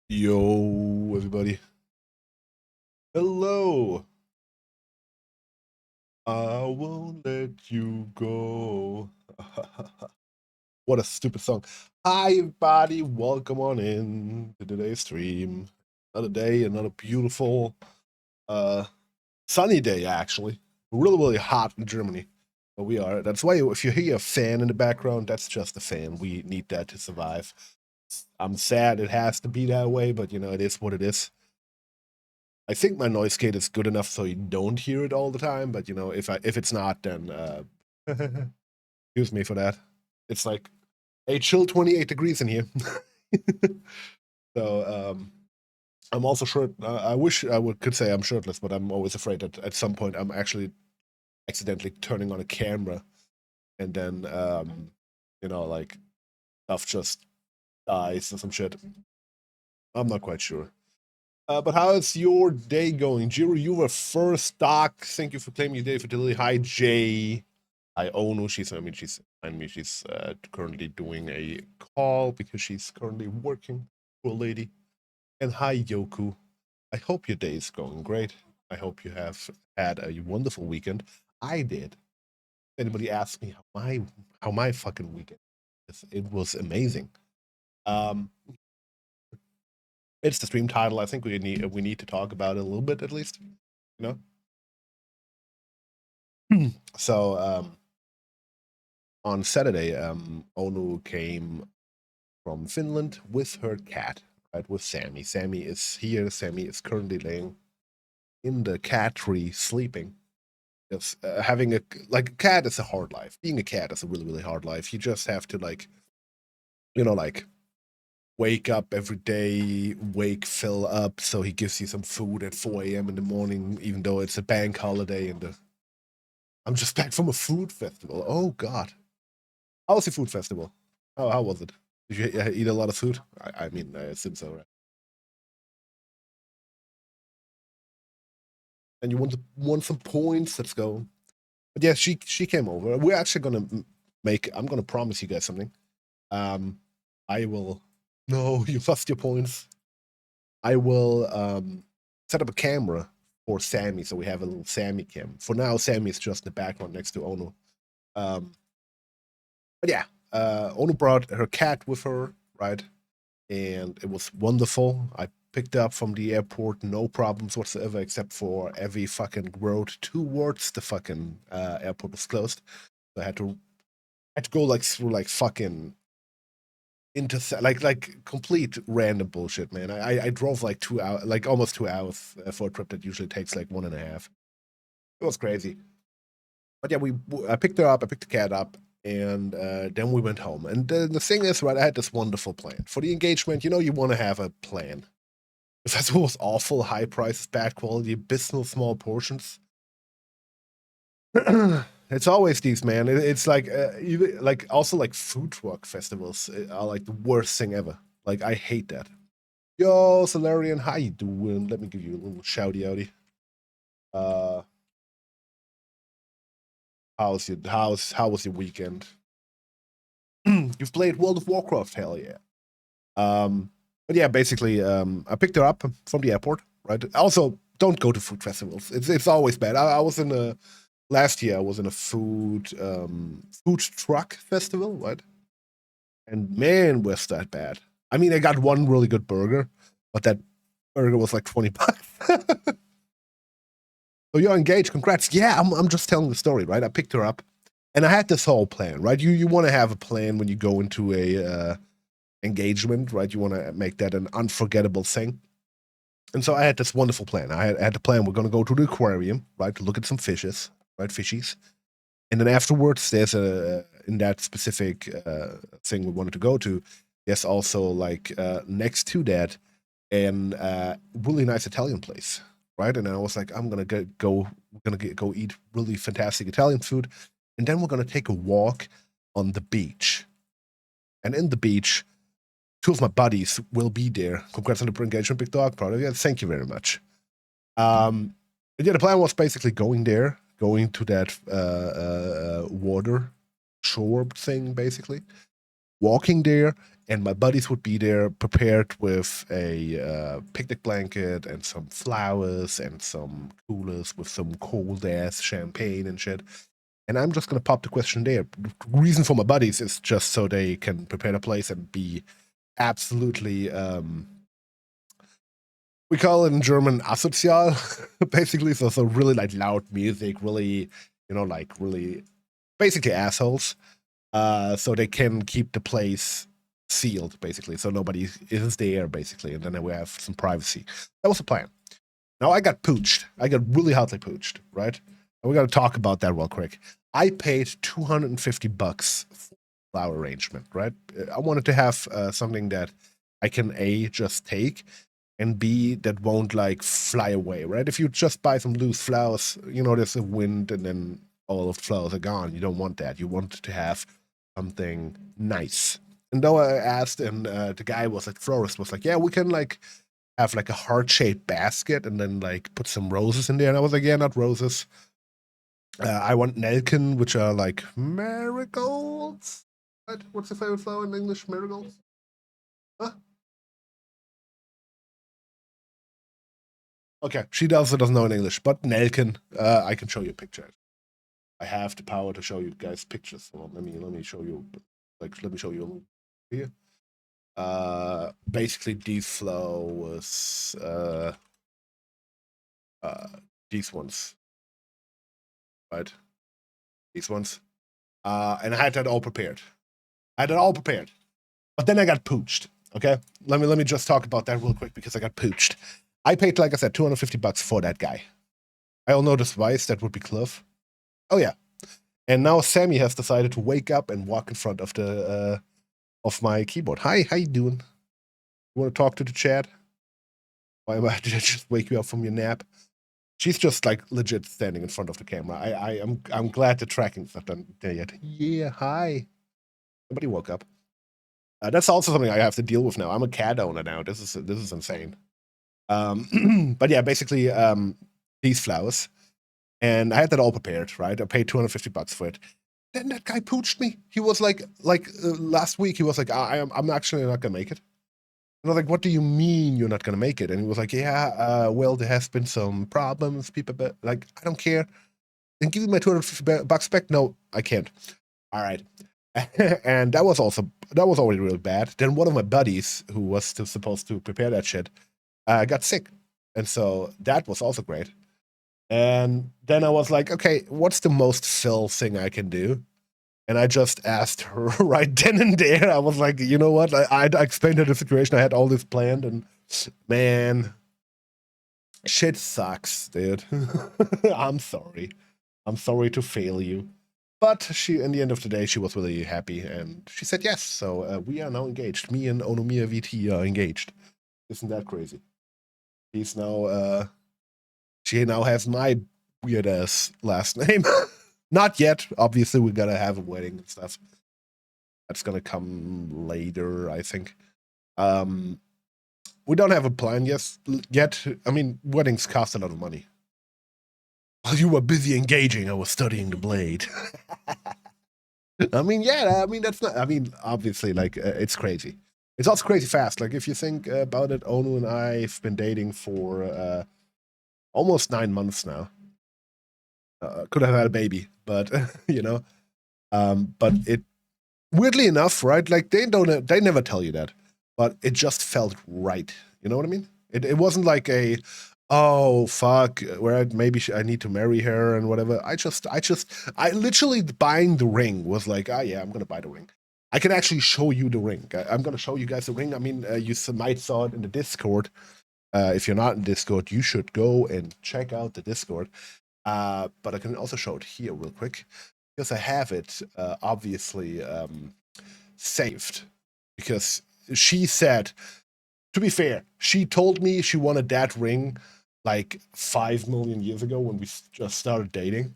Yo, everybody. Hello. I won't let you go. What a stupid song. Hi, everybody. Welcome on in to today's stream. Another day, another beautiful, uh, sunny day, actually. Really, really hot in Germany. But we are. That's why if you hear a fan in the background, that's just a fan. We need that to survive. I'm sad it has to be that way, but it is what it is. I think my noise gate is good enough so you don't hear it all the time, but if it's not, then excuse me for that. It's like a chill 28 degrees in here. So I'm also short. I wish could say I'm shirtless, but I'm always afraid that at some point I'm actually accidentally turning on a camera, and then like stuff just dies or some shit. I'm not quite sure. But how is your day going? Jiro, you were first, Doc. Thank you for claiming your day fertility. Hi, Jay. Hi, Onu. She's currently doing a call because she's currently working. Poor lady. And hi, Yoku. I hope your day is going great. I hope you have had a wonderful weekend. I did. Anybody asked me how my fucking weekend is, it was amazing. Um, it's the stream title. I think we need to talk about it a little bit at least. You know. So on Saturday, Onu came from Finland with her cat, right? With Sammy. Sammy is here. Sammy is currently laying in the cat tree sleeping. Just having a cat is a hard life. Being a cat is a really really hard life. You just have to like wake up every day, fill up, so he gives you some food at 4 a.m. in the morning, even though it's a bank holiday. I'm just back from a food festival. Oh God, how was your food festival? How was it? Did you eat a lot of food? I mean, I assume so, right? And you want some points? Let's go. But yeah, she came over. We're actually gonna make. I'm gonna promise you guys something. Um, I will. No, you lost your points. I will set up a camera for Sammy, so we have a little Sammy cam. For now, Sammy is just in the background next to Ono. Um, but yeah, Ono brought her cat with her, right? And it was wonderful. I picked up from the airport, no problems whatsoever, except for every fucking road towards the fucking airport was closed. So I had to go like through like fucking into like complete random bullshit, man. I drove like 2 hours, like almost 2 hours for a trip that usually takes like 1.5. It was crazy. But yeah, I picked her up, I picked the cat up, and then we went home. And the thing is, right, I had this wonderful plan for the engagement. You want to have a plan. The festival was awful, high prices, bad quality, abysmal small portions. It's always these, man. It's like even like also like food truck festivals are like the worst thing ever. Like I hate that. Yo, Solarian, how you doing? Let me give you a little shouty outy. Uh, how was your weekend? You've played World of Warcraft, hell yeah. But yeah, basically, I picked her up from the airport. Right. Also, don't go to food festivals. It's always bad. I was in a last year. I was in a food truck festival, right? And man, was that bad. I mean, I got one really good burger, but that burger was like $20. So you're engaged. Congrats. Yeah, I'm just telling the story, right? I picked her up, and I had this whole plan, right? You want to have a plan when you go into a engagement, right? You want to make that an unforgettable thing. And so I had this wonderful plan. I had the plan. We're going to go to the aquarium, right, to look at some fishes, right, fishies. And then afterwards, there's in that specific thing we wanted to go to, there's also like next to that an really nice Italian place, right? And I was like, I'm gonna go eat really fantastic Italian food, and then we're gonna take a walk on the beach. And in the beach, two of my buddies will be there. Congrats on the engagement, big dog. Proud of you. Thank you very much. Yeah, the plan was basically going there, going to that water shore thing, basically. walking there, and my buddies would be there prepared with a picnic blanket and some flowers and some coolers with some cold ass champagne and shit. And I'm just gonna pop the question there. The reason for my buddies is just so they can prepare the place and be absolutely we call it in German asozial, basically. So really like loud music, really, like really basically assholes. So they can keep the place sealed, basically, so nobody is there, basically, and then we have some privacy. That was the plan. Now I got pooched. I got really hotly pooched, right? And we got to talk about that real quick. I paid $250 for flower arrangement, right? I wanted to have something that I can A, just take, and B, that won't like fly away, right? If you just buy some loose flowers, there's a wind and then all of the flowers are gone. You don't want that. You want to have something nice. And though I asked, and the guy was like, florist was like, yeah, we can like have like a heart-shaped basket and then like put some roses in there. And I was like, yeah, not roses. I want nelken, which are like marigolds. What? What's your favorite flower in English? Marigolds? Huh? Okay, she also doesn't know in English, but nelken. I can show you a picture. I have the power to show you guys pictures. So let me show you. Let me show you here. Basically, these flowers. These ones, right? These ones. And I had that all prepared. But then I got pooched. Okay, let me just talk about that real quick because I got pooched. I paid, like I said, $250 for that guy. I all know this twice. That would be Cliff. Oh yeah. And now Sammy has decided to wake up and walk in front of the of my keyboard. Hi, how you doing? You want to talk to the chat? Why am I did I just wake you up from your nap? She's just like legit standing in front of the camera. I'm glad the tracking's not done there yet. Yeah, hi. Nobody woke up. That's also something I have to deal with now. I'm a cat owner now. This is insane. But yeah, basically these flowers, and I had that all prepared. Right, I paid $250 for it. Then that guy pooched me. He was like last week. He was like, I'm actually not gonna make it. And I was like, what do you mean you're not gonna make it? And he was like, yeah, well, there has been some problems. People, like, I don't care. Then give me my $250 back. No, I can't. All right. And that was already really bad. Then one of my buddies, who was still supposed to prepare that shit, got sick, and so that was also great. And then I was like, okay, what's the most Phil thing I can do? And I just asked her right then and there. I was like, you know what? I explained her the situation. I had all this planned, and man, shit sucks, dude. I'm sorry. I'm sorry to fail you. But she, in the end of the day, she was really happy, and she said yes. So we are now engaged. Me and Onomiya VT are engaged. Isn't that crazy? He's now, she now has my weird ass last name. Not yet. Obviously, we gotta have a wedding and stuff. That's gonna come later, I think. We don't have a plan yet. I mean, weddings cost a lot of money. While you were busy engaging, I was studying the blade. I mean, yeah. I mean, that's not. I mean, obviously, like it's crazy. It's also crazy fast. Like if you think about it, Onu and I've been dating for almost 9 months now. Could have had a baby, but but it weirdly enough, right? Like they never tell you that, but it just felt right. You know what I mean? It wasn't like a oh fuck, where maybe I need to marry her and whatever. I literally buying the ring was like, ah, yeah, I'm gonna buy the ring. I can actually show you the ring. I'm gonna show you guys the ring. I mean, you might saw it in the Discord. If you're not in Discord, you should go and check out the Discord. But I can also show it here real quick because I have it obviously saved because she said, to be fair, she told me she wanted that ring like 5 million years ago when we just started dating.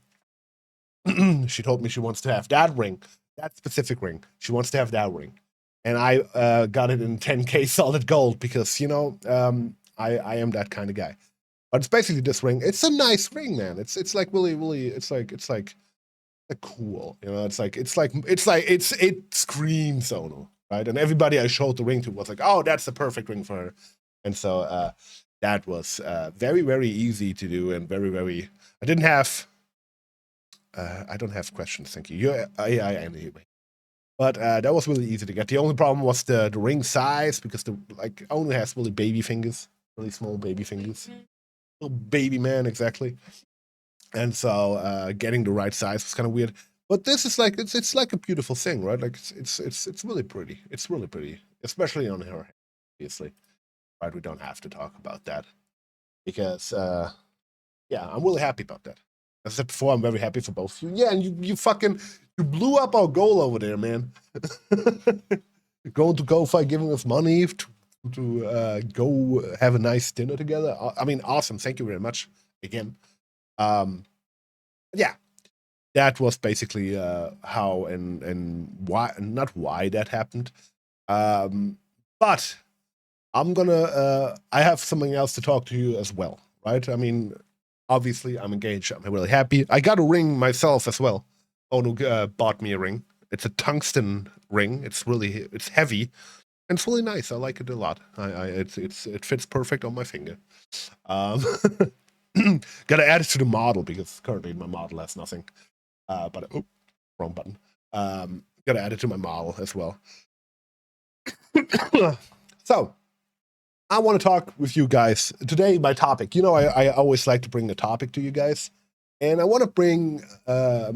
She told me she wants to have that ring, that specific ring. She wants to have that ring. And I got it in 10K solid gold because, I am that kind of guy. But it's basically this ring. It's a nice ring, man. It's like really, really, it's like cool. You know, it screams Ono, right? And everybody I showed the ring to was like, oh, that's the perfect ring for her. And so that was very, very easy to do and very, very. I didn't have. I don't have questions. Thank you. You're AI anyway. But that was really easy to get. The only problem was the ring size because the only has really baby fingers, really small baby fingers, little baby man exactly. And so getting the right size was kind of weird. But this is like it's like a beautiful thing, right? Like it's really pretty. It's really pretty, especially on her. Obviously, right? We don't have to talk about that because yeah, I'm really happy about that. As I said before, I'm very happy for both of you. Yeah, and you fucking you blew up our goal over there, man. Going to Go-Fi, giving us money to go have a nice dinner together. I mean, awesome. Thank you very much again. Yeah, that was basically how and why, not why that happened. But I'm gonna. I have something else to talk to you as well, right? I mean, obviously, I'm engaged. I'm really happy. I got a ring myself as well. Onu bought me a ring. It's a tungsten ring. It's heavy and it's really nice. I like it a lot. It fits perfect on my finger. Um, gotta add it to the model because currently my model has nothing. But oh, wrong button. Gotta add it to my model as well. So I want to talk with you guys today. My topic, you know, I always like to bring the topic to you guys, and I want to bring a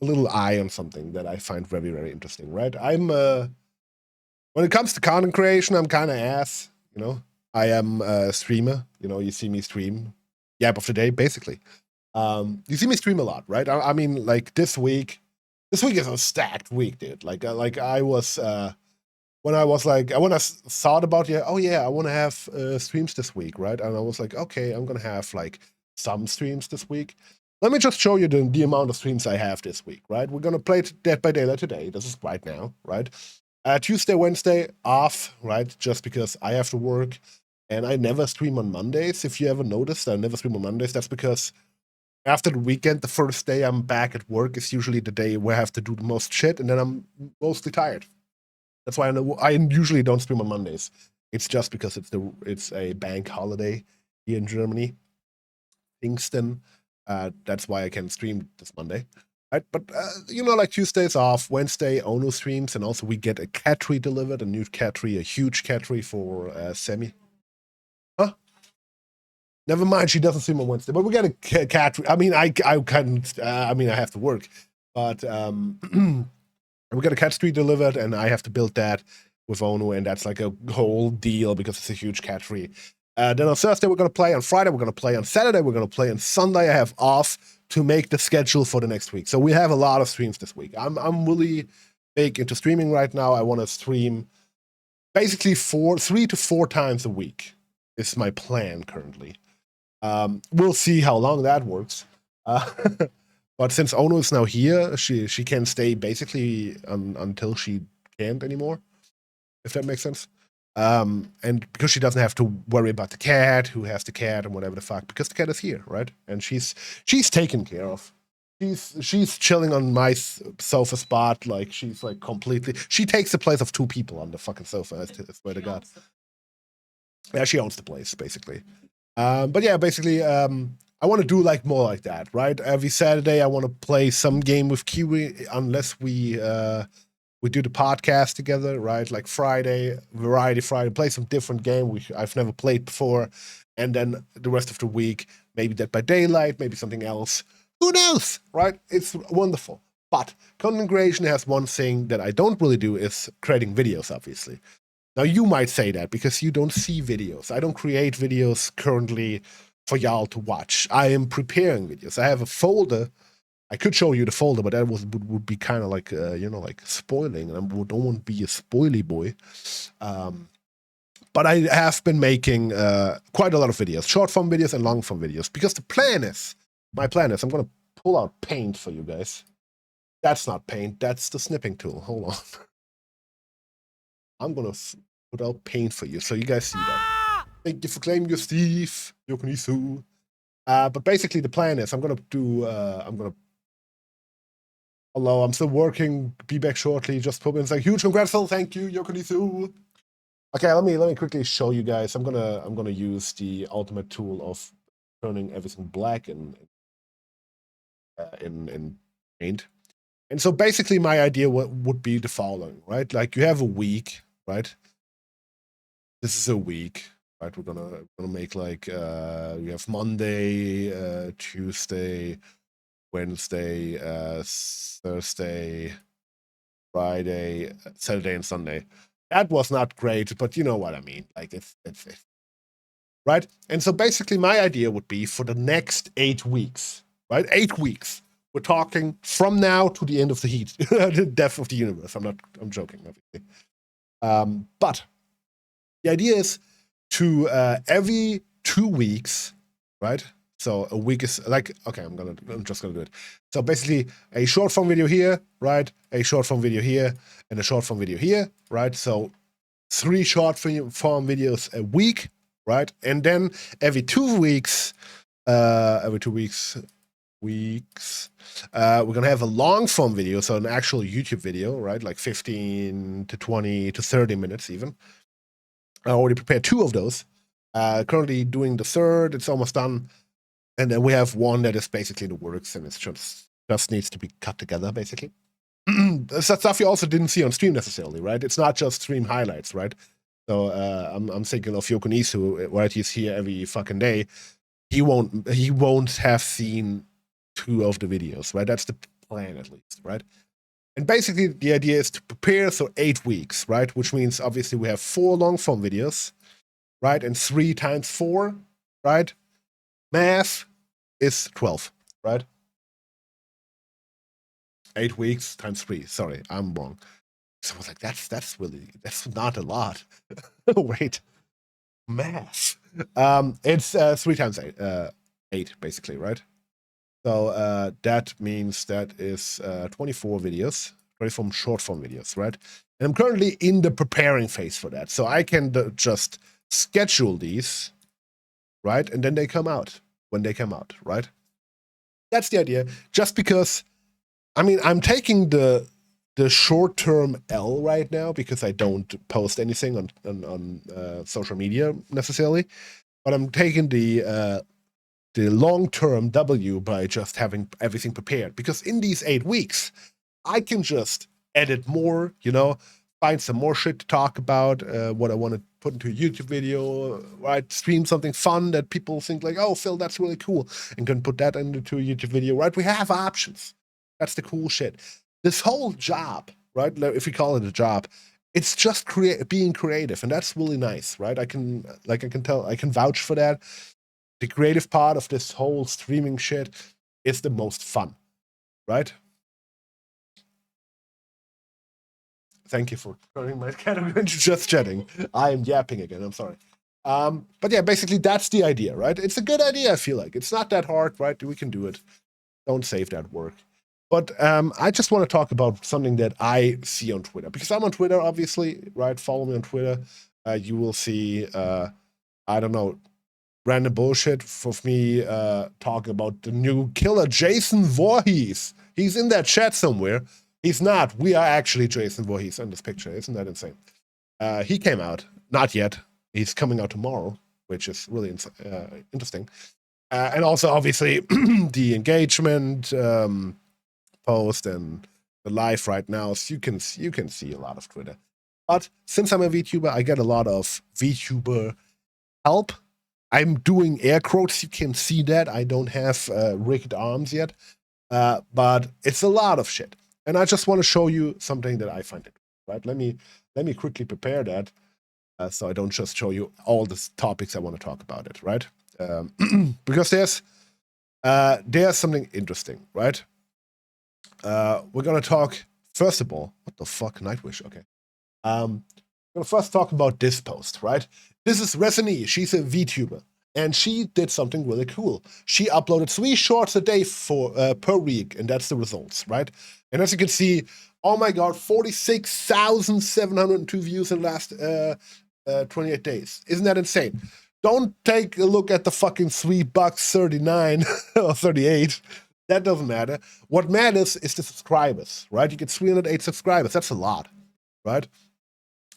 little eye on something that I find very, very interesting. Right? I'm when it comes to content creation, I'm kind of ass. You know, I am a streamer. You know, you see me stream, Yap of the Day, basically. You see me stream a lot, right? I mean, like this week is a stacked week, dude. Like I was when I thought about oh yeah, I want to have streams this week, right? And I was like, okay, I'm gonna have like some streams this week. Let me just show you the amount of streams I have this week, right? We're gonna play Dead by Daylight today. This is right now, right? Tuesday, Wednesday off, right? Just because I have to work, and I never stream on Mondays. If you ever noticed, I never stream on Mondays. That's because after the weekend, the first day I'm back at work is usually the day where I have to do the most shit, and then I'm mostly tired. That's why I usually don't stream on Mondays. It's just because it's a bank holiday here in Germany, Kingston. That's why I can stream this Monday. Right? But you know, like Tuesdays off, Wednesday Ono streams, and also we get a cat tree delivered, a new cat tree, a huge cat tree for Semi. Huh? Never mind, she doesn't stream on Wednesday, but we get a cat tree. I mean, I can't. I mean, I have to work, but we got a cat tree delivered, and I have to build that with Ono, and that's like a whole deal because it's a huge cat tree. Then on Thursday we're gonna play. On Friday we're gonna play. On Saturday we're gonna play. On Sunday I have off to make the schedule for the next week. So we have a lot of streams this week. I'm really big into streaming right now. I want to stream basically 3 to 4 times a week. Is my plan currently. We'll see how long that works. But since Ono is now here, she can stay basically until she can't anymore, if that makes sense. And because she doesn't have to worry about the cat, who has the cat, and whatever the fuck, because the cat is here, right? And she's taken care of. She's chilling on my sofa spot, like she's like completely. She takes the place of 2 people on the fucking sofa. I swear to God. Yeah, she owns the place basically. But yeah, basically, I want to do like more like that, right? Every Saturday, I want to play some game with Kiwi, unless we do the podcast together, right? Like Friday, Variety Friday, play some different game I've never played before, and then the rest of the week, maybe Dead by Daylight, maybe something else. Who knows, right? It's wonderful. But content creation has one thing that I don't really do is creating videos, obviously. Now, you might say that because you don't see videos. I don't create videos currently for y'all to watch. I am preparing videos. I have a folder. I could show you the folder, but that would be kind of like, you know, like spoiling. And I don't want to be a spoily boy. But I have been making quite a lot of videos, short form videos and long form videos, because my plan is, I'm going to pull out paint for you guys. That's not paint. That's the snipping tool. Hold on. I'm going to put out paint for you so you guys see that. Thank you for claiming your Steve. Yokonisu. But basically the plan is I'm going to Hello, I'm still working. Be back shortly. Just put in like huge congrats. Thank you, Yokonisu. Okay, let me quickly show you guys. I'm gonna use the ultimate tool of turning everything black in Paint. And so basically, my idea would be the following, right? Like you have a week, right? This is a week, right? We're gonna make like you have Monday, Tuesday, Wednesday, Thursday, Friday, Saturday, and Sunday. That was not great, but you know what I mean. Like it's right. And so basically, my idea would be for the next 8 weeks, right? 8 weeks. We're talking from now to the end of the heat, the death of the universe. I'm joking, obviously. But the idea is to every 2 weeks, right? So a week is like, okay, I'm just gonna do it. So basically a short form video here, right? A short form video here and a short form video here, right? So 3 short form videos a week, right? And then every 2 weeks, we're gonna have a long form video, so an actual YouTube video, right? Like 15 to 20 to 30 minutes even. I already prepared 2 of those. Currently doing the 3rd, it's almost done. And then we have one that is basically in the works and it's just needs to be cut together, basically. That's stuff you also didn't see on stream necessarily, right? It's not just stream highlights, right? So I'm thinking of Yokonisu, right? He's here every fucking day. He won't have seen 2 of the videos, right? That's the plan at least, right? And basically the idea is to prepare for 8 weeks, right? Which means obviously we have 4 long form videos, right? And 3 times 4, right? Math is 12, right? 8 weeks times 3. Sorry, I'm wrong. So I was like, that's not a lot. Wait, math. It's 3 times 8, basically, right? So that means that is 24 videos, 24 short form videos, right? And I'm currently in the preparing phase for that. So I can just schedule these, right? And then they come out when they come out, right? That's the idea. Just because, I mean, I'm taking the short-term L right now because I don't post anything on social media necessarily, but I'm taking the long-term W by just having everything prepared. Because in these 8 weeks, I can just edit more, find some more shit to talk about, what I want to put into a YouTube video, right? Stream something fun that people think like, oh, Phil, that's really cool, and can put that into a YouTube video, right? We have options. That's the cool shit. This whole job, right? If we call it a job, it's just being creative, and that's really nice, right? I can vouch for that. The creative part of this whole streaming shit is the most fun, right? Thank you for turning my camera into just chatting. I am yapping again. I'm sorry. But yeah, basically that's the idea, right? It's a good idea. I feel like it's not that hard, right? We can do it. Don't save that work. But I just want to talk about something that I see on Twitter because I'm on Twitter, obviously, right? Follow me on Twitter. You will see, I don't know, random bullshit for me talking about the new killer, Jason Voorhees. He's in that chat somewhere. He's not. We are actually Jason Voorhees in this picture. Isn't that insane? He came out. Not yet. He's coming out tomorrow, which is really interesting. And also, obviously, the engagement post and the live right now. So you can see a lot of Twitter. But since I'm a VTuber, I get a lot of VTuber help. I'm doing air quotes. You can see that. I don't have rigged arms yet. But it's a lot of shit. And I just want to show you something that I find it, right? Let me quickly prepare that so I don't just show you all the topics I want to talk about it, right? Because there's something interesting, right? We're gonna talk first of all. What the fuck, Nightwish? Okay. We're gonna first talk about this post, right? This is Resini. She's a VTuber. And she did something really cool. She uploaded 3 shorts a day per week, and that's the results, right? And as you can see, oh my god, 46,702 views in the last 28 days. Isn't that insane? Don't take a look at the fucking $3.39 or 38. That doesn't matter. What matters is the subscribers, right? You get 308 subscribers. That's a lot, right?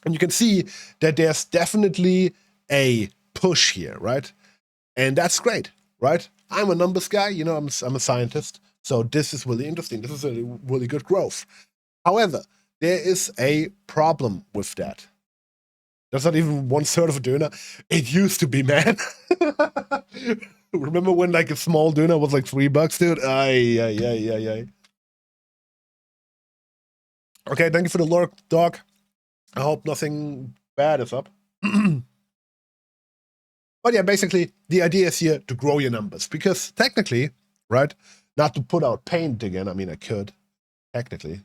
And you can see that there's definitely a push here, right? And that's great, right? I'm a numbers guy, you know, I'm a scientist. So this is really interesting. This is a really good growth. However, there is a problem with that. That's not even 1/3 of a doner. It used to be, man. Remember when like a small doner was like $3, dude? Ay. Okay, thank you for the lurk, dog. I hope nothing bad is up. But yeah, basically, the idea is here to grow your numbers. Because technically, right, not to put out paint again, I mean, I could, technically,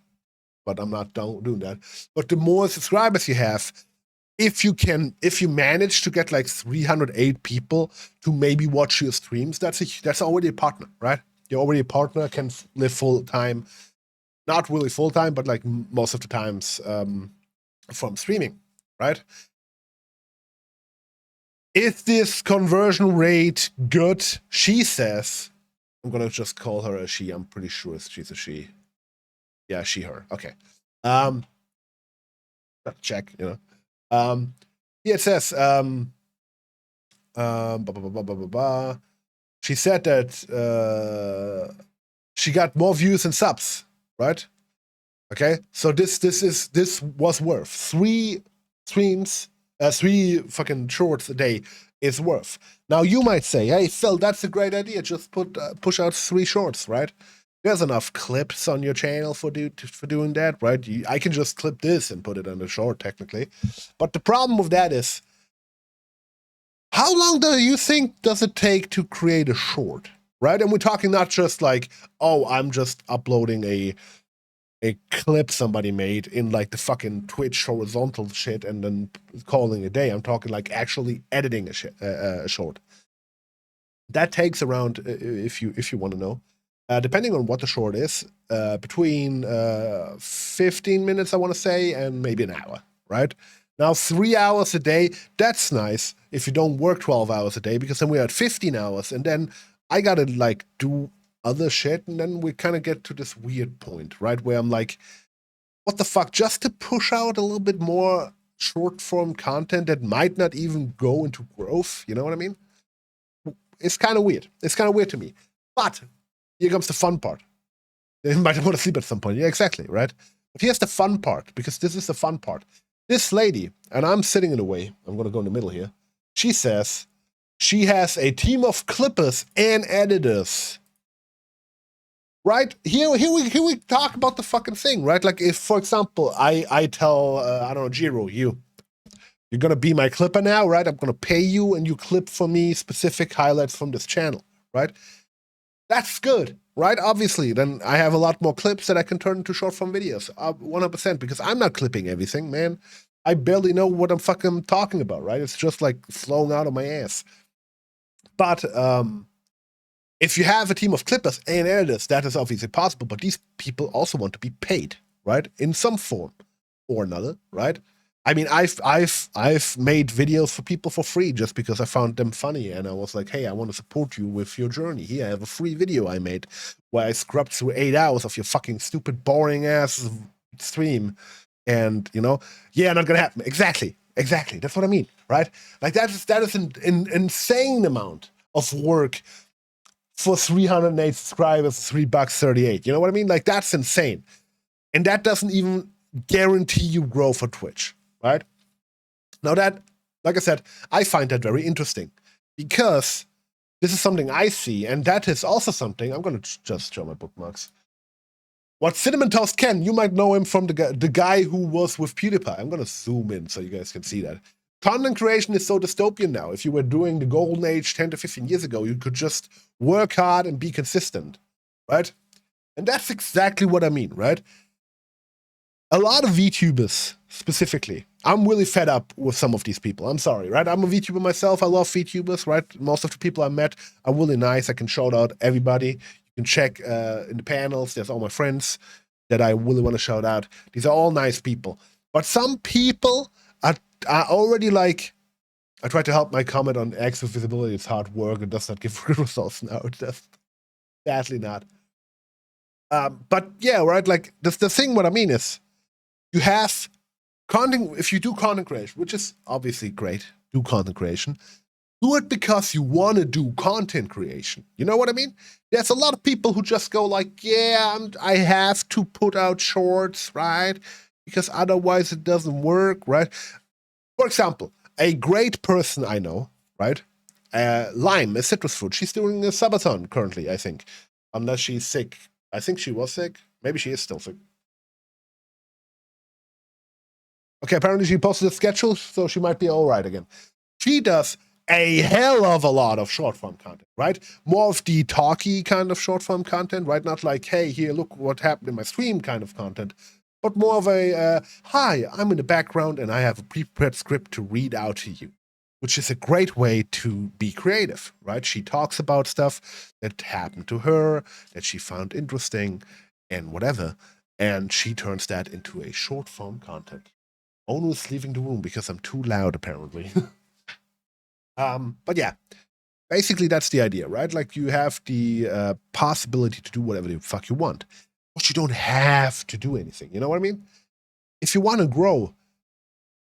but I'm not doing that. But the more subscribers you have, if you manage to get like 308 people to maybe watch your streams, that's already a partner, right? You're already a partner, can live full time, not really full time, but like most of the times from streaming, right? Is this conversion rate good? She says, I'm gonna just call her a she. I'm pretty sure she's a she. Yeah, she, her. Okay. Check, you know. Here it says, she said that she got more views and subs, right? Okay, so this was worth 3 streams, 3 fucking shorts a day is worth. Now you might say, hey Phil, that's a great idea. Just push out 3 shorts, right? There's enough clips on your channel for doing that, right? I can just clip this and put it on the short, technically. But the problem with that is, how long do you think does it take to create a short, right? And we're talking not just like, oh, I'm just uploading a clip somebody made in like the fucking Twitch horizontal shit and then calling it a day. I'm talking like actually editing a short. That takes around, if you want to know, depending on what the short is, between 15 minutes, I want to say, and maybe an hour, right? Now, 3 hours a day, that's nice if you don't work 12 hours a day, because then we're at 15 hours, and then I gotta like do other shit, and then we kind of get to this weird point, right? Where I'm like, what the fuck? Just to push out a little bit more short form content that might not even go into growth, you know what I mean? It's kind of weird. It's kind of weird to me. But here comes the fun part. You might want to sleep at some point. Yeah, exactly, right? But here's the fun part, because this is the fun part. This lady, and I'm sitting in the way, I'm going to go in the middle here. She says she has a team of clippers and editors. Right? Here we talk about the fucking thing, right? Like if, for example, I tell, I don't know, Jiro, you're going to be my clipper now, right? I'm going to pay you and you clip for me specific highlights from this channel, right? That's good, right? Obviously, then I have a lot more clips that I can turn into short form videos, 100%, because I'm not clipping everything, man. I barely know what I'm fucking talking about, right? It's just like flowing out of my ass. But if you have a team of clippers and editors, that is obviously possible, but these people also want to be paid, right? In some form or another, right? I mean, I've made videos for people for free just because I found them funny, and I was like, hey, I want to support you with your journey. Here, I have a free video I made where I scrubbed through 8 hours of your fucking stupid, boring ass stream, and you know, yeah, not gonna happen. Exactly. That's what I mean, right? Like that is an insane amount of work for 308 subscribers, $3.38. You know what I mean? Like that's insane, and that doesn't even guarantee you grow for Twitch, right? Now that, like I said, I find that very interesting because this is something I see, and that is also something I'm going to just show my bookmarks. What Cinnamon Toast Ken, you might know him from the guy who was with PewDiePie. I'm going to zoom in so you guys can see that. Content creation is so dystopian now. If you were doing the golden age 10 to 15 years ago, you could just work hard and be consistent, right? And that's exactly what I mean, right? A lot of VTubers, specifically, I'm really fed up with some of these people. I'm sorry, right? I'm a VTuber myself. I love VTubers, right? Most of the people I met are really nice. I can shout out everybody. You can check in the panels. There's all my friends that I really want to shout out. These are all nice people. But some people are already like, I tried to help my comment on X with visibility. It's hard work. It does not give good results. No, it does. Sadly not. But yeah, right. Like the thing. What I mean is, you have content. If you do content creation, which is obviously great, do content creation. Do it because you want to do content creation. You know what I mean? There's a lot of people who just go like, yeah, I have to put out shorts, right? Because otherwise it doesn't work, right? For example, a great person I know, right? Lime, a citrus fruit. She's doing a subathon currently, I think. Unless she's sick. I think she was sick. Maybe she is still sick. Okay, apparently she posted a schedule, so she might be all right again. She does a hell of a lot of short form content, right? More of the talky kind of short form content, right? Not like, hey, here, look what happened in my stream kind of content, but more of a, hi, I'm in the background and I have a prepared script to read out to you, which is a great way to be creative, right? She talks about stuff that happened to her, that she found interesting, and whatever, and she turns that into a short form content. Ono is leaving the room because I'm too loud, apparently. But yeah, basically that's the idea, right? Like you have the possibility to do whatever the fuck you want, but you don't have to do anything. You know what I mean? If you want to grow,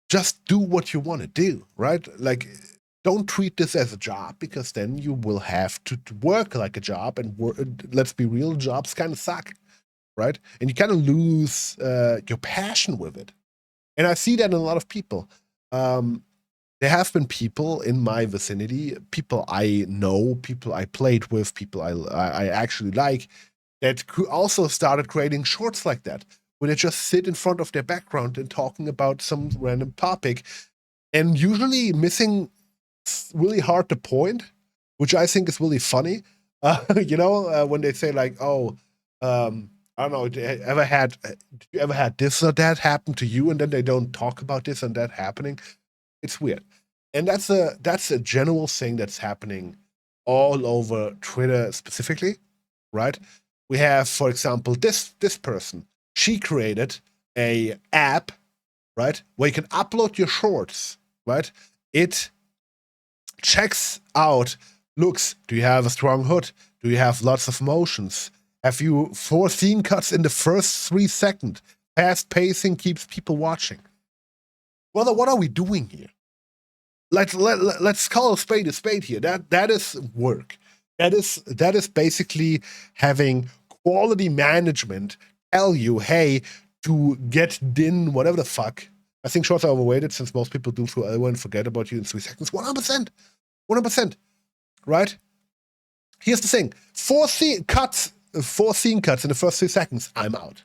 just do what you want to do, right? Like, don't treat this as a job because then you will have to work like a job, and let's be real, jobs kind of suck, right? And you kind of lose your passion with it. And I see that in a lot of people. There have been people in my vicinity, people I know, people I played with, people I actually like, that also started creating shorts like that, where they just sit in front of their background and talking about some random topic, and usually missing really hard to point, which I think is really funny. When they say like, "Oh, I don't know, did you ever had this or that happen to you?" and then they don't talk about this and that happening. It's weird. And that's a general thing that's happening all over Twitter specifically, right? We have, for example, this person. She created a app, right, where you can upload your shorts, right? It checks out, looks, do you have a strong hood? Do you have lots of motions? Have you 4 scene cuts in the first 3 seconds? Fast pacing keeps people watching. Well, what are we doing here? Let's call a spade here. That is work. That is basically having quality management tell you, hey, to get din whatever the fuck. I think shorts are overrated since most people do through L1 and forget about you in 3 seconds. 100%. Right? Here's the thing. 4 scene cuts in the first 3 seconds. I'm out.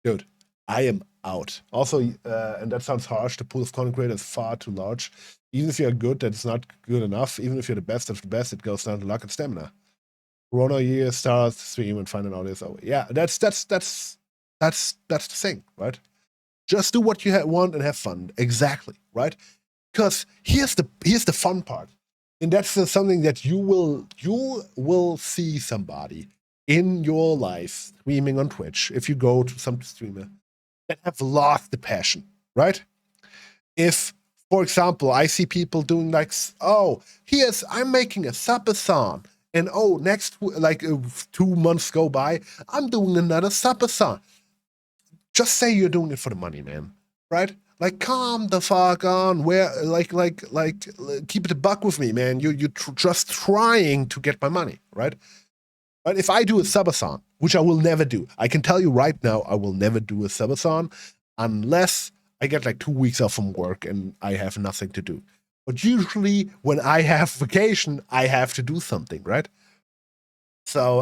Dude, I am out. Also, and that sounds harsh, the pool of content creators is far too large. Even if you're good, that's not good enough. Even if you're the best of the best, it goes down to luck and stamina. Corona year, start, stream, and find an audience. Oh, yeah, that's the thing, right? Just do what you want and have fun. Exactly, right? Because here's the fun part, and that's something that you will see somebody in your life streaming on Twitch if you go to some streamer that have lost the passion, right? If, for example, I see people doing like, oh, I'm making a subathon, and oh, next 2 months go by, I'm doing another subathon. Just say you're doing it for the money, man, right? Like, calm the fuck on. Where, keep it a buck with me, man. You're just trying to get my money, right? But if I do a subathon, which I will never do, I can tell you right now, I will never do a subathon unless I get like 2 weeks off from work and I have nothing to do. But usually when I have vacation, I have to do something, right? So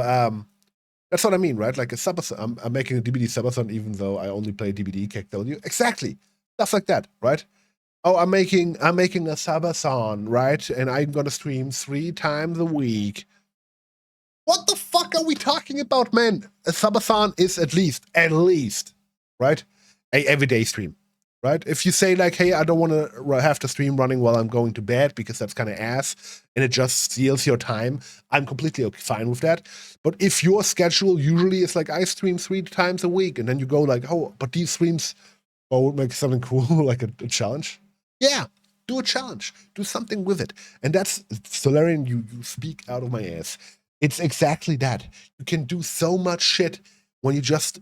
that's what I mean, right? Like a subathon. I'm making a DBD subathon even though I only play DBD KW. Exactly. Stuff like that, right? Oh, I'm making a subathon, right? And I'm gonna stream 3 times a week. What the fuck are we talking about, man? A subathon is at least, right? A everyday stream, right? If you say like, hey, I don't want to have the stream running while I'm going to bed because that's kind of ass and it just steals your time, I'm completely fine with that. But if your schedule usually is like, I stream 3 times a week, and then you go like, oh, but these streams, would make something cool, like a challenge. Yeah, do a challenge. Do something with it. And that's, Solarian, you speak out of my ass. It's exactly that. You can do so much shit when you just,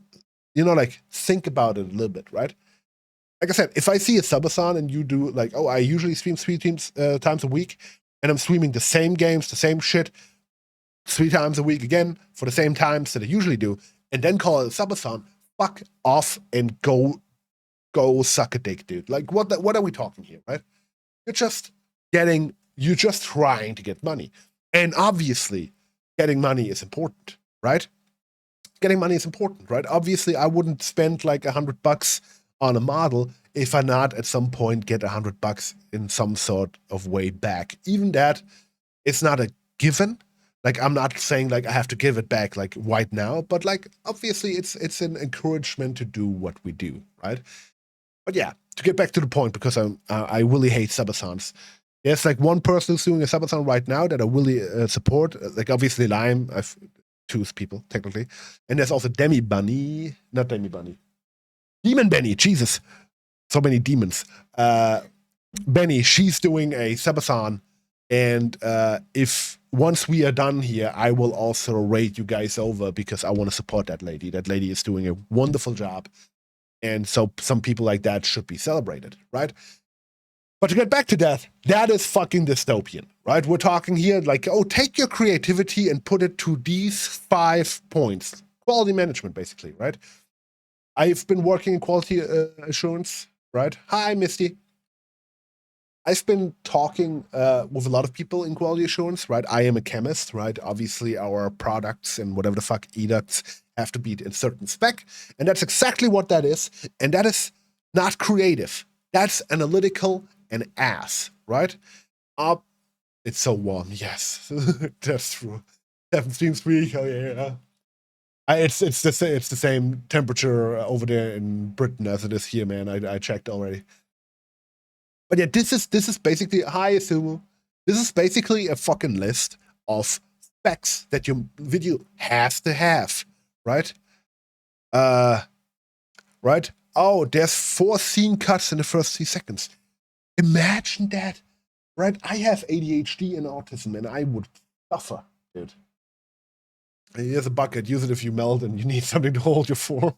like think about it a little bit, right? Like I said, if I see a subathon and you do like, I usually stream 3 times a week, and I'm streaming the same games, the same shit, 3 times a week again for the same times that I usually do, and then call it a subathon, fuck off and go suck a dick, dude. Like, what are we talking here, right? You're just trying to get money. And obviously, getting money is important, right? Getting money is important, right? Obviously, I wouldn't spend like $100 on a model if I not at some point get $100 in some sort of way back. Even that, it's not a given. Like, I'm not saying like I have to give it back like right now, but like obviously it's an encouragement to do what we do, right? But yeah, to get back to the point, because I really hate subathons. There's like one person who's doing a subathon right now that I really support. Like obviously Lime, I've choose people technically, and there's also Demon Benny, Jesus, so many demons. Benny, she's doing a subathon, and if once we are done here, I will also rate you guys over because I want to support that lady. That lady is doing a wonderful job, and so some people like that should be celebrated, right? But to get back to that is fucking dystopian, right? We're talking here like, take your creativity and put it to these 5 points. Quality management, basically, right? I've been working in quality assurance, right? Hi, Misty. I've been talking with a lot of people in quality assurance, right? I am a chemist, right? Obviously, our products and whatever the fuck edicts have to be in certain spec. And that's exactly what that is. And that is not creative. That's analytical and ass, right? It's so warm. Yes, that's true. 7 streams per week. Oh yeah. It's the same temperature over there in Britain as it is here, man. I checked already. But yeah, this is basically, hi Sumu. This is basically a fucking list of specs that your video has to have, right? Right? Oh, there's 4 scene cuts in the first 3 seconds. Imagine that, right? I have ADHD and autism, and I would suffer, dude. Here's a bucket. Use it if you melt and you need something to hold your form.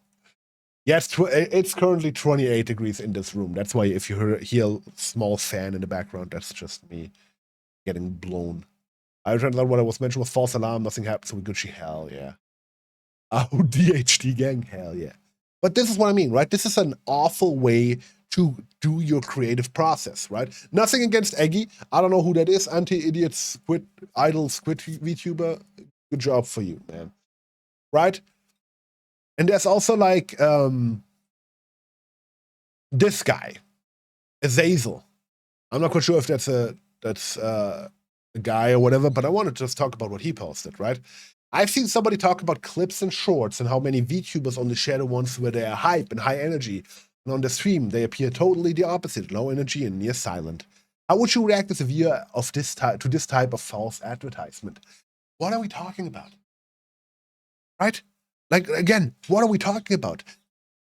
Yeah, it's currently 28 degrees in this room. That's why if you hear a small fan in the background, that's just me getting blown. I tried to learn what I was mentioned with false alarm. Nothing happened, so we Gucci. Hell yeah. Oh, DHD gang. Hell yeah. But this is what I mean, right? This is an awful way to do your creative process, right? Nothing against Eggy. I don't know who that is. Anti-idiot idol squid VTuber. Good job for you, man. Right? And there's also like this guy, Azazel. I'm not quite sure if that's a guy or whatever, but I want to just talk about what he posted, right? I've seen somebody talk about clips and shorts and how many VTubers only share the ones where they are hype and high energy. And on the stream, they appear totally the opposite, low energy and near silent. How would you react as a viewer of this to this type of false advertisement? What are we talking about? Right? Like, again, what are we talking about?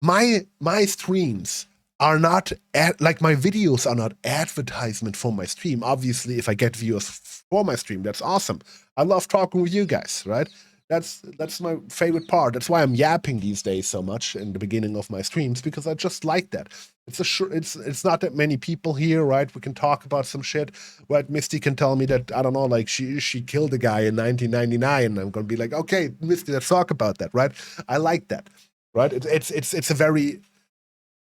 My streams are not, like my videos are not advertisement for my stream. Obviously, if I get viewers for my stream, that's awesome. I love talking with you guys, right? That's my favorite part. That's why I'm yapping these days so much in the beginning of my streams, because I just like that. It's not that many people here, right? We can talk about some shit. Right? Misty can tell me that, I don't know, like she killed a guy in 1999, and I'm gonna be like, okay, Misty, let's talk about that, right? I like that, right?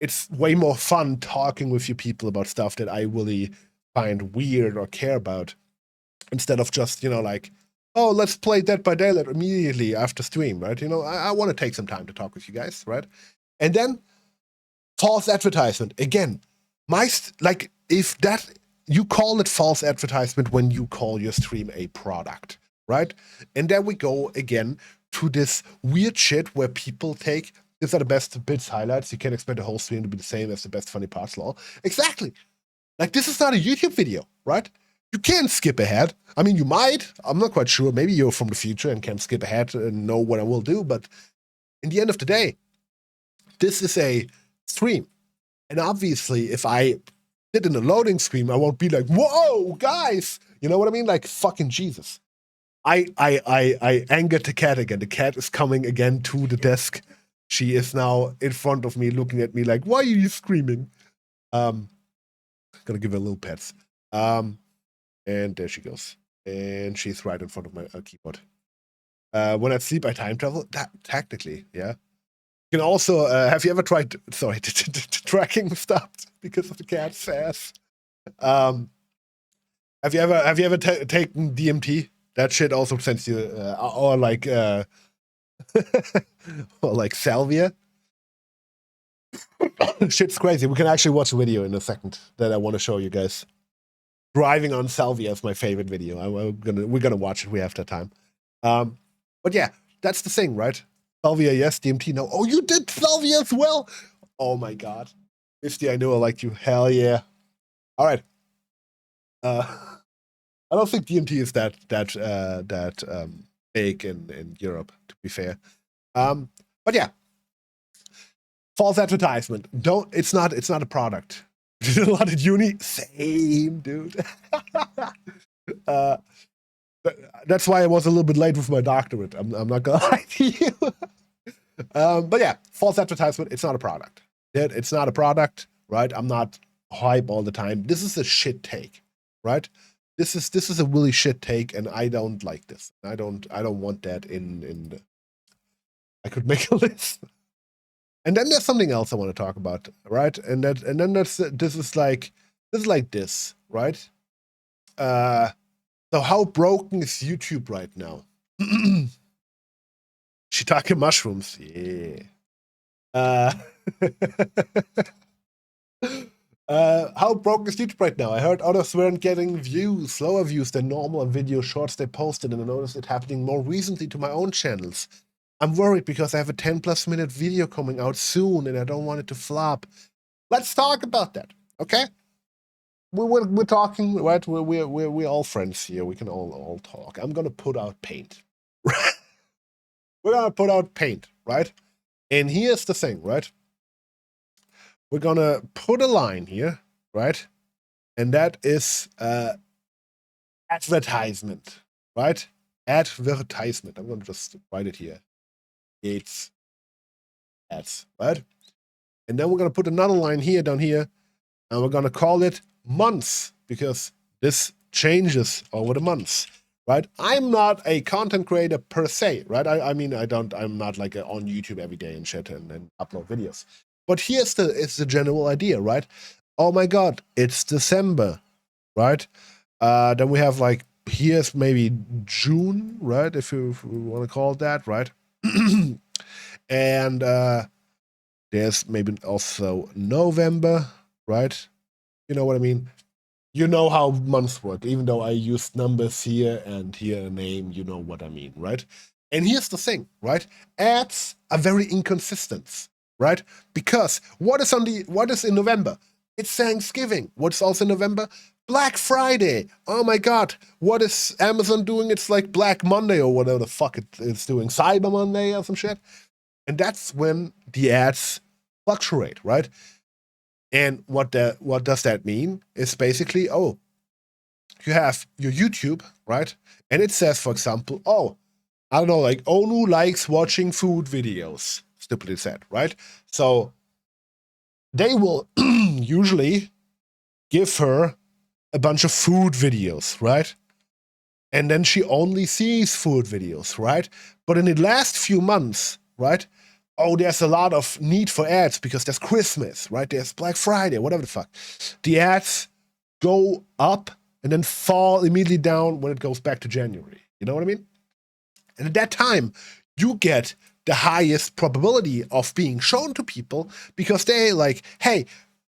It's way more fun talking with you people about stuff that I really find weird or care about, instead of just, like, oh, let's play Dead by Daylight immediately after stream, right? I want to take some time to talk with you guys, right? And then false advertisement. Again, if that, you call it false advertisement when you call your stream a product, right? And then we go again to this weird shit where people take, these are the best bits, highlights. You can't expect the whole stream to be the same as the best funny parts law. Exactly. Like, this is not a YouTube video, right? You can't skip ahead. I mean, you might. I'm not quite sure. Maybe you're from the future and can skip ahead and know what I will do. But in the end of the day, this is a stream. And obviously, if I did in a loading screen, I won't be like, whoa, guys. You know what I mean? Like, fucking Jesus. I angered the cat again. The cat is coming again to the desk. She is now in front of me, looking at me like, "Why are you screaming?" Gonna give her little pets. And there she goes, and she's right in front of my keyboard. When I sleep, I time travel. That technically, yeah. You can also have you ever tried? Sorry, tracking stopped because of the cat's ass. Have you ever taken DMT? That shit also sends you, or like, or like salvia. Shit's crazy. We can actually watch a video in a second that I want to show you guys. Driving on salvia is my favorite video. We're gonna watch it. We have that time. But yeah, that's the thing, right? Salvia, yes. DMT, no. Oh, you did salvia as well. Oh my god, Misty, I knew I liked you. Hell yeah. All right. I don't think DMT is that big in Europe, to be fair. But yeah, false advertisement. It's not a product. Did a lot at uni. Same, dude. That's why I was a little bit late with my doctorate. I'm not gonna lie to you. But yeah, false advertisement. It's not a product. It's not a product, right? I'm not hype all the time. This is a shit take, right? This is a really shit take, and I don't like this. I don't want that in the, I could make a list. And then there's something else I want to talk about, right? And then this is like this, right? So how broken is YouTube right now? Shiitake mushrooms, yeah. How broken is YouTube right now? I heard others weren't getting views, slower views than normal on video shorts they posted, and I noticed it happening more recently to my own channels. I'm worried because I have a 10+ minute video coming out soon and I don't want it to flop. Let's talk about that, okay? We're talking, right? We're all friends here. We can all talk. I'm gonna put out paint. We're gonna put out paint, right? And here's the thing, right? We're gonna put a line here, right? And that is advertisement, right? Advertisement. I'm gonna just write it here. It's ads, right? And then we're gonna put another line here, down here, and we're gonna call it months, because this changes over the months, right? I'm not a content creator per se, right? I'm not like on YouTube every day and shit and upload videos. But it's the general idea, right? Oh my god, it's December, right? Then we have like, here's maybe June, right? If you want to call it that, right? And there's maybe also November, right? You know what I mean? You know how months work, even though I used numbers here and here a name, you know what I mean, right? And here's the thing, right? Ads are very inconsistent, right? Because what is in November? It's Thanksgiving. What's also in November? Black Friday. Oh my god. What is Amazon doing? It's like Black Monday or whatever the fuck it's doing. Cyber Monday or some shit. And that's when the ads fluctuate, right? And what does that mean? It's basically, you have your YouTube, right? And it says, for example, I don't know, like Onu likes watching food videos, stupidly said, right? So they will usually give her a bunch of food videos, right? And then she only sees food videos, right? But in the last few months, right? There's a lot of need for ads because there's Christmas, right? There's Black Friday, whatever the fuck. The ads go up and then fall immediately down when it goes back to January. You know what I mean? And at that time, you get the highest probability of being shown to people because they like, hey,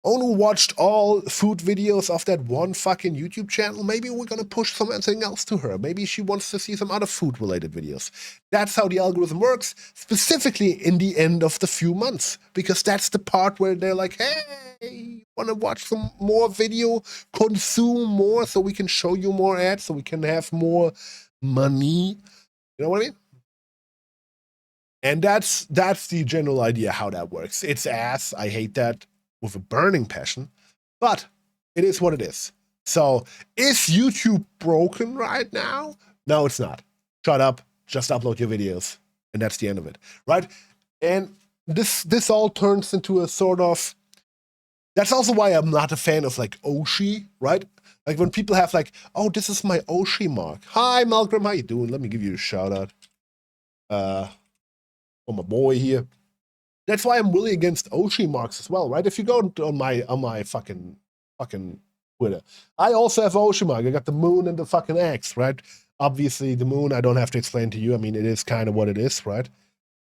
Onu watched all food videos of that one fucking YouTube channel. Maybe we're gonna push something else to her. Maybe she wants to see some other food-related videos. That's how the algorithm works, specifically in the end of the few months, because that's the part where they're like, hey, wanna watch some more video, consume more so we can show you more ads, so we can have more money. You know what I mean? And that's the general idea how that works. It's ass. I hate that with a burning passion, but it is what it is. So is YouTube broken right now? No, it's not. shut up, just upload your videos, and that's the end of it, right? And this all turns into a sort of. That's also why I'm not a fan of like Oshi, right? Like when people have like, oh, this is my Oshi mark. Hi, Malcolm, how you doing? Let me give you a shout out. For my boy here. That's why I'm really against Oshi marks as well, right? If you go on my fucking Twitter, I also have Oshi mark. I got the moon and the fucking X, right? Obviously, the moon I don't have to explain to you. I mean, it is kind of what it is, right?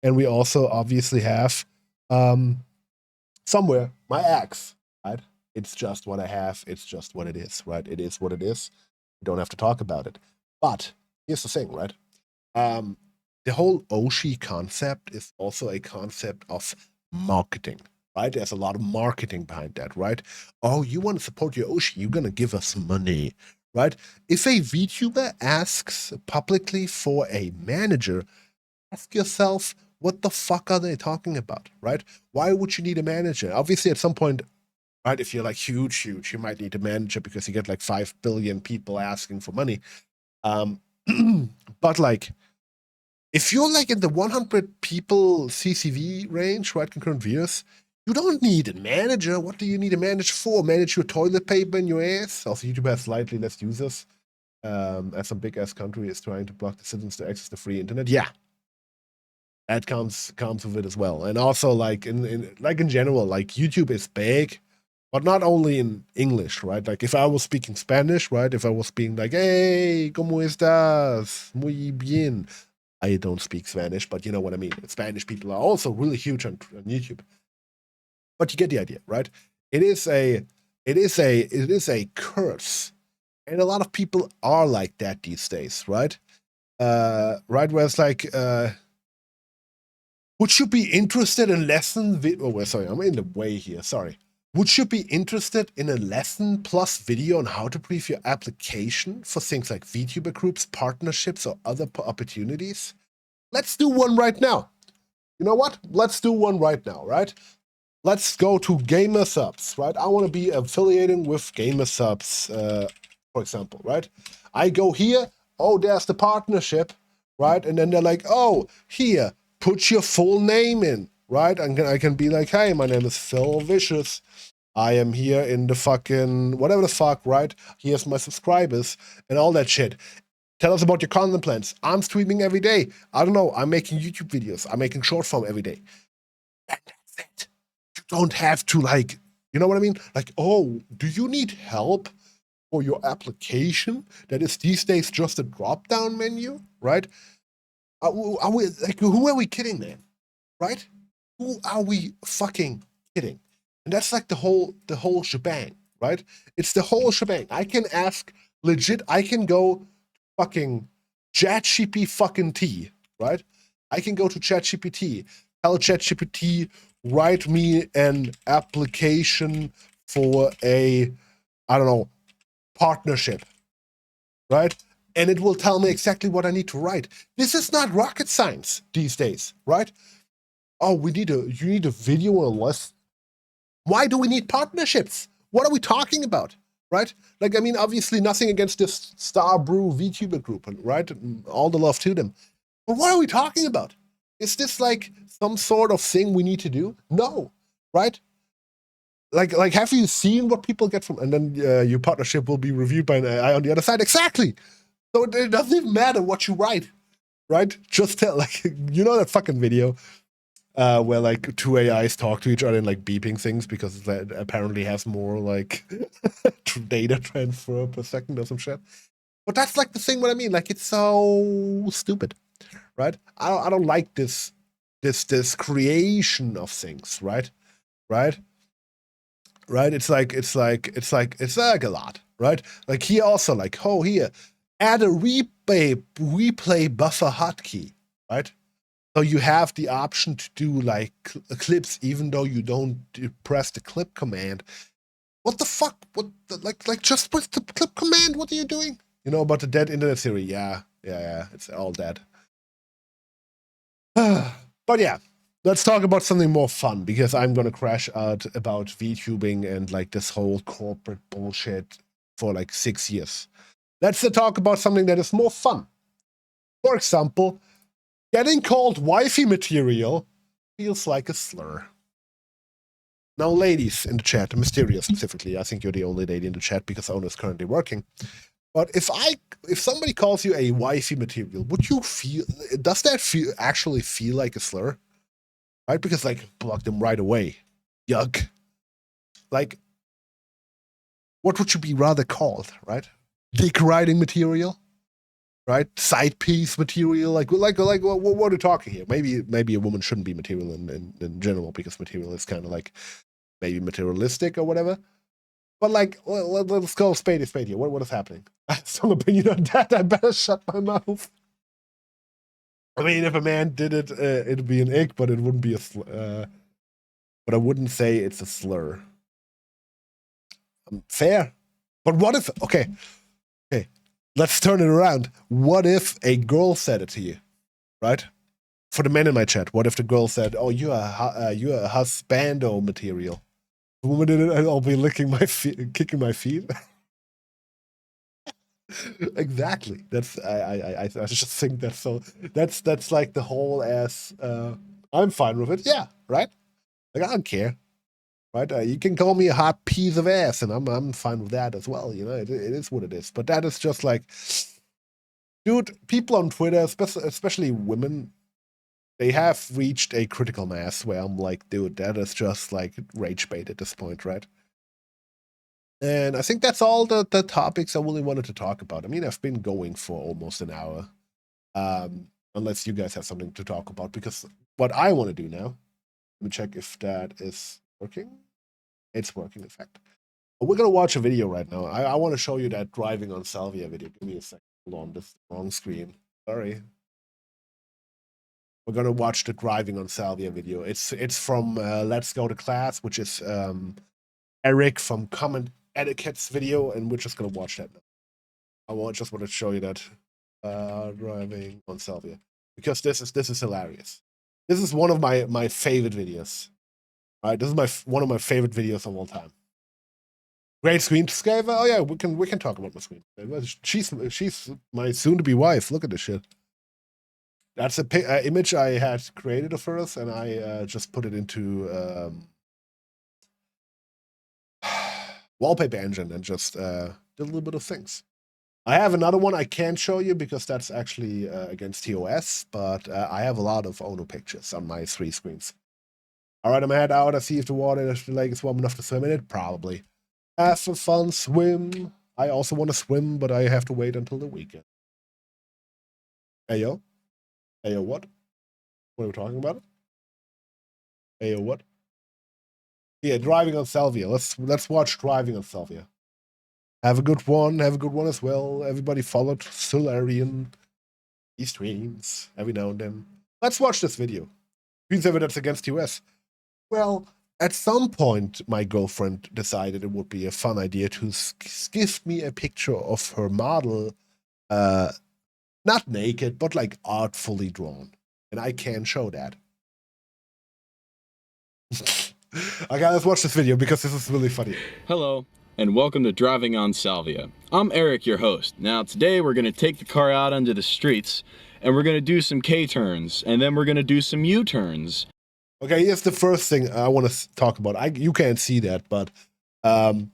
And we also obviously have somewhere my X, right? It's just what I have. It's just what it is, right? It is what it is. We don't have to talk about it. But here's the thing, right? The whole Oshi concept is also a concept of marketing, right? There's a lot of marketing behind that, right? Oh, you want to support your Oshi, you're going to give us money, right? If a VTuber asks publicly for a manager, ask yourself, what the fuck are they talking about, right? Why would you need a manager? Obviously, at some point, right, if you're like huge, you might need a manager because you get like 5 billion people asking for money. But like, if you're like in the 100 people CCV range, right, concurrent viewers, you don't need a manager. What do you need a manager for? Manage your toilet paper in your ass? Also, YouTube has slightly less users, as some big-ass country is trying to block the citizens to access the free internet. Yeah, that counts with it as well. And also, like in general, like YouTube is big, but not only in English, right? Like if I was speaking Spanish, right? If I was being like, hey, ¿cómo estás? Muy bien. I don't speak Spanish, but you know what I mean. Spanish people are also really huge on YouTube. But you get the idea, right? It is a curse. And a lot of people are like that these days, right? Right, where it's like, would you be interested in sorry, I'm in the way here. Sorry. Would you be interested in a lesson plus video on how to brief your application for things like VTuber groups, partnerships, or other opportunities? Let's do one right now. You know what? Let's do one right now, right? Let's go to Gamer Subs, right? I want to be affiliating with Gamer Subs, for example, right? I go here. Oh, there's the partnership, right? And then they're like, oh, here, put your full name in, right? And I can be like, hey, my name is Phil Vicious. I am here in the fucking whatever the fuck, right? Here's my subscribers and all that shit. Tell us about your content plans. I'm streaming every day. I don't know. I'm making YouTube videos. I'm making short form every day. And that's it. You don't have to like, you know what I mean? Like, oh, do you need help for your application that is these days just a drop-down menu, right? Are we like, who are we kidding, man? Right? Who are we fucking kidding? And that's like the whole shebang, right? It's the whole shebang. I can ask legit. I can go fucking ChatGPT fucking T, right? I can go to ChatGPT, tell ChatGPT write me an application for a, I don't know, partnership, right? And it will tell me exactly what I need to write. This is not rocket science these days, right? Oh, you need a video or less. Why do we need partnerships? What are we talking about? Right? Like, I mean, obviously nothing against this Star Brew VTuber group, right? All the love to them. But what are we talking about? Is this like some sort of thing we need to do? No, right? Like, have you seen what people get from? And then your partnership will be reviewed by an AI on the other side. Exactly. So it doesn't even matter what you write, right? Just tell, like, you know that fucking video where like two AIs talk to each other and like beeping things because that apparently has more like data transfer per second or some shit. But that's like the thing. What I mean, like, it's so stupid, right? I don't like this creation of things, right? It's like a lot, right? Like here also, like, oh, here, add a replay buffer hotkey, right? So you have the option to do like clips even though you don't press the clip command. What the fuck? Like just press the clip command? What are you doing? You know about the dead internet theory? Yeah. It's all dead. But yeah, let's talk about something more fun because I'm gonna crash out about VTubing and like this whole corporate bullshit for like 6 years. Let's talk about something that is more fun. For example, getting called wifey material feels like a slur. Now, ladies in the chat, Mysteria specifically, I think you're the only lady in the chat because Ono is currently working. But if somebody calls you a wifey material, would you feel? Does that actually feel like a slur? Right? Because like block them right away. Yuck. Like, what would you be rather called? Right? Dick riding material. Right? Side piece material. Like what are we talking here? Maybe a woman shouldn't be material in general because material is kind of like maybe materialistic or whatever. But like, let's go spade here. What is happening? I have some opinion on that. I better shut my mouth. I mean, if a man did it, it'd be an ick, but it wouldn't be but I wouldn't say it's a slur. Fair. But what if? Okay, let's turn it around. What if a girl said it to you, right? For the men in my chat, what if the girl said, "Oh, you're a husbando material"? The woman did it, and I'll be licking my feet, kicking my feet. Exactly. That's I just think that's so. That's like the whole ass. I'm fine with it. Yeah, right. Like I don't care. Right? You can call me a hot piece of ass, and I'm fine with that as well. You know, it is what it is. But that is just like, dude. People on Twitter, especially women, they have reached a critical mass where I'm like, dude, that is just like rage bait at this point, right? And I think that's all the topics I really wanted to talk about. I mean, I've been going for almost an hour. Unless you guys have something to talk about, because what I want to do now, let me check if that is working. It's working, in fact. We're going to watch a video right now. I want to show you that driving on Salvia video. Give me a second. Hold on, this is the wrong screen. Sorry. We're going to watch the driving on Salvia video. It's from Let's Go to Class, which is Eric from Comment Etiquette's video, and we're just going to watch that now. I just want to show you that driving on Salvia, because this is hilarious. This is one of my favorite videos. All right, this is one of my favorite videos of all time. Great screensaver. Oh yeah, we can talk about my screensaver. She's my soon-to-be wife. Look at this shit. That's a image I had created of hers, and I just put it into wallpaper engine and just did a little bit of things. I have another one I can't show you because that's actually against TOS, but I have a lot of Ono pictures on my 3 screens. All right, I'm gonna head out. I see if the lake is warm enough to swim in it. Probably. Have a fun swim. I also want to swim, but I have to wait until the weekend. Hey yo, what? What are we talking about? Hey yo, what? Yeah, driving on Salvia. Let's watch driving on Salvia. Have a good one. Have a good one as well. Everybody followed Solarian. He streams every now and then. Let's watch this video. Screensaver that's against US. Well, at some point, my girlfriend decided it would be a fun idea to gift me a picture of her model, not naked, but like artfully drawn. And I can't show that. Okay, let's watch this video because this is really funny. Hello, and welcome to Driving on Salvia. I'm Eric, your host. Now, today we're going to take the car out onto the streets, and we're going to do some K-turns, and then we're going to do some U-turns. Okay, here's the first thing I want to talk about. You can't see that, but the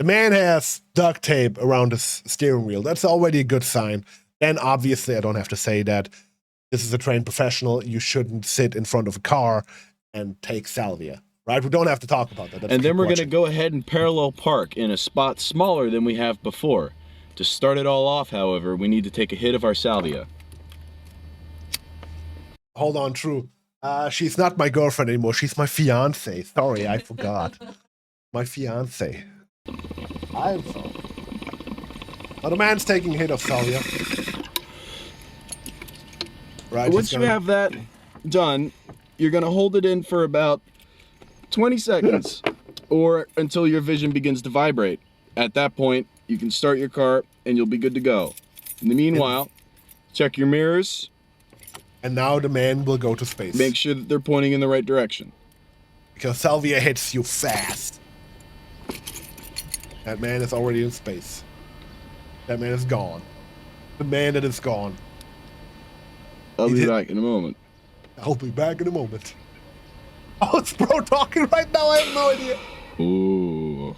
man has duct tape around his steering wheel. That's already a good sign. Then obviously I don't have to say that this is a trained professional. You shouldn't sit in front of a car and take salvia, right? We don't have to talk about that. And then we're going to go ahead and parallel park in a spot smaller than we have before. To start it all off, however, we need to take a hit of our salvia. Hold on, true. She's not my girlfriend anymore. She's my fiance. Sorry, I forgot. My fiance. Now the man's taking a hit of salvia. Right. Once you have that done, you're going to hold it in for about 20 seconds or until your vision begins to vibrate. At that point, you can start your car and you'll be good to go. In the meanwhile, check your mirrors. And now the man will go to space. Make sure that they're pointing in the right direction. Because salvia hits you fast. That man is already in space. That man is gone. The man that is gone. I'll He be did. back in a moment. I'll be back in a moment. Oh, it's bro talking right now. I have no idea. Ooh,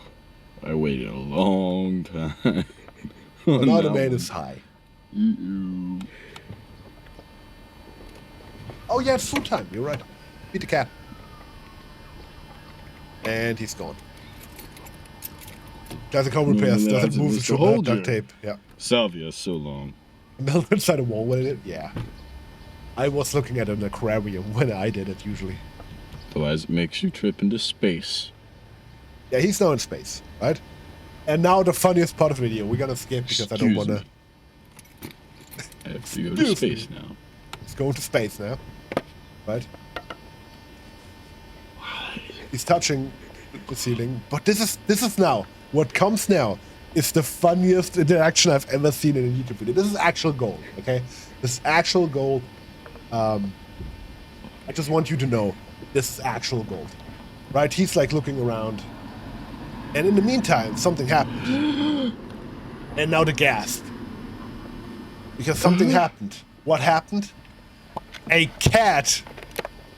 I waited a long time. But now the That man one. is high. Ooh. Oh yeah, it's food time. You're right. Feed the cat. And he's gone. Doesn't come repairs. Normally I Doesn't did move this the to hold duct you. tape. Yeah. Salvia, so long. Melt inside a wall with it. Yeah. I was looking at an aquarium when I did it usually. Otherwise, it makes you trip into space. Yeah, he's now in space, right? And now the funniest part of the video. We're gonna skip because I don't wanna. I have to go to space now. He's going to space now, right? He's touching the ceiling, but this is now. What comes now is the funniest interaction I've ever seen in a YouTube video. This is actual gold, okay? This is actual gold. I just want you to know this is actual gold, right? He's like looking around, and in the meantime, something happened, and now the gasp because something happened. What happened? A cat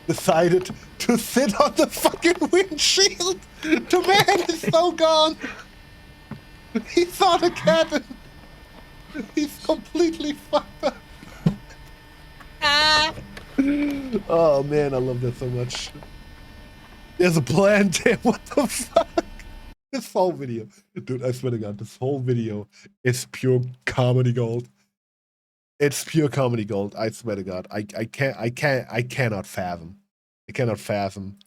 decided to sit on the fucking windshield. The man is so gone. He saw the cat and he's completely fucked up. Oh man, I love that so much. There's a plant there. What the fuck? This whole video, dude, I swear to God, this whole video is pure comedy gold. It's pure comedy gold. I swear to God, I cannot fathom. I cannot fathom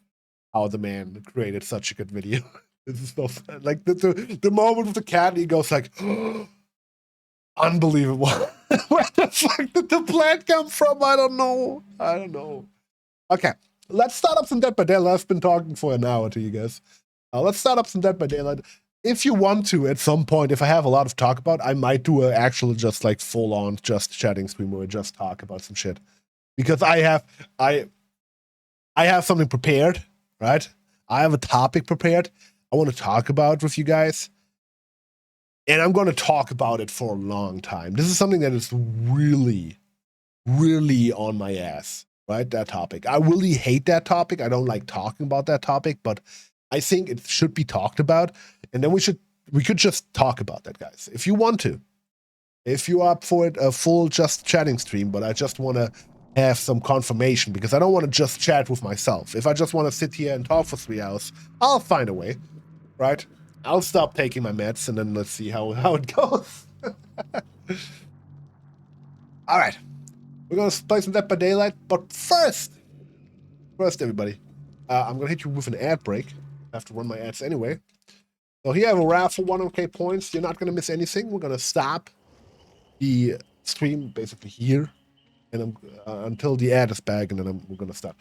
how the man created such a good video. This is so fun. Like the moment with the cat, he goes like, oh, unbelievable. Where the fuck did the plant come from? I don't know. I don't know. Okay, let's start up some Dead by Daylight. I've been talking for an hour to you guys. Let's start up some Dead by Daylight. If you want to, at some point, if I have a lot of talk about, I might do a actual just like full on just chatting stream where I just talk about some shit. Because I have something prepared, right? I have a topic prepared I want to talk about with you guys. And I'm going to talk about it for a long time. This is something that is really, really on my ass, right? That topic. I really hate that topic. I don't like talking about that topic, but I think it should be talked about. And then we could just talk about that, guys. If you want to. If you're up for it, a full just chatting stream, but I just want to have some confirmation because I don't want to just chat with myself. If I just want to sit here and talk for 3 hours, I'll find a way, right? I'll stop taking my meds and then let's see how it goes. All right. We're going to play some Dead by Daylight, but first, everybody, I'm going to hit you with an ad break. I have to run my ads anyway. So here I have a raffle, 100k points. You're not going to miss anything. We're going to stop the stream basically here and until the ad is back, and then we're going to stop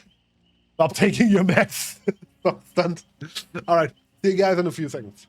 taking your meds. Stop stunt. All right. See you guys in a few seconds.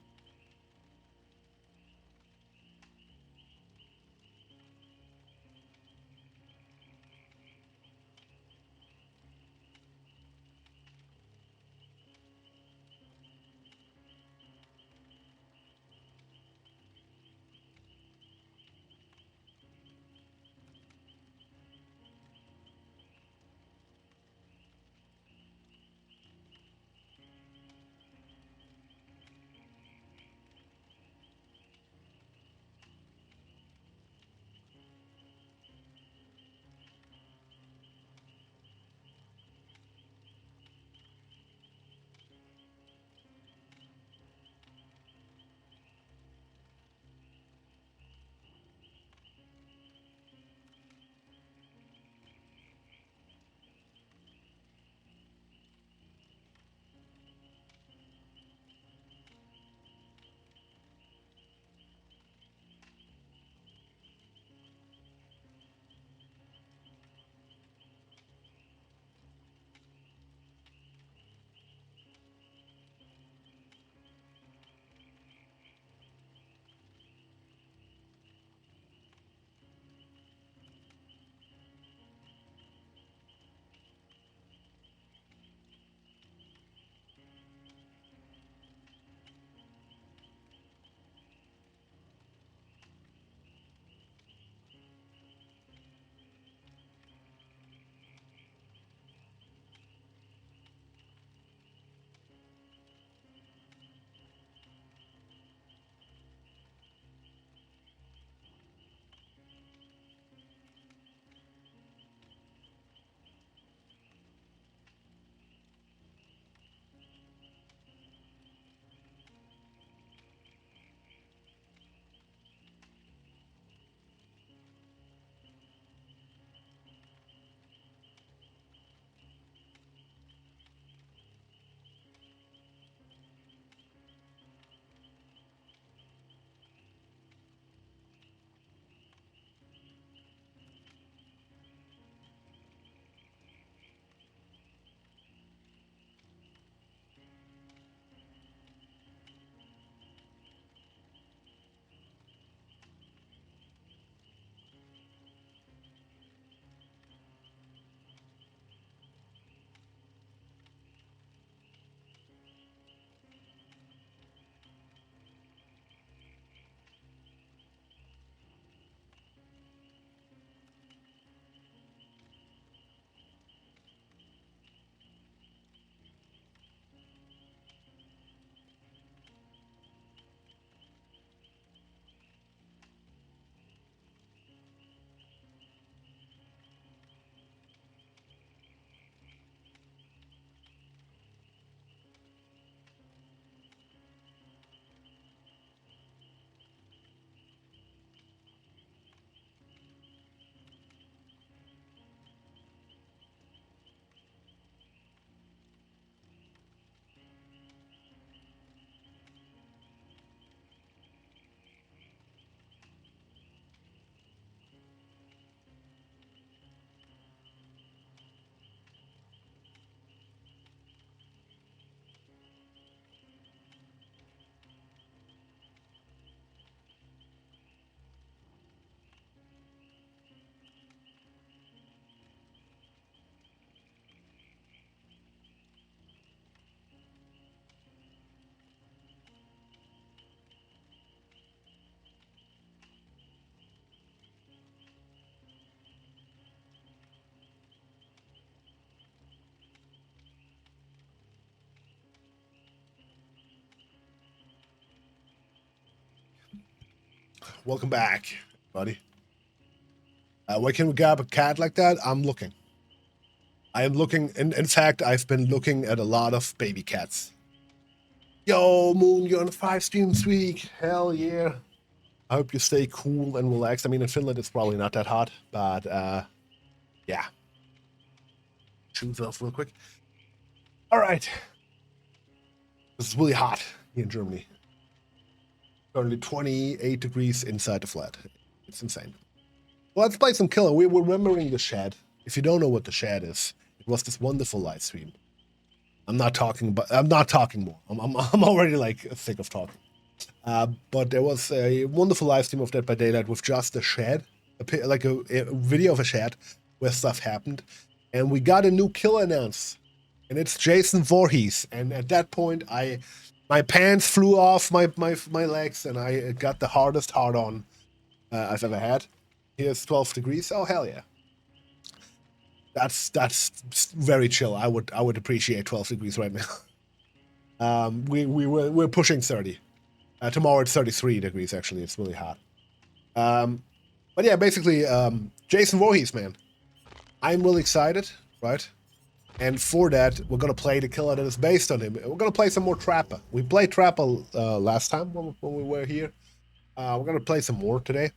welcome back, buddy. Where can we grab a cat like that? I'm looking. I am looking. In fact, I've been looking at a lot of baby cats. Yo, Moon, you're on 5 streams this week. Hell yeah. I hope you stay cool and relaxed. I mean, in Finland, it's probably not that hot, but yeah. Shoes off real quick. All right. This is really hot here in Germany. Currently 28 degrees inside the flat. It's insane. Well, let's play some Killin. We're remembering the Shed. If you don't know what the Shed is, it was this wonderful live stream. I'm not talking more. I'm already like sick of talking. But there was a wonderful live stream of Dead by Daylight with just a shed, like a video of a shed where stuff happened, and we got a new killer announced, and it's Jason Voorhees. And at that point, my pants flew off my legs, and I got the hardest hard on I've ever had. Here's 12 degrees. Oh hell yeah! That's very chill. I would appreciate 12 degrees right now. We're pushing 30. Tomorrow it's 33 degrees, actually. It's really hot. But yeah, basically, Jason Voorhees, man. I'm really excited, right? And for that, we're going to play the killer that is based on him. We're going to play some more Trapper. We played Trapper last time when we were here. We're going to play some more today.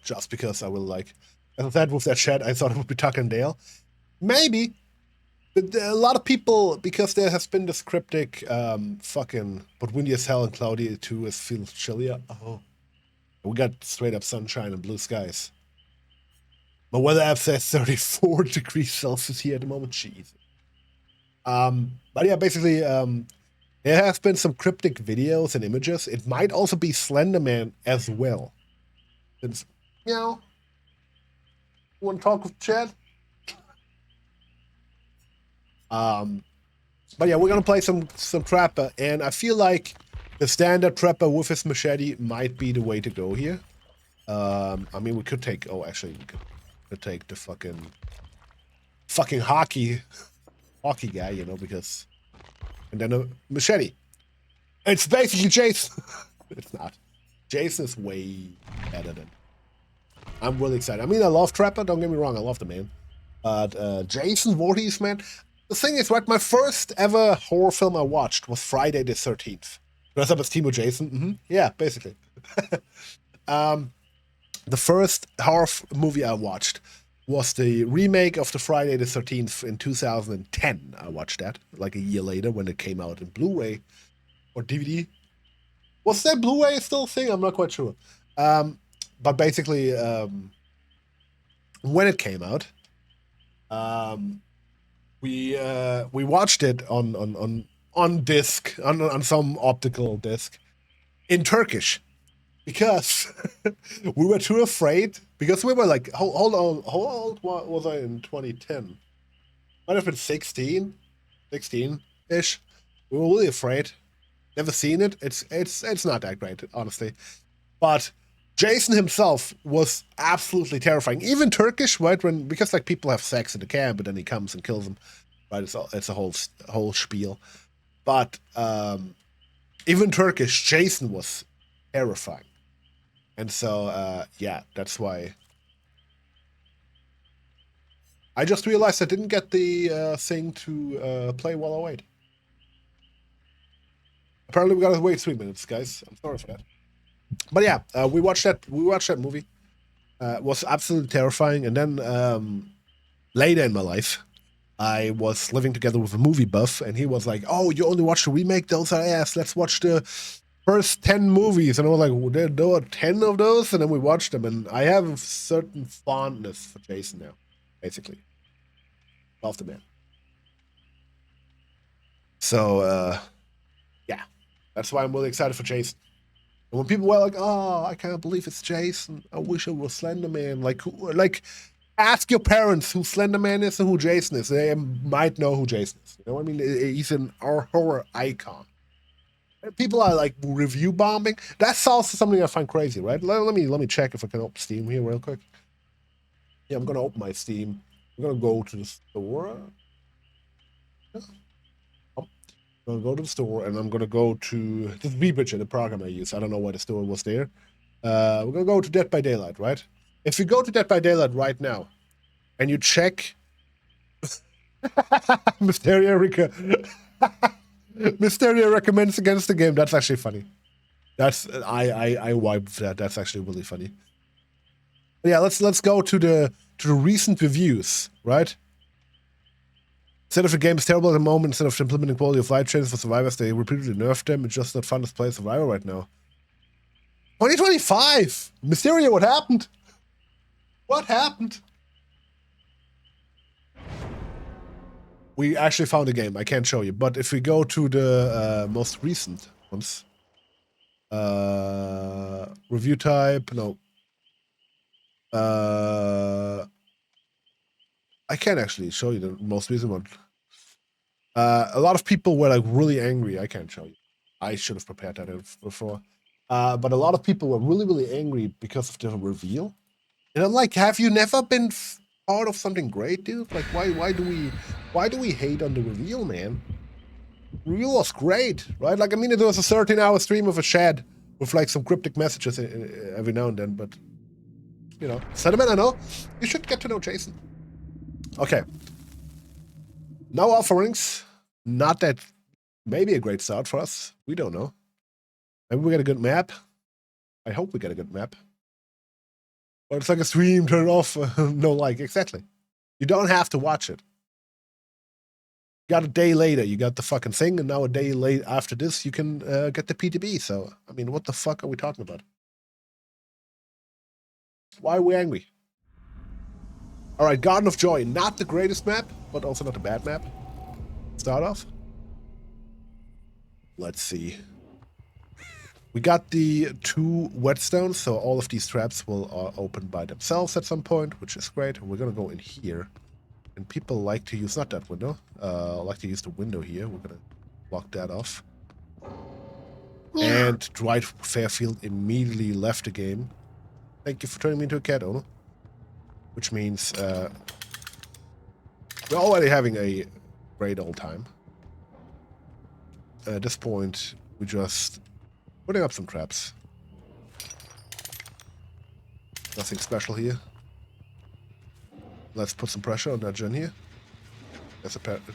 Just because I will like... As I said, with that Shed, I thought it would be Tucker and Dale. Maybe. But a lot of people, because there has been this cryptic fucking, but windy as hell and cloudy too, it feels chillier. Oh. We got straight up sunshine and blue skies. My weather app says 34 degrees Celsius here at the moment. Jeez. But yeah, basically, there has been some cryptic videos and images. It might also be Slenderman as well. Since, you know, want to talk with Chad? But yeah, we're gonna play some Trapper, and I feel like the standard Trapper with his machete might be the way to go here. I mean, we could take. Oh, actually, we could take the fucking hockey guy, you know, because and then a machete. It's basically Jason. It's not. Jason is way better than. I'm really excited. I mean, I love Trapper. Don't get me wrong, I love the man. But Jason Voorhees, man. The thing is, right, my first ever horror film I watched was Friday the 13th. Dress up as Timo Jason. Yeah, basically. The first horror movie I watched was the remake of the Friday the 13th in 2010. I watched that, like a year later when it came out in Blu-ray or DVD. Was that Blu-ray still a thing? I'm not quite sure. But basically, when it came out, we watched it on disc, on some optical disc in Turkish, because we were too afraid, because we were like, hold on, how old was I in 2010? Might have been 16-ish. We were really afraid. Never seen it. It's not that great, honestly. But Jason himself was absolutely terrifying. Even Turkish, right? Because like people have sex in the camp, and then he comes and kills them, right? It's a whole spiel. But even Turkish, Jason was terrifying, and so yeah, that's why. I just realized I didn't get the thing to play while I wait. Apparently, we gotta wait 3 minutes, guys. I'm sorry for that. But yeah, we watched that movie. It was absolutely terrifying. And then later in my life, I was living together with a movie buff, and he was like, "Oh, you only watched the remake? Those are ass. Let's watch the first 10 movies." And I was like, well, there are 10 of those? And then we watched them, and I have a certain fondness for Jason now, basically. Love the man. So, yeah, that's why I'm really excited for Jason. And when people were like, "Oh, I can't believe it's Jason. I wish it was Slenderman." Like, ask your parents who Slenderman is and who Jason is. They might know who Jason is. You know what I mean? He's an horror icon. People are like review bombing. That's also something I find crazy, right? Let me check if I can open Steam here real quick. Yeah, I'm gonna open my Steam. I'm gonna go to the store. I'm gonna go to the store, and I'm gonna go to the Rebridge, the program I use. I don't know why the store was there. We're gonna go to Dead by Daylight, right? If you go to Dead by Daylight right now, and you check Mysteria recommends against the game. That's actually funny. That's I wiped that. That's actually really funny. But yeah, let's go to the recent reviews, right? Instead of the game is terrible at the moment, instead of implementing quality of life changes for survivors, they repeatedly nerfed them. It's just not fun to play Survivor right now. 2025! Mysteria, what happened? What happened? We actually found a game. I can't show you. But if we go to the most recent ones, review type, no. I can't actually show you the most recent one. A lot of people were like really angry. I can't show you. I should have prepared that before. But a lot of people were really, really angry because of the reveal. And I'm like, have you never been part of something great, dude? Like, why do we hate on the reveal, man? The reveal was great, right? Like, I mean, there was a 13-hour stream of a Shad with like some cryptic messages every now and then, but you know, sentiment, I know. You should get to know Jason. Okay. No offerings. Not that. Maybe a great start for us. We don't know. Maybe we get a good map. I hope we get a good map. But it's like a stream, turn it off. No like, exactly. You don't have to watch it. You got a day later, you got the fucking thing, and now a day late after this, you can get the PTB. So, I mean, what the fuck are we talking about? Why are we angry? All right, Garden of Joy. Not the greatest map, but also not a bad map. Start off. Let's see. We got the 2 whetstones, so all of these traps will open by themselves at some point, which is great. We're gonna go in here, and people like to use, not that window, like to use the window here. We're gonna block that off. Yeah. And Dwight Fairfield immediately left the game. Thank you for turning me into a cat owner. Which means we're already having a great old time. At this point, we just putting up some traps. Nothing special here. Let's put some pressure on that gen here.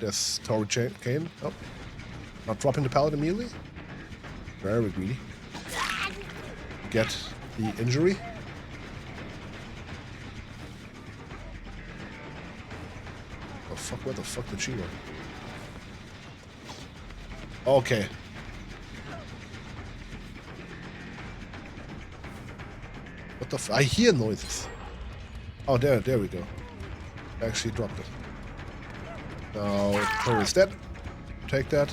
There's Tory Kane. Oh, not dropping the pallet immediately. Very greedy. Get the injury. Oh fuck! Where the fuck did she go? Okay. What the I hear noises. Oh, there we go. I actually dropped it. Now, Tori's dead. Take that.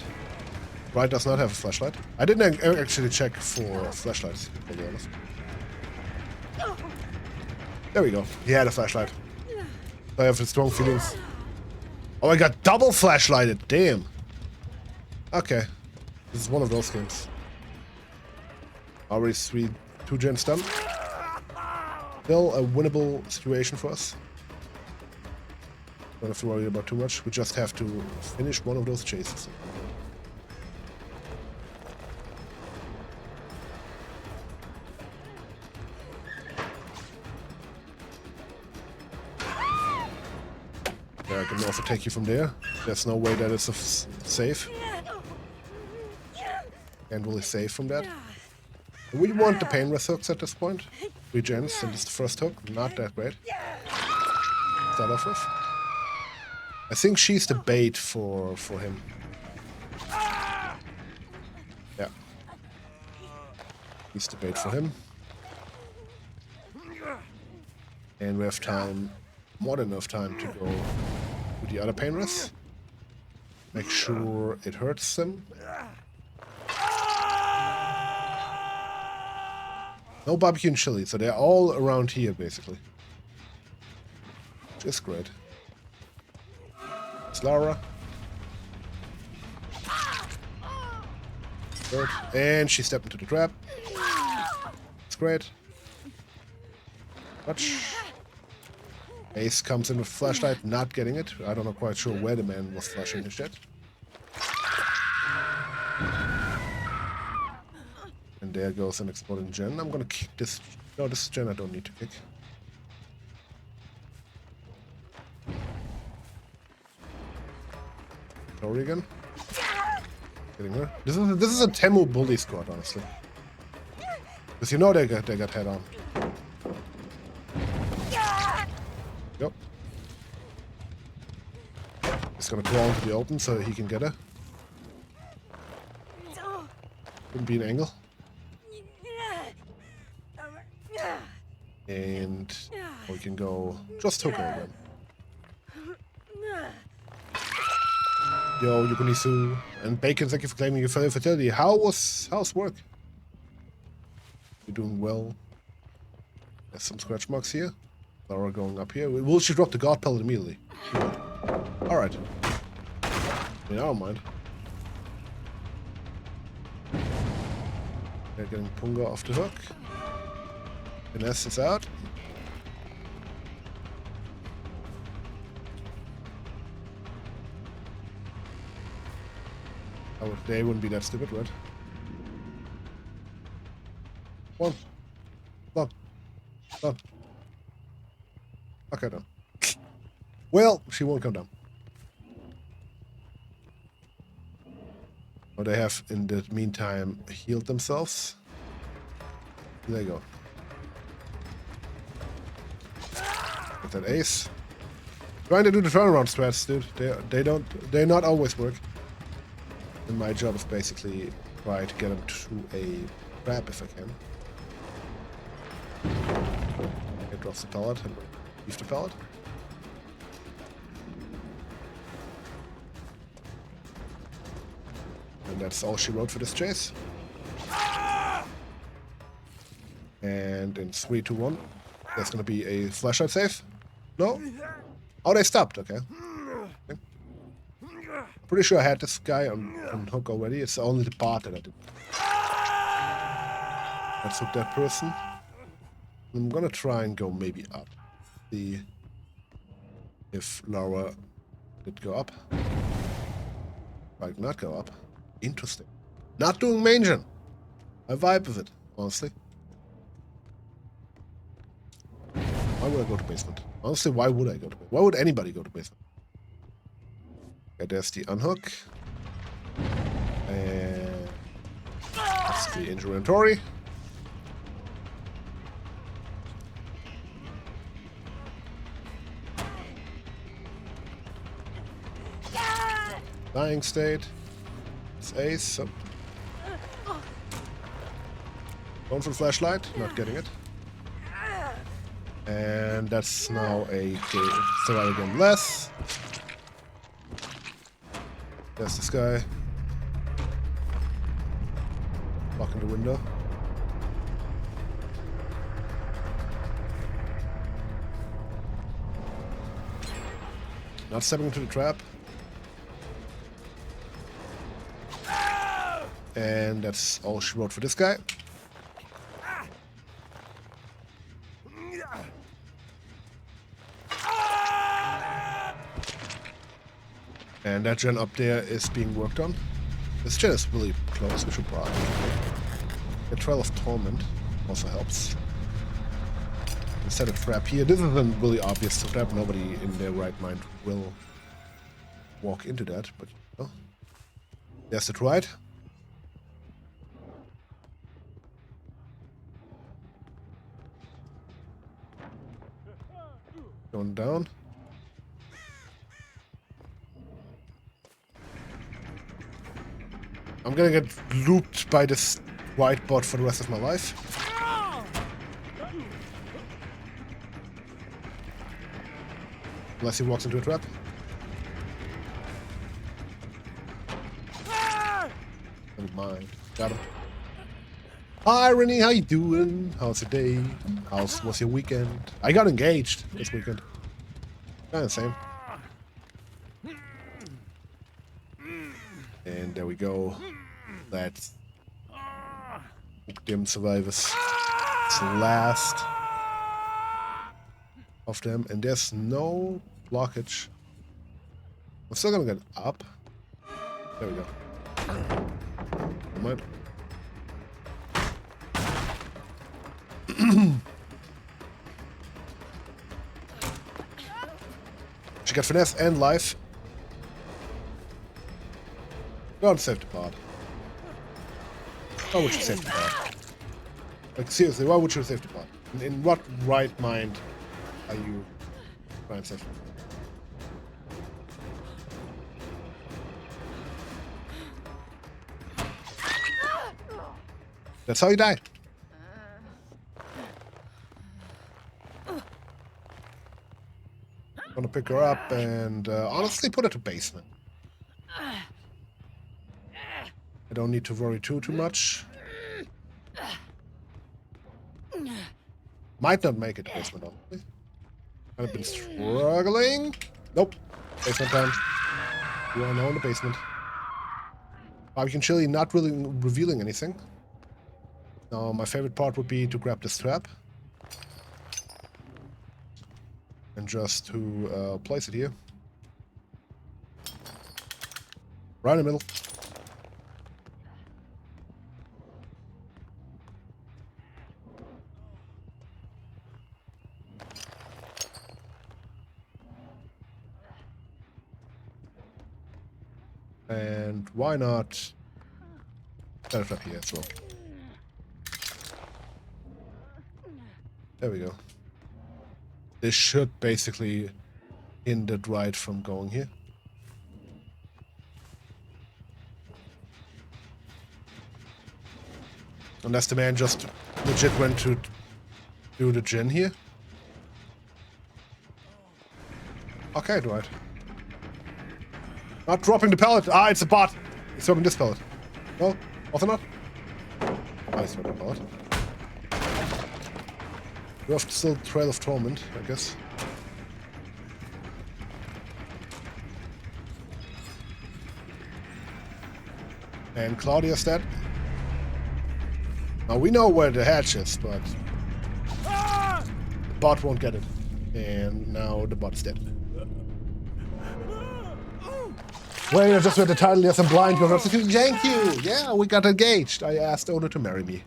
Bright does not have a flashlight. I didn't actually check for flashlights, to be honest. There we go. He had a flashlight. I have strong feelings. Oh, I got double flashlighted. Damn. Okay. This is one of those games. Already 2 gens done. Still a winnable situation for us. Don't have to worry about too much. We just have to finish one of those chases. Yeah, I can also take you from there. There's no way that it's safe. Can't really save from that. We want the pain rest hooks at this point. 3 gens, and this is the first hook. Not that great. Start off with. I think she's the bait for him. Yeah. He's the bait for him. And we have time, more than enough time to go to the other pain rests. Make sure it hurts them. No barbecue and chili, so they're all around here, basically. Which is great. It's Laura. Good. And she stepped into the trap. It's great. Much. Ace comes in with flashlight, not getting it. I don't know quite sure where the man was flashing his jet. And there goes an exploding gen. I'm gonna kick this. No, this gen I don't need to kick. Glory again. Getting her. This is a Temu bully squad, honestly. Because you know they got head on. Yep. He's gonna crawl into the open so he can get her. Wouldn't be an angle. And we can go just hook her again. Yo, Yukunisu. And Bacon, thank you for claiming your fertility. How's work? You're doing well. There's some scratch marks here. Laura going up here. Will she drop the guard pellet immediately? Alright. I mean, I don't mind. They're getting Punga off the hook. Finesse is out. They wouldn't be that stupid, right? One. Done. Done. Okay, done. Well, she won't come down. Oh, they have, in the meantime, healed themselves. There you go. Get that ace. Trying to do the turnaround strats, dude. They not always work. And my job is basically try to get them to a trap if I can. It drops the pellet and leave the pellet. And that's all she wrote for this chase. And in 3, 2, 1, there's gonna be a flashlight save. No? Oh, they stopped. Okay. Pretty sure I had this guy on hook already. It's only the part that I did. Let's hook that person. I'm gonna try and go maybe up. See if Laura did go up. Might not go up. Interesting. Not doing main gen. I vibe with it, honestly. Why would I go to basement? Honestly, why would I go to basement? Why would anybody go to basement? Okay, there's the unhook. And that's the inventory. Dying state. It's ace. So. Going for the flashlight, not getting it. And that's now a throw again less. There's this guy. Blocking the window. Not stepping into the trap. And that's all she wrote for this guy. And that gen up there is being worked on. This gen is really close, we should probably. The Trail of Torment also helps. Set a trap here. This is a really obvious trap. Nobody in their right mind will walk into that, but you know. There's the right. Going down. I'm gonna get looped by this white bot for the rest of my life. Unless he walks into a trap. Never mind. Got him. Hi Rennie, how you doing? How's your day? Was your weekend? I got engaged this weekend. Kinda the same. And there we go. That's them survivors. It's the last of them, and there's no blockage. I'm still gonna get up. There we go. Never mind. She got finesse and life. Don't save the pod. Why would you save the pod? Like, seriously, why would you save the pod? In what right mind are you trying to save the pod? That's how you died. Gonna pick her up and honestly put her to basement. I don't need to worry too much. Might not make it to basement, honestly. I've been struggling. Nope. Basement time. You are now in the basement. Barbecue and chili not really revealing anything. Now, my favorite part would be to grab this trap. And just to place it here. Right in the middle. And why not set it up here as well? There we go. This should basically hinder Dwight from going here. Unless the man just legit went to do the gen here. Okay, Dwight. Not dropping the pallet. Ah, it's a bot. He's dropping this pallet. No, also not. Ah, he's dropping the pallet. We have still Trail of Torment, I guess. And Claudia's dead. Now we know where the hatch is, but the bot won't get it. And now the bot is dead. Wait, I just read the title. Yes, I'm blind. Thank you. Yeah, we got engaged. I asked Ono to marry me.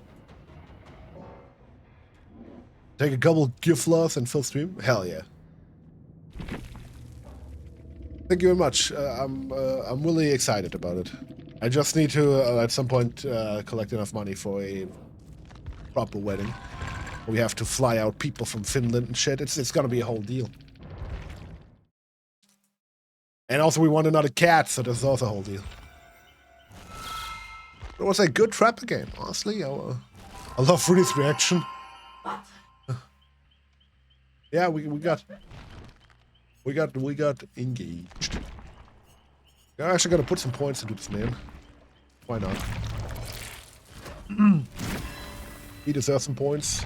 Take a couple gift loss and full stream? Hell yeah. Thank you very much. I'm really excited about it. I just need to at some point collect enough money for a proper wedding. We have to fly out people from Finland and shit. It's gonna be a whole deal. And also we want another cat, so that's also a whole deal. It was a good trapper game, honestly. I love Rudy's reaction. Yeah, we got engaged. I'm actually gonna put some points into this man. Why not? He deserves some points.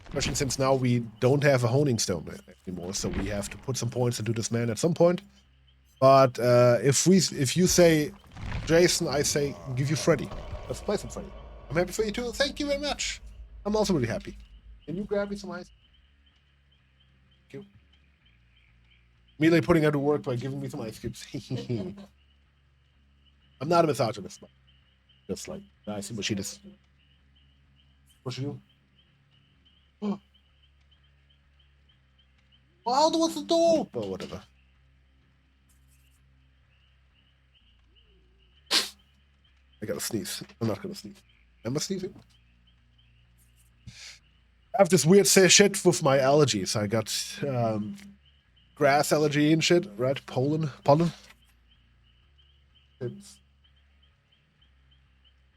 Especially since now we don't have a honing stone anymore, so we have to put some points into this man at some point. But if you say Jason, I say give you Freddy. Let's play some Freddy. I'm happy for you too. Thank you very much. I'm also really happy. Can you grab me some ice? Thank you. Immediately putting her to work by giving me some ice cubes. I'm not a misogynist, but just like I see what she does. What she do? Oh, what's the door? Oh, whatever. I gotta sneeze. I'm not gonna sneeze. Am I sneezing? I have this weird shit with my allergies. I got grass allergy and shit, right? Pollen. It's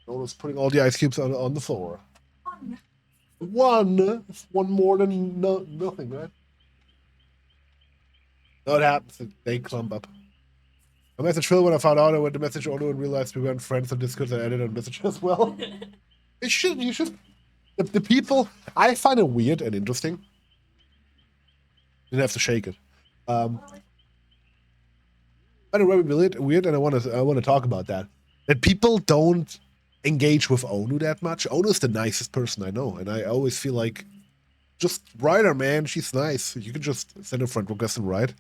almost putting all the ice cubes on the floor. One more than nothing, right? No, it happens. They clump up. I messaged Phil when I found out I went to message Ono and realized we weren't friends on Discord and I added on message as well. You should. The people, I find it weird and interesting. Didn't have to shake it. I find it really weird, and I want to talk about that. That people don't engage with Onu that much. Onu's the nicest person I know, and I always feel like, just write her, man. She's nice. You can just send a friend request and write.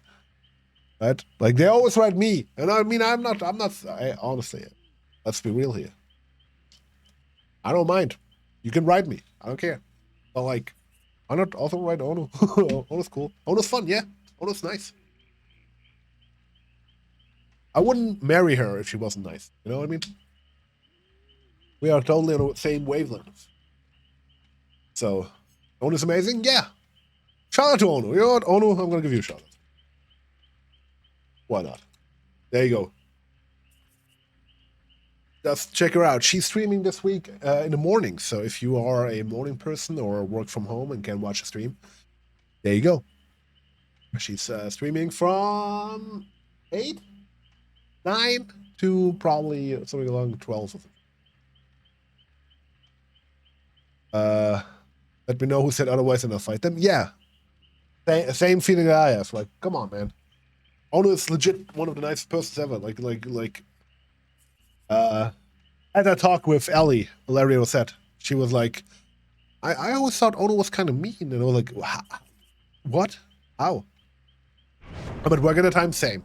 Right? Like, they always write me. And I mean, I'm not, honestly, let's be real here. I don't mind. You can write me. I don't care. But, like, Why not also write Ono? Ono's cool. Ono's fun, yeah. Ono's nice. I wouldn't marry her if she wasn't nice. You know what I mean? We are totally on the same wavelength. So, Ono's amazing? Yeah. Shout out to Ono. You know what? Ono, I'm going to give you a shout out. Why not? There you go. Just check her out. She's streaming this week in the morning. So if you are a morning person or work from home and can watch a stream, there you go. She's streaming from 8, 9 to probably something along 12. Let me know who said otherwise and I'll fight them. Yeah. Same feeling that I have. Like, come on, man. Ono is legit one of the nicest persons ever. Had that talk with Ellie, Valeria Rosette. She was like, I always thought Ono was kind of mean. And I was like, what? How? But work at a time, same.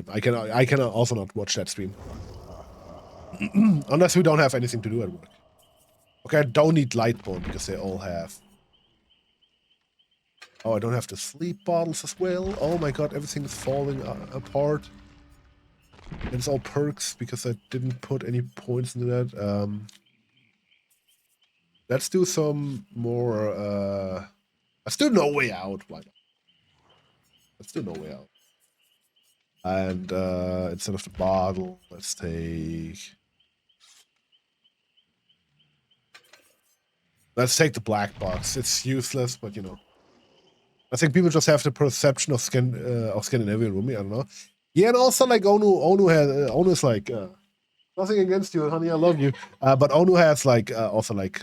I can also not watch that stream. Unless we don't have anything to do at work. Okay, I don't need Lightbone because they all have. Oh, I don't have the sleep bottles as well. Oh my god, everything is falling apart. And it's all perks because I didn't put any points into that. Let's do some more. Let's do No Way Out. Why not? Let's do No Way Out. And instead of the bottle, let's take. Let's take the black box. It's useless, but you know. I think people just have the perception of Scandinavian Rumi. I don't know. Yeah, and also like Onu is like nothing against you, honey. I love you. But Onu has like also like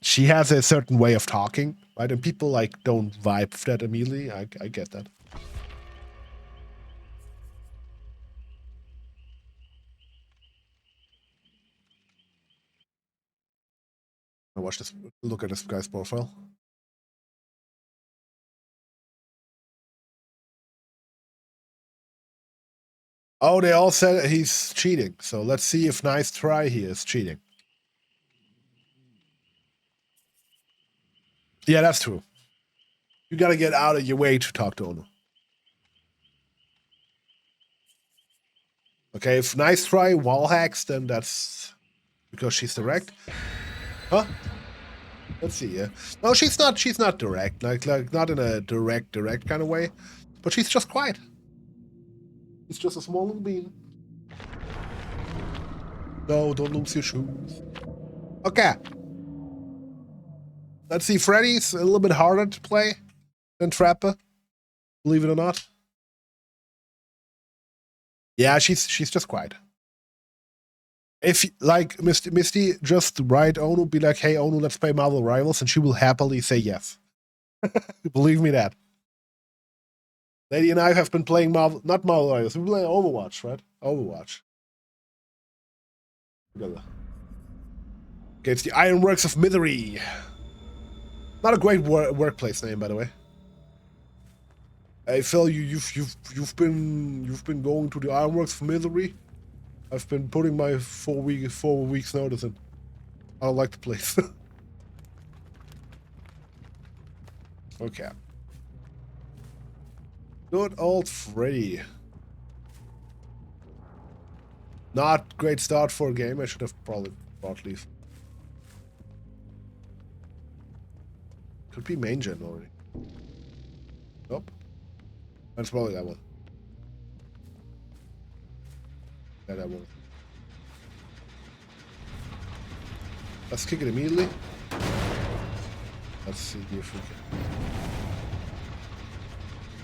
she has a certain way of talking, right? And people like don't vibe with that immediately. I get that. I watch this. Look at this guy's profile. Oh, they all said he's cheating. So let's see if nice try he is cheating. Yeah, that's true. You gotta get out of your way to talk to Ono. Okay, if nice try wall hacks, then that's because she's direct. Huh? Let's see, yeah. No, she's not direct. Like not in a direct kind of way. But she's just quiet. It's just a small little bean. No, don't lose your shoes. Okay. Let's see, Freddy's a little bit harder to play than Trapper. Believe it or not. Yeah, she's just quiet. If like Misty, just write Onu, be like, hey Onu, let's play Marvel Rivals, and she will happily say yes. Believe me that. Lady and I have been playing not Marvel Rivals, we've been playing Overwatch, right? Overwatch. Together. Okay, it's the Ironworks of Misery. Not a great workplace name, by the way. Hey Phil, you've been going to the Ironworks of Misery. I've been putting my 4 weeks notice in. I don't like the place. Okay. Good old Freddy. Not great start for a game. I should have probably bought Leaf. Could be main gen already. Nope. That's probably that one. Yeah, that one. Let's kick it immediately. Let's see if we can.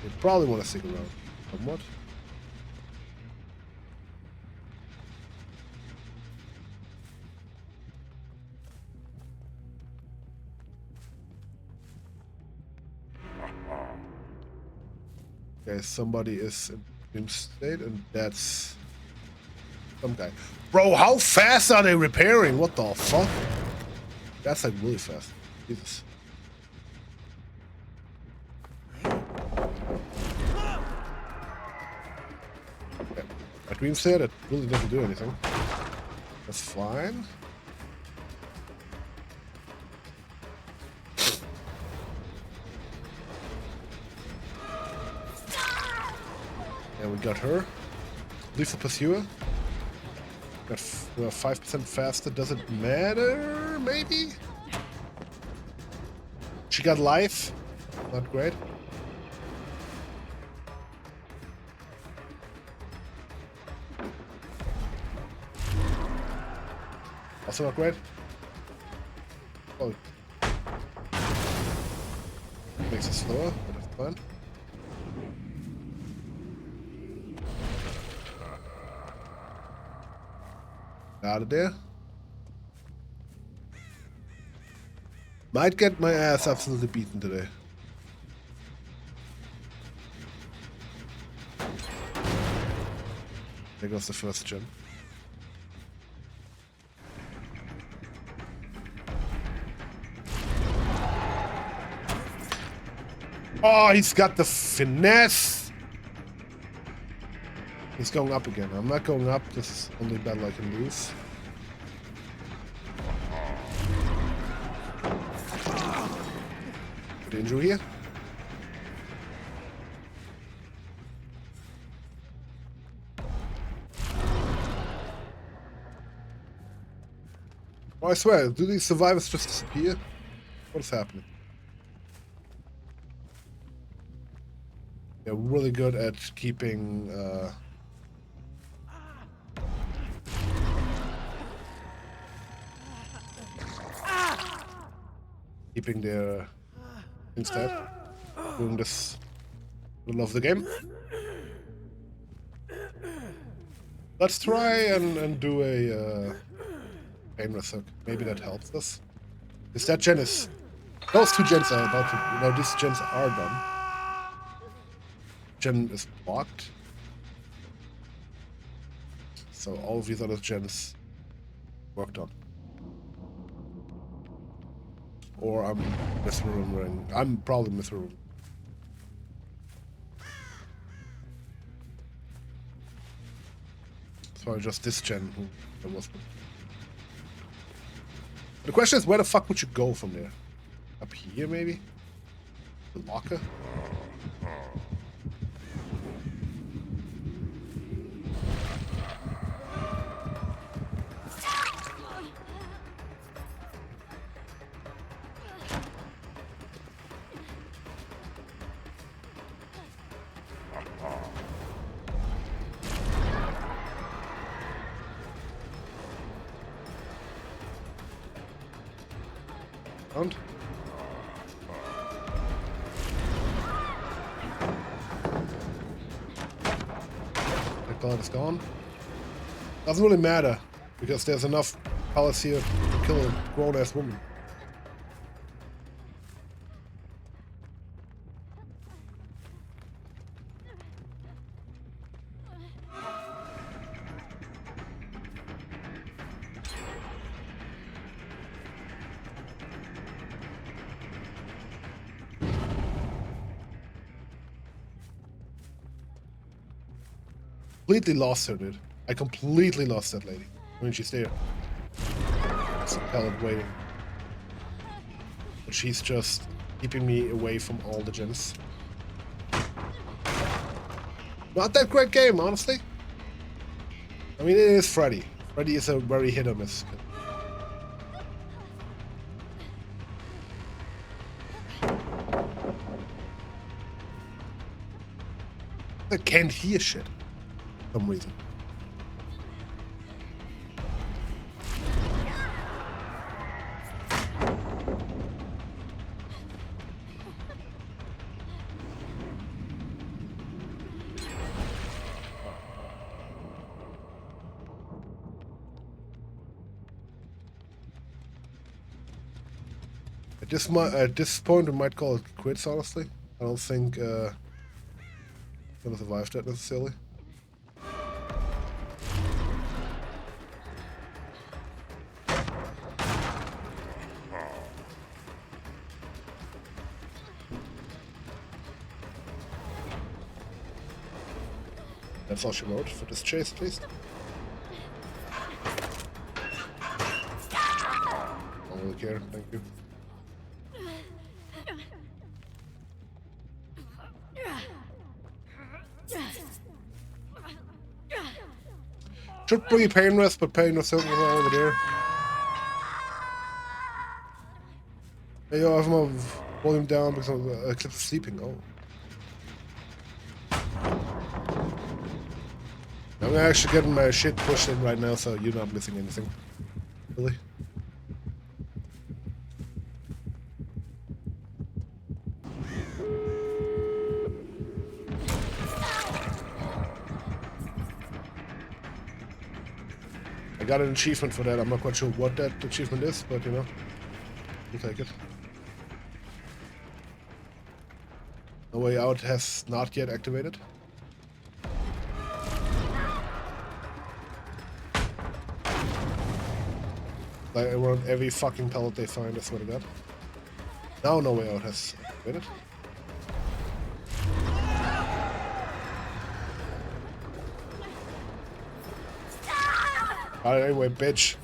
They probably want to stick around somewhat. Okay, somebody is in state, and that's some guy. Bro, how fast are they repairing? What the fuck? That's like really fast. Jesus. Okay. My dream said it really doesn't do anything. That's fine. we got her. Leave the pursuer. Got 5% faster. Does it matter? Maybe? She got life. Not great. Also not great. Oh. Makes it slower, but that's fine. Out of there. Might get my ass absolutely beaten today. There goes the first gem. Oh, he's got the finesse! He's going up again. I'm not going up. This is the only battle I can lose. Good injury here. Oh, I swear, do these survivors just disappear? What is happening? They're really good at keeping keeping their instead doing this middle of the game. Let's try and do a pain hook. Maybe that helps us. Because that gen is... Those two gens are about to... No, these gens are done. Gen is blocked. So all of these other gens worked on. Or I'm misremembering. I'm probably misremembering. It's probably just this gen who there was. The question is, where the fuck would you go from there? Up here, maybe? The locker? Around. The cloud is gone. Doesn't really matter, because there's enough pallets here to kill a grown-ass woman. Completely lost her, dude. I completely lost that lady when she's there. It's a pellet waiting. But she's just keeping me away from all the gens. Not that great game, honestly. I mean, it is Freddy. Freddy is a very hit or miss. I can't hear shit. For some reason. At this point, we might call it quits, honestly. I don't think I'm gonna survive that necessarily. That's all she wrote for this chase, at least. Don't really care, thank you. Should be painless, but painless over there. Hey, yo, I have my volume down because Eclipse is sleeping. Oh. I'm actually getting my shit pushed in right now, so you're not missing anything. Really? I got an achievement for that. I'm not quite sure what that achievement is, but you know, we'll take it. No Way Out has not yet activated. Like around every fucking pellet they find, I swear to God. Now No Way Out has activated. Alright, anyway, bitch.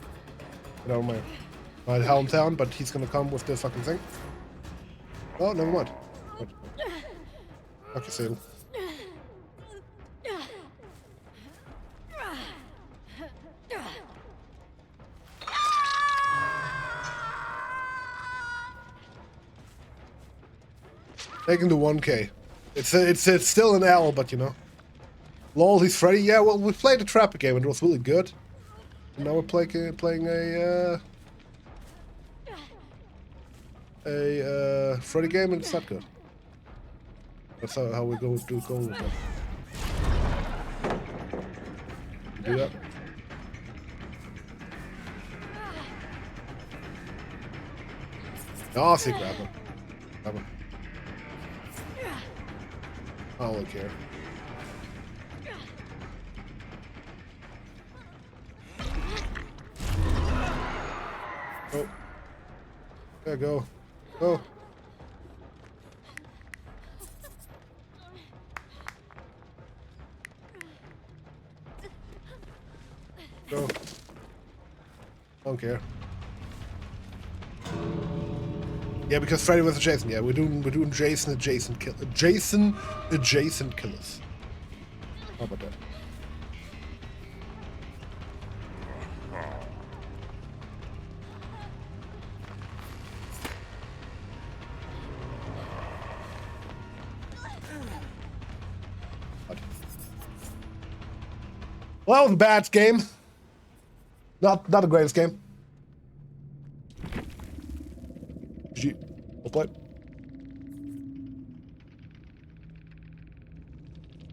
Get out of my hometown, but he's gonna come with the fucking thing. Oh, never mind. What? Fuck you, Satan. Taking the 1K. It's still an L, but you know. Lol, he's Freddy. Yeah, well, we played the Trapper game and it was really good. And now we're playing a Freddy game and it's not good. That's how we go with that. Do that. Oh, see, grab him. Grab him. I don't really care. Oh. Yeah, go. Go. Go. Don't care. Yeah, because Freddy was Jason. Yeah, we're doing Jason adjacent killers. How about that? Well, that was a bad game. Not the greatest game. GG. We'll play.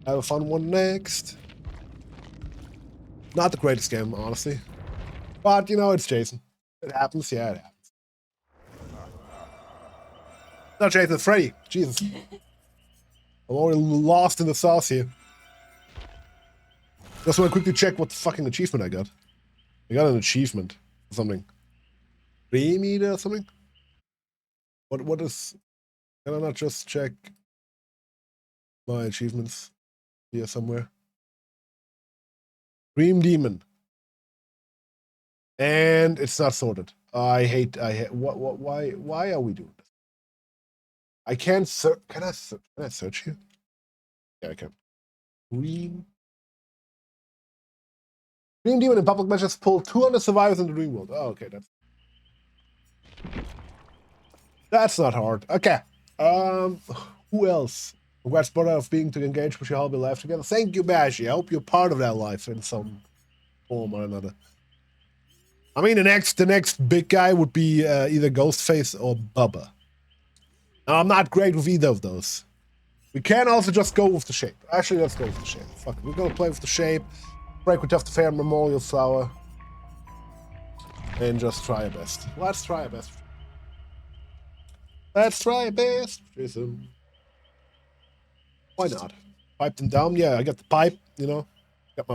Have a fun one next. Not the greatest game, honestly. But, you know, it's Jason. It happens, yeah, it happens. Not Jason, it's Freddy. Jesus. I'm already lost in the sauce here. Just want to quickly check what the fucking achievement I got. I got an achievement or something. Dreamy or something? What is... Can I not just check my achievements here somewhere? Dream Demon. And it's not sorted. I hate why are we doing this? I can't search. Can I search here? Yeah, I can. Dream Demon in public measures pull 200 survivors in the dream world. Oh, okay, that's not hard. Okay. Who else? Congrats, brother, of being to engage with your hobby life together. Thank you, Bashi. I hope you're part of that life in some form or another. I mean, the next big guy would be either Ghostface or Bubba. Now, I'm not great with either of those. We can also just go with the shape. Actually, let's go with the shape. Fuck it. We're gonna play with the shape. Break with the Fair Memorial Flower. And just try our best. Let's try our best. Let's try our best, Jason. Why not? Pipe them down. Yeah, I got the pipe, you know. Got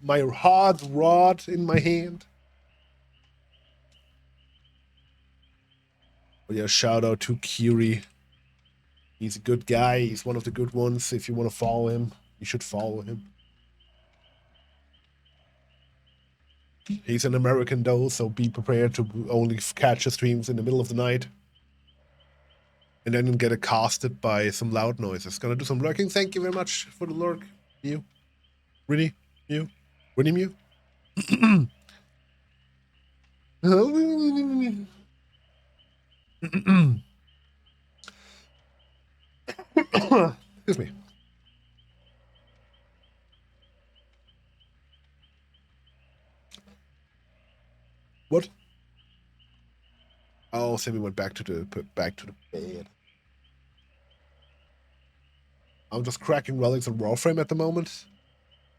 my hard rod in my hand. Oh yeah, shout out to Kiri. He's a good guy. He's one of the good ones. If you want to follow him, you should follow him. He's an American though, so be prepared to only catch his streams in the middle of the night. And then get accosted by some loud noises. Gonna do some lurking. Thank you very much for the lurk. You. Really? You. Winnie Mew? Excuse me. What? Oh, Sammy went back to the bed. I'm just cracking relics on Warframe at the moment.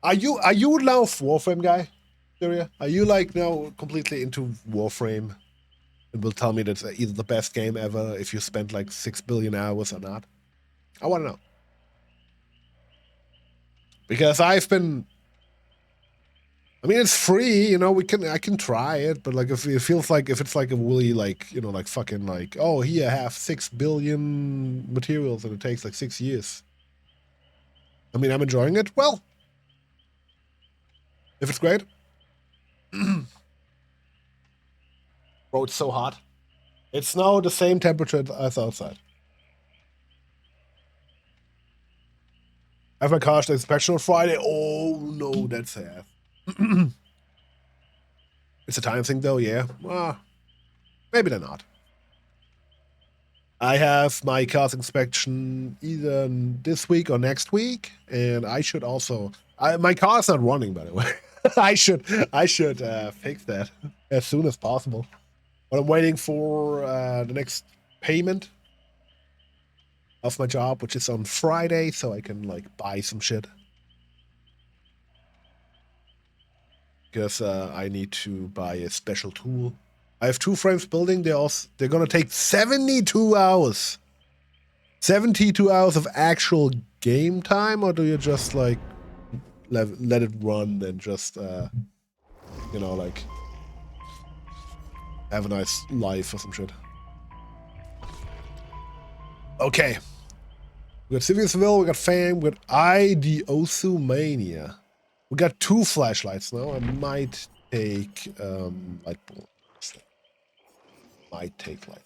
Are you now Warframe guy? Syria? Are you like now completely into Warframe? And will tell me that's either the best game ever if you spent like 6 billion hours or not? I want to know. Because I've been. I mean, it's free, you know. I can try it, but like if it feels like if it's like a really like like fucking like oh here have 6 billion materials and it takes like 6 years. I mean, I'm enjoying it. Well, if it's great. Bro, it's so hot. It's now the same temperature as outside. I have my car inspection on Friday. Oh no, that's sad. It's a time thing though, yeah. Well, maybe they're not. I have my car's inspection either this week or next week, and I should also. My car's not running, by the way. I should fix that as soon as possible. But I'm waiting for the next payment of my job, which is on Friday, so I can like buy some shit. Because I need to buy a special tool. I have 2 frames building. They're gonna take 72 hours. 72 hours of actual game time, or do you just like let it run and just like have a nice life or some shit? Okay. We got Civiousville, we got Fame, we got Idiosumania. We got 2 flashlights now. I might take light bulb. Might take light.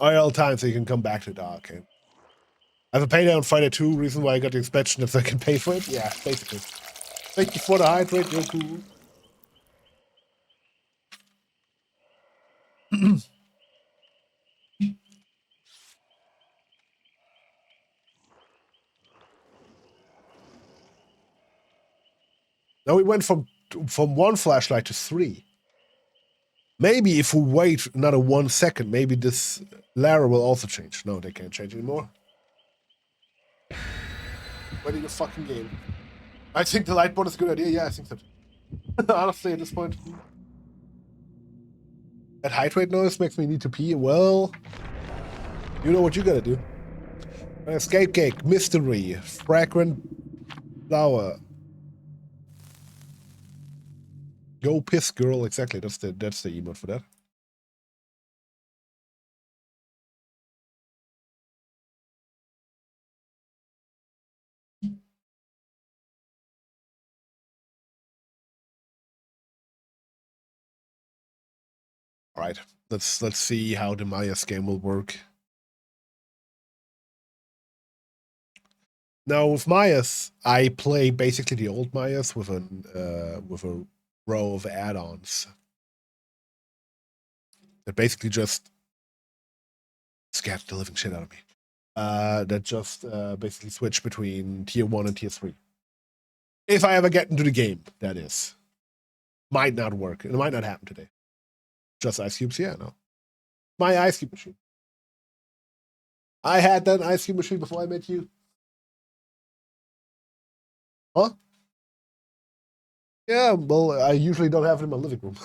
IL time so you can come back to dark. Okay. I have a payday on Friday too. Reason why I got the inspection if I can pay for it. Yeah, basically. Thank you for the hydrate. You're cool. Now we went from 1 flashlight to 3. Maybe if we wait another 1 second, maybe this ladder will also change. No, they can't change anymore. Ready the fucking game. I think the light board is a good idea. Yeah, I think so. Honestly, at this point. That hydrate noise makes me need to pee. Well, you know what you gotta do. Escape cake, mystery, fragrant flower. Go piss girl, exactly. That's the emote for that. All right, let's see how the Maya's game will work. Now with Maya's, I play basically the old Maya's with a row of add-ons that basically just scared the living shit out of me. That just basically switch between tier 1 and tier 3. If I ever get into the game, that is. Might not work. It might not happen today. Just ice cubes, yeah, no. My ice cube machine. I had that ice cube machine before I met you. Huh? Yeah, well, I usually don't have it in my living room.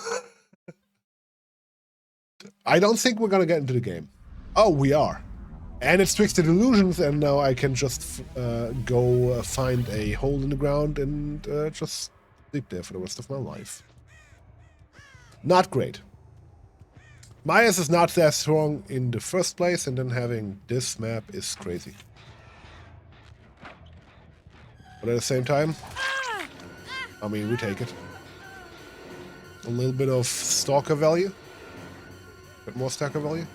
I don't think we're gonna get into the game. Oh, we are. And it's Twisted Illusions, and now I can just go find a hole in the ground and just sleep there for the rest of my life. Not great. Myers is not that strong in the first place, and then having this map is crazy. But at the same time, I mean, we take it. A little bit of stalker value. A bit more stalker value.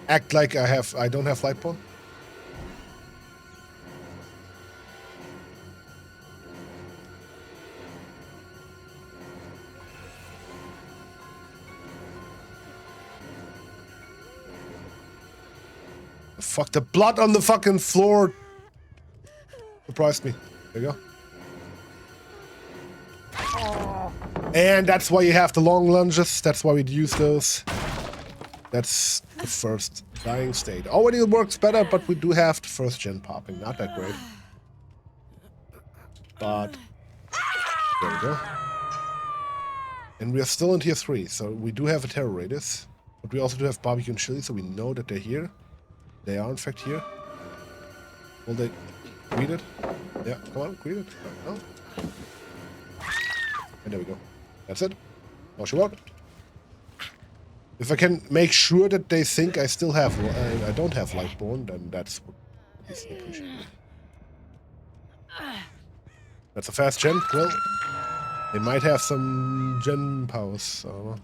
Act like I don't have light porn. Fuck, the blood on the fucking floor surprised me. There you go. And that's why you have the long lunges. That's why we'd use those. That's the first dying state. Already it works better, but we do have the first gen popping. Not that great. But there we go. And we are still in tier 3, so we do have a terror radius. But we also do have barbecue and chili, so we know that they're here. They are in fact here. Will they greet it? Yeah, come on, greet it. No. And there we go. That's it. Wash you out. If I can make sure that they think I still have, I don't have Lightborn, then that's what is appreciated. That's a fast gen. Well, they might have some gen powers. So.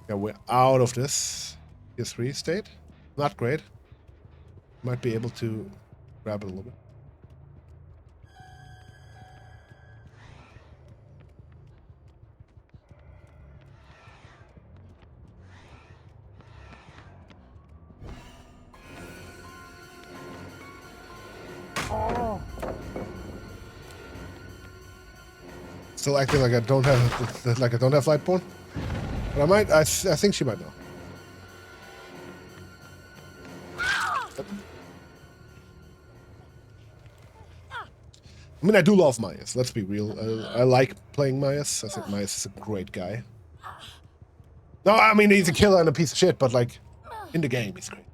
Yeah, we're out of this tier 3 state. Not great. Might be able to grab it a little bit. Still acting like I don't have Lightborn. But I might. I think she might know. I mean, I do love Myers. Let's be real. I like playing Myers. I think Myers is a great guy. No, I mean he's a killer and a piece of shit, but like in the game, he's great.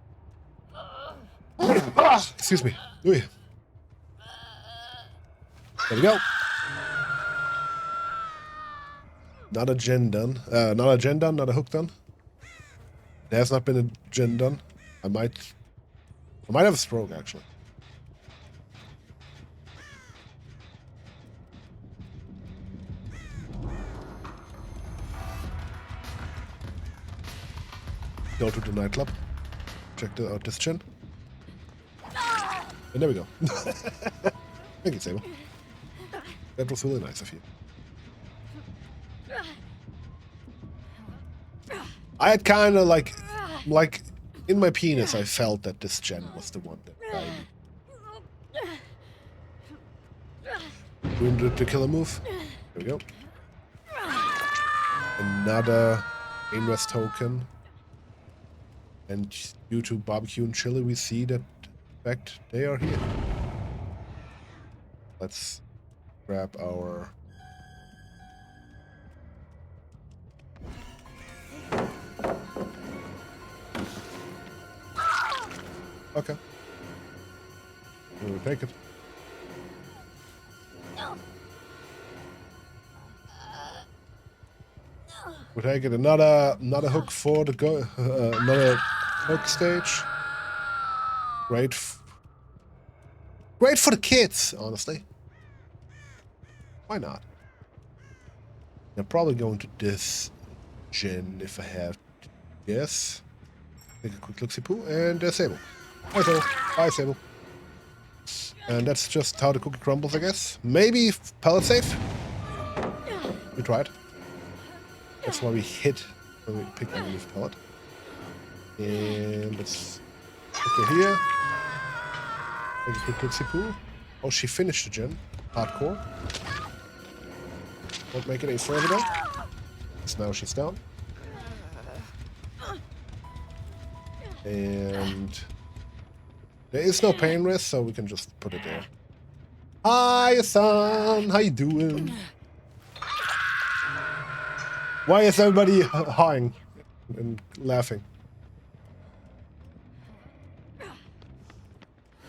Excuse me. Ooh. There we go. Not a gen done. Not a gen done, not a hook done. There has not been a gen done. I might have a stroke actually. Go to the nightclub. Check out this gen. And there we go. Thank you, Sable. That was really nice of you. I had kind of like in my penis, I felt that this gen was the one that I doing the killer move. There we go. Another aim rest token. And due to barbecue and chili, we see that in fact they are here. Let's grab our okay. We'll take it. We'll take it. Another hook for the another hook stage. Great. Great for the kids, honestly. Why not? They're probably going to this gen if I have to guess. Take a quick look-see-poo, and there's Sable. Hi, Sable. Bye, Sable. And that's just how the cookie crumbles, I guess. Maybe pellet safe? We tried. That's why we hit when we pick on the pellet. And let's look here. Take a quick look-see-poo. Oh, she finished the gen. Hardcore. Won't make it any further though. So now she's down. And there is no pain rest, so we can just put it there. Hi, son. How you doing? Why is everybody hawing and laughing?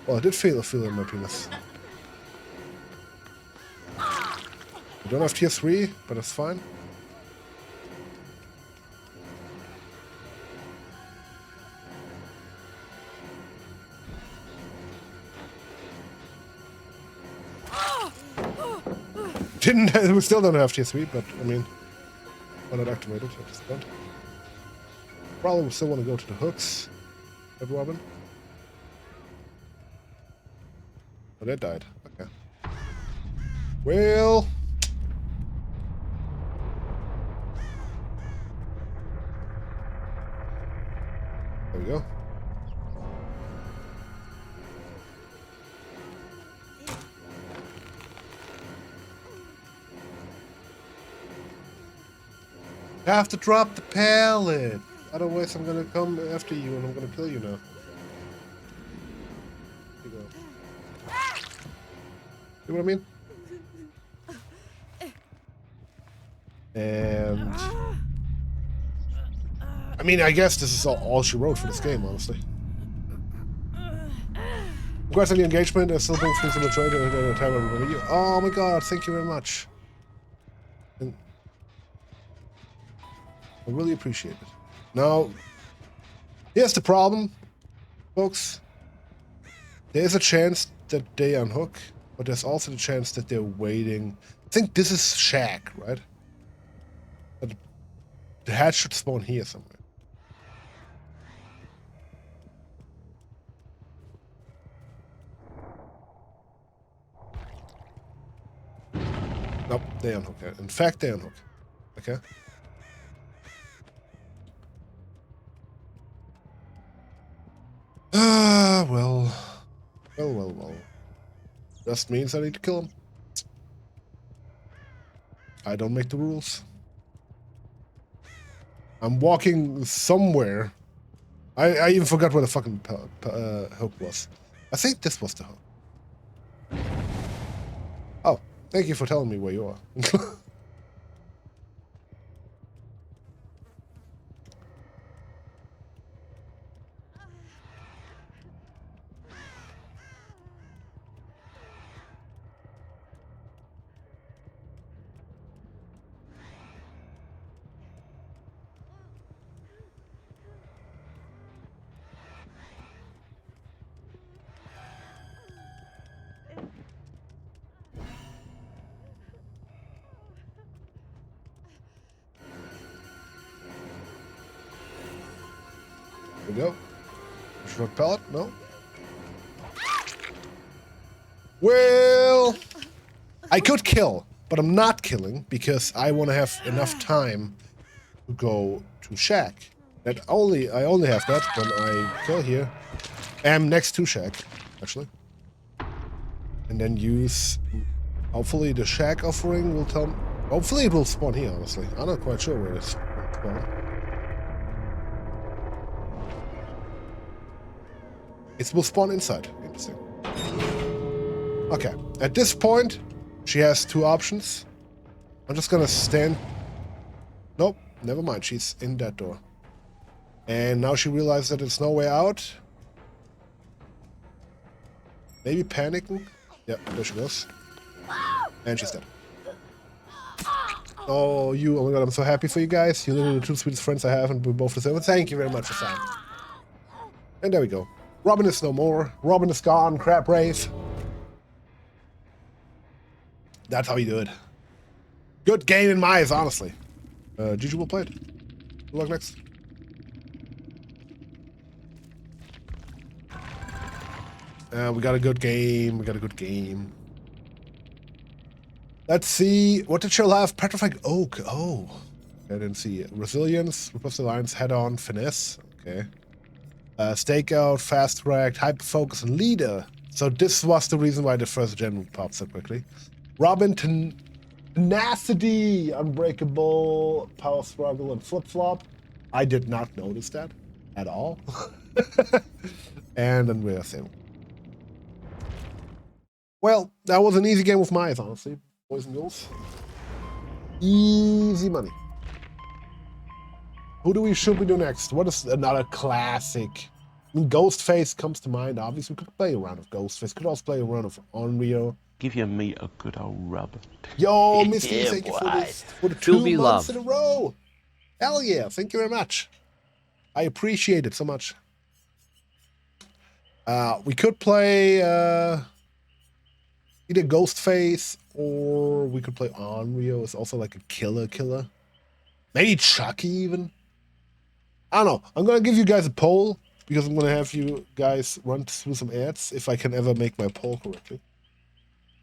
Well, I did feel a feel in my penis. We don't have tier 3, but it's fine. We still don't have tier 3, but I mean, why not activate it at this point? Probably still want to go to the hooks at Robin. Oh, they died. Okay. Well. You have to drop the pallet. Otherwise, I'm gonna come after you and I'm gonna kill you now. Here you go. You know what I mean? And I mean, I guess this is all she wrote for this game, honestly. Congrats on the engagement. I still don't think so much right at a time I remember you. Oh my god, thank you very much. And I really appreciate it. Now, here's the problem, folks. There's a chance that they unhook, but there's also the chance that they're waiting. I think this is shack, right? But the hatch should spawn here somewhere. Nope, they unhook it. In fact, they unhook. Okay. Ah, well. Well. Just means I need to kill him. I don't make the rules. I'm walking somewhere. I even forgot where the fucking hook was. I think this was the hook. Oh, thank you for telling me where you are. There we go. Short pellet? No. Well, I could kill, but I'm not killing because I want to have enough time to go to shack. I only have that when I kill here. Am next to shack, actually. And then use. Hopefully the shack offering will tell me. Hopefully it will spawn here, honestly. I'm not quite sure where it's spawn. It will spawn inside. Interesting. Okay. At this point, she has two options. I'm just gonna stand. Nope. Never mind. She's in that door. And now she realizes that it's no way out. Maybe panicking. Yep, there she goes. And she's dead. Oh, oh my god, I'm so happy for you guys. You're literally the two sweetest friends I have, and we both deserve it. Thank you very much for signing. And there we go. Robin is no more. Robin is gone. Crab Wraith. That's how you do it. Good game in my eyes, honestly. GG will play it. Good luck next. We got a good game. Let's see. What did Chill have? Petrified Oak. Oh. I didn't see it. Resilience, Repost Alliance, Head-On, Finesse. Okay. Stakeout, Fast Track, Hyper Focus, and Leader. So this was the reason why the first gen popped so quickly. Robin, Tenacity, Unbreakable, Power Struggle, and Flip Flop. I did not notice that at all. And then we're same. Well, that was an easy game with my eyes, honestly. Boys and girls. Easy money. Who should we do next? What is another classic? I mean, Ghostface comes to mind, obviously. We could play a round of Ghostface. Could also play a round of Onryo. Give your meat a good old rub. Yo, Misty, Yeah, thank you boy. for this. For the Feel 2 me months love. in a row. Hell yeah, thank you very much. I appreciate it so much. We could play either Ghostface or we could play Onryo. It's also like a killer. Maybe Chucky even. I don't know. I'm gonna give you guys a poll because I'm gonna have you guys run through some ads if I can ever make my poll correctly.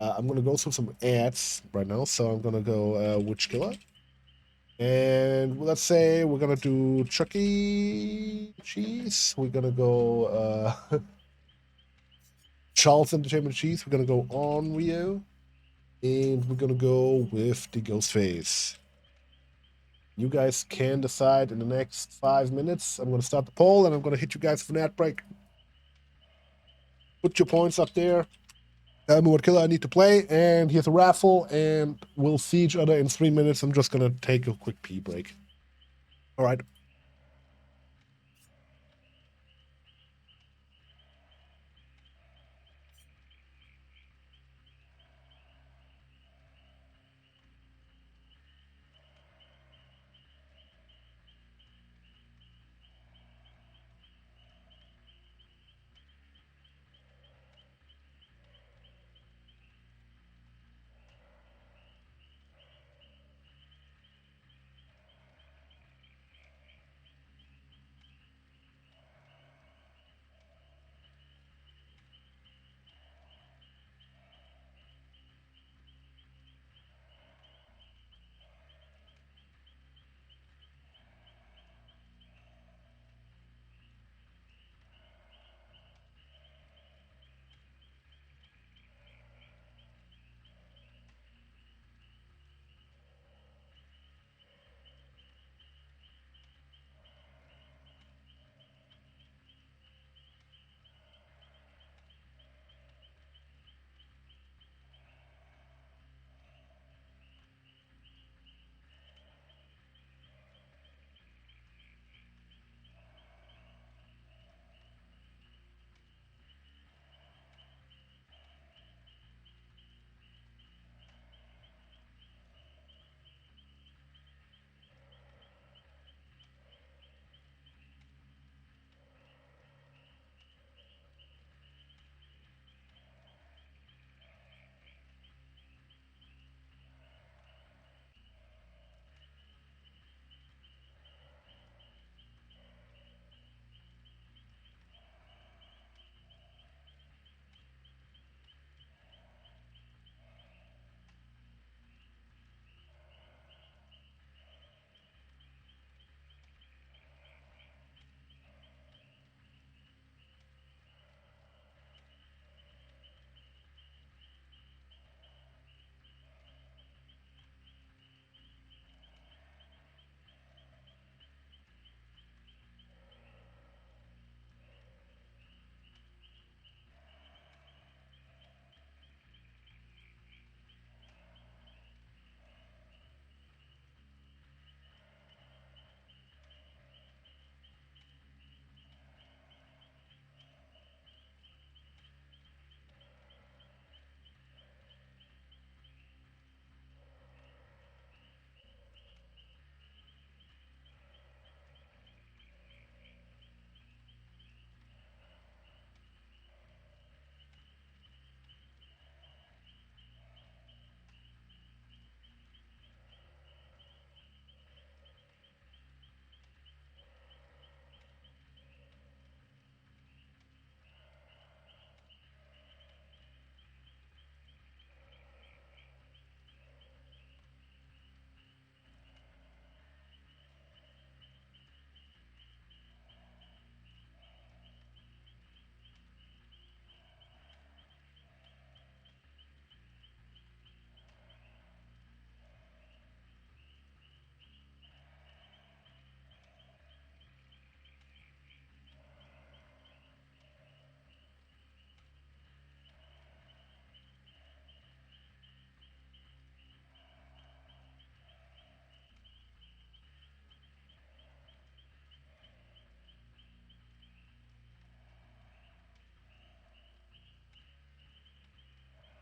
I'm gonna go through some ads right now, so I'm gonna go which killer, and let's say we're gonna do Chucky Cheese. We're gonna go Charles Entertainment Cheese. We're gonna go on Rio, and we're gonna go with the Ghostface. You guys can decide in the next 5 minutes. I'm going to start the poll, and I'm going to hit you guys for an ad break. Put your points up there. Tell me what killer I need to play, and here's a raffle, and we'll see each other in 3 minutes. I'm just going to take a quick pee break. All right.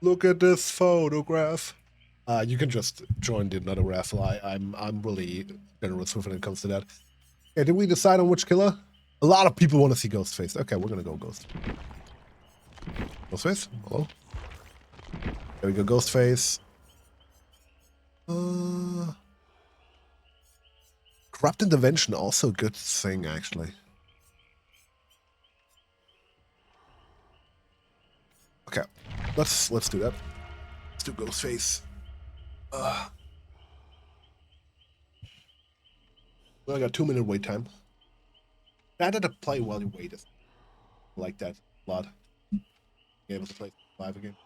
Look at this photograph. You can just join the another raffle. I'm really generous when it comes to that. Okay, did we decide on which killer? A lot of people want to see Ghostface. Okay, we're gonna go Ghostface. Hello. There we go, Ghostface. Corrupt intervention, also a good thing actually. Okay, let's do that. Let's do Ghostface. Well, I got 2 minute wait time. Better to play while you wait. I like that a lot. Be able to play live again.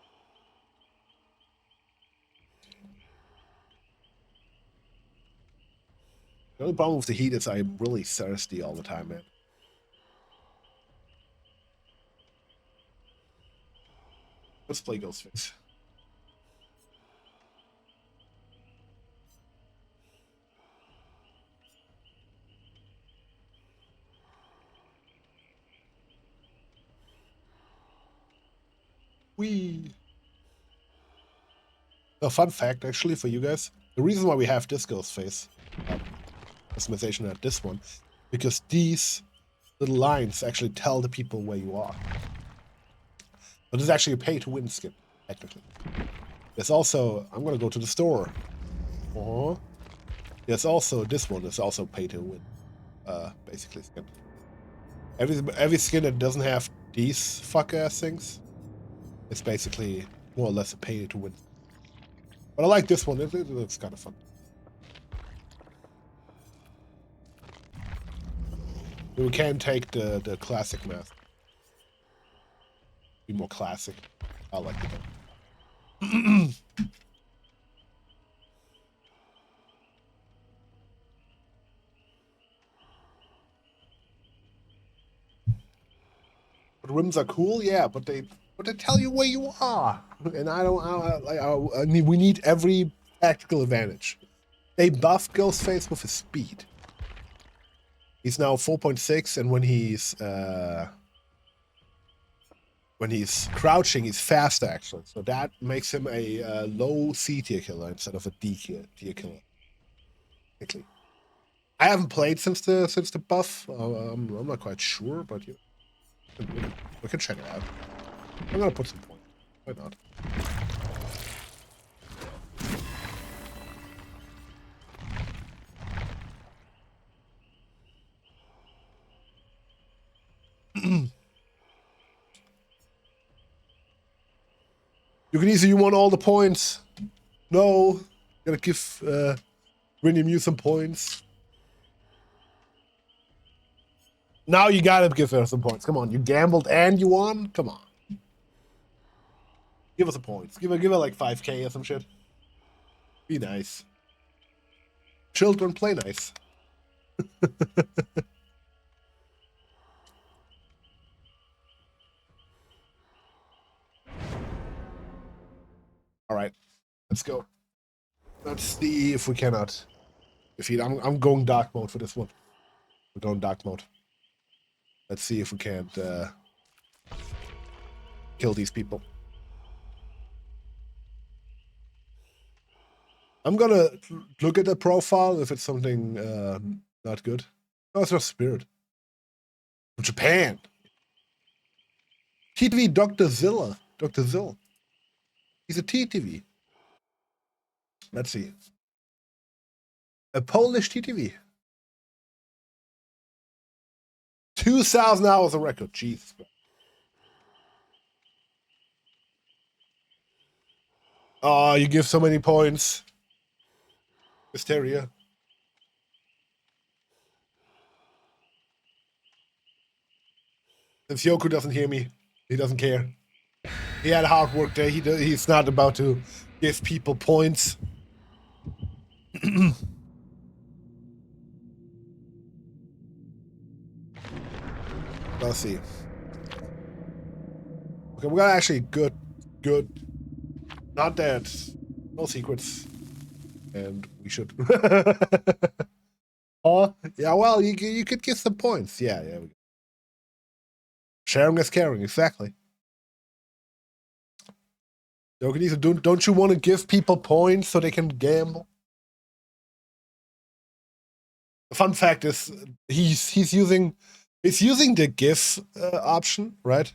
The only problem with the heat is I'm really thirsty all the time, man. Let's play Ghostface. Whee! A fun fact, actually, for you guys. The reason why we have this Ghostface customization at this one, because these little lines actually tell the people where you are. But it's actually a pay-to-win skin, technically. There's also... I'm gonna go to the store. There's also... This one is also pay-to-win. Basically skin. Every skin that doesn't have these fuck-ass things, it's basically more or less a pay-to-win. But I like this one. It looks kind of fun. We can take the classic mask. Be more classic. I like it. But rims are cool, yeah, but they tell you where you are, and I need, we need every tactical advantage. They buffed Ghostface with his speed. He's now 4.6, and when he's crouching, he's faster actually. So that makes him a low C tier killer instead of a D tier killer. Quickly. I haven't played since the buff. I'm not quite sure, but we can check it out. I'm gonna put some points. Why not? You want all the points. No. Gotta give Rinium some points. Now you gotta give her some points. Come on, you gambled and you won? Come on. Give us some points. Give her like 5k or some shit. Be nice. Children, play nice. All right, let's go. Let's see if we cannot defeat. I'm going dark mode for this one. We're going dark mode. Let's see if we can't kill these people. I'm gonna look at the profile if it's something not good. No, it's not Spirit. From Japan. TTV Dr. Zilla. Dr. Zill. He's a TTV. Let's see. A Polish TTV. 2,000 hours of record. Jeez. Oh, you give so many points. Hysteria. Since Yoku doesn't hear me, he doesn't care. He had a hard work day. He's not about to give people points. Let's see. Okay, we got actually good. Not that. No secrets. And we should. Oh, yeah, well, you could give some points. Yeah, we go. Sharing is caring, exactly. Don't you want to give people points so they can gamble? The fun fact is he's using the GIF option, right?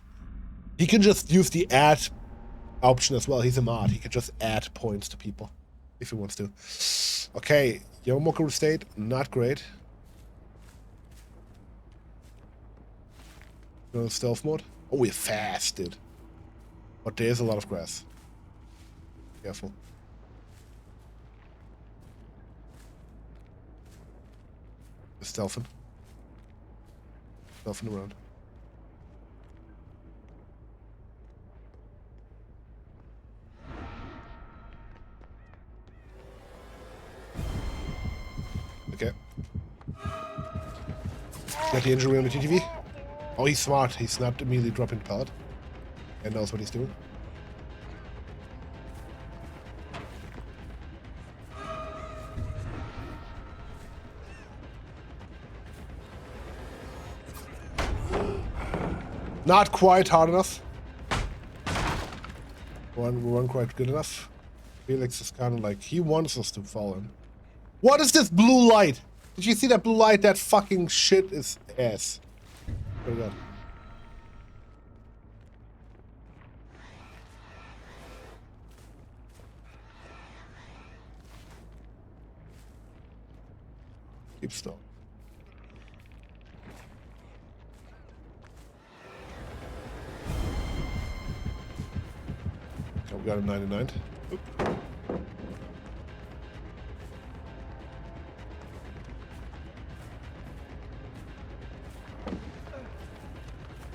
He can just use the add option as well. He's a mod. He can just add points to people if he wants to. Okay, Yomoku State, not great. No stealth mode. Oh, we're fast, dude. But there's a lot of grass. Careful. Stealthing. Stealthing around. Okay. Got the injury on the TTV. Oh, he's smart. He's not immediately dropping the pallet. And knows what he's doing. Not quite hard enough. We weren't quite good enough. Felix is kind of like, he wants us to fall in. What is this blue light? Did you see that blue light? That fucking shit is ass. What is that? Keep still. Oh, we got a 99. Oop.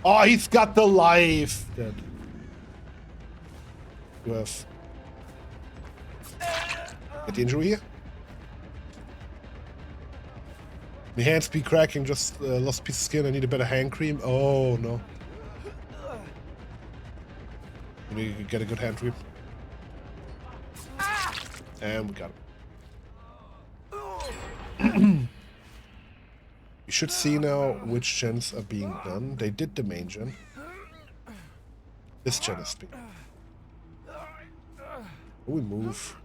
Oh, he's got the life. Dead. You have. Get the injury here. My hands be cracking, just lost a piece of skin. I need a better hand cream. Oh no. We need to get a good hand cream. And we got him. You should see now which gens are being done. They did the main gen. This gen is being done. We move.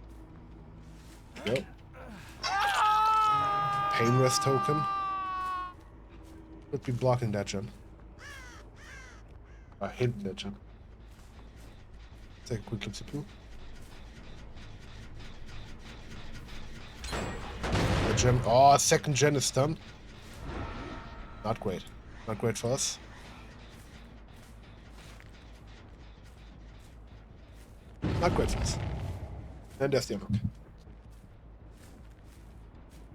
Yep. Pain rest token. Could be blocking that gen. Or hitting that gen. Take a quick look through. The gen. Oh, second gen is done. Not great. Not great for us. Not great for us. And there's the unhook.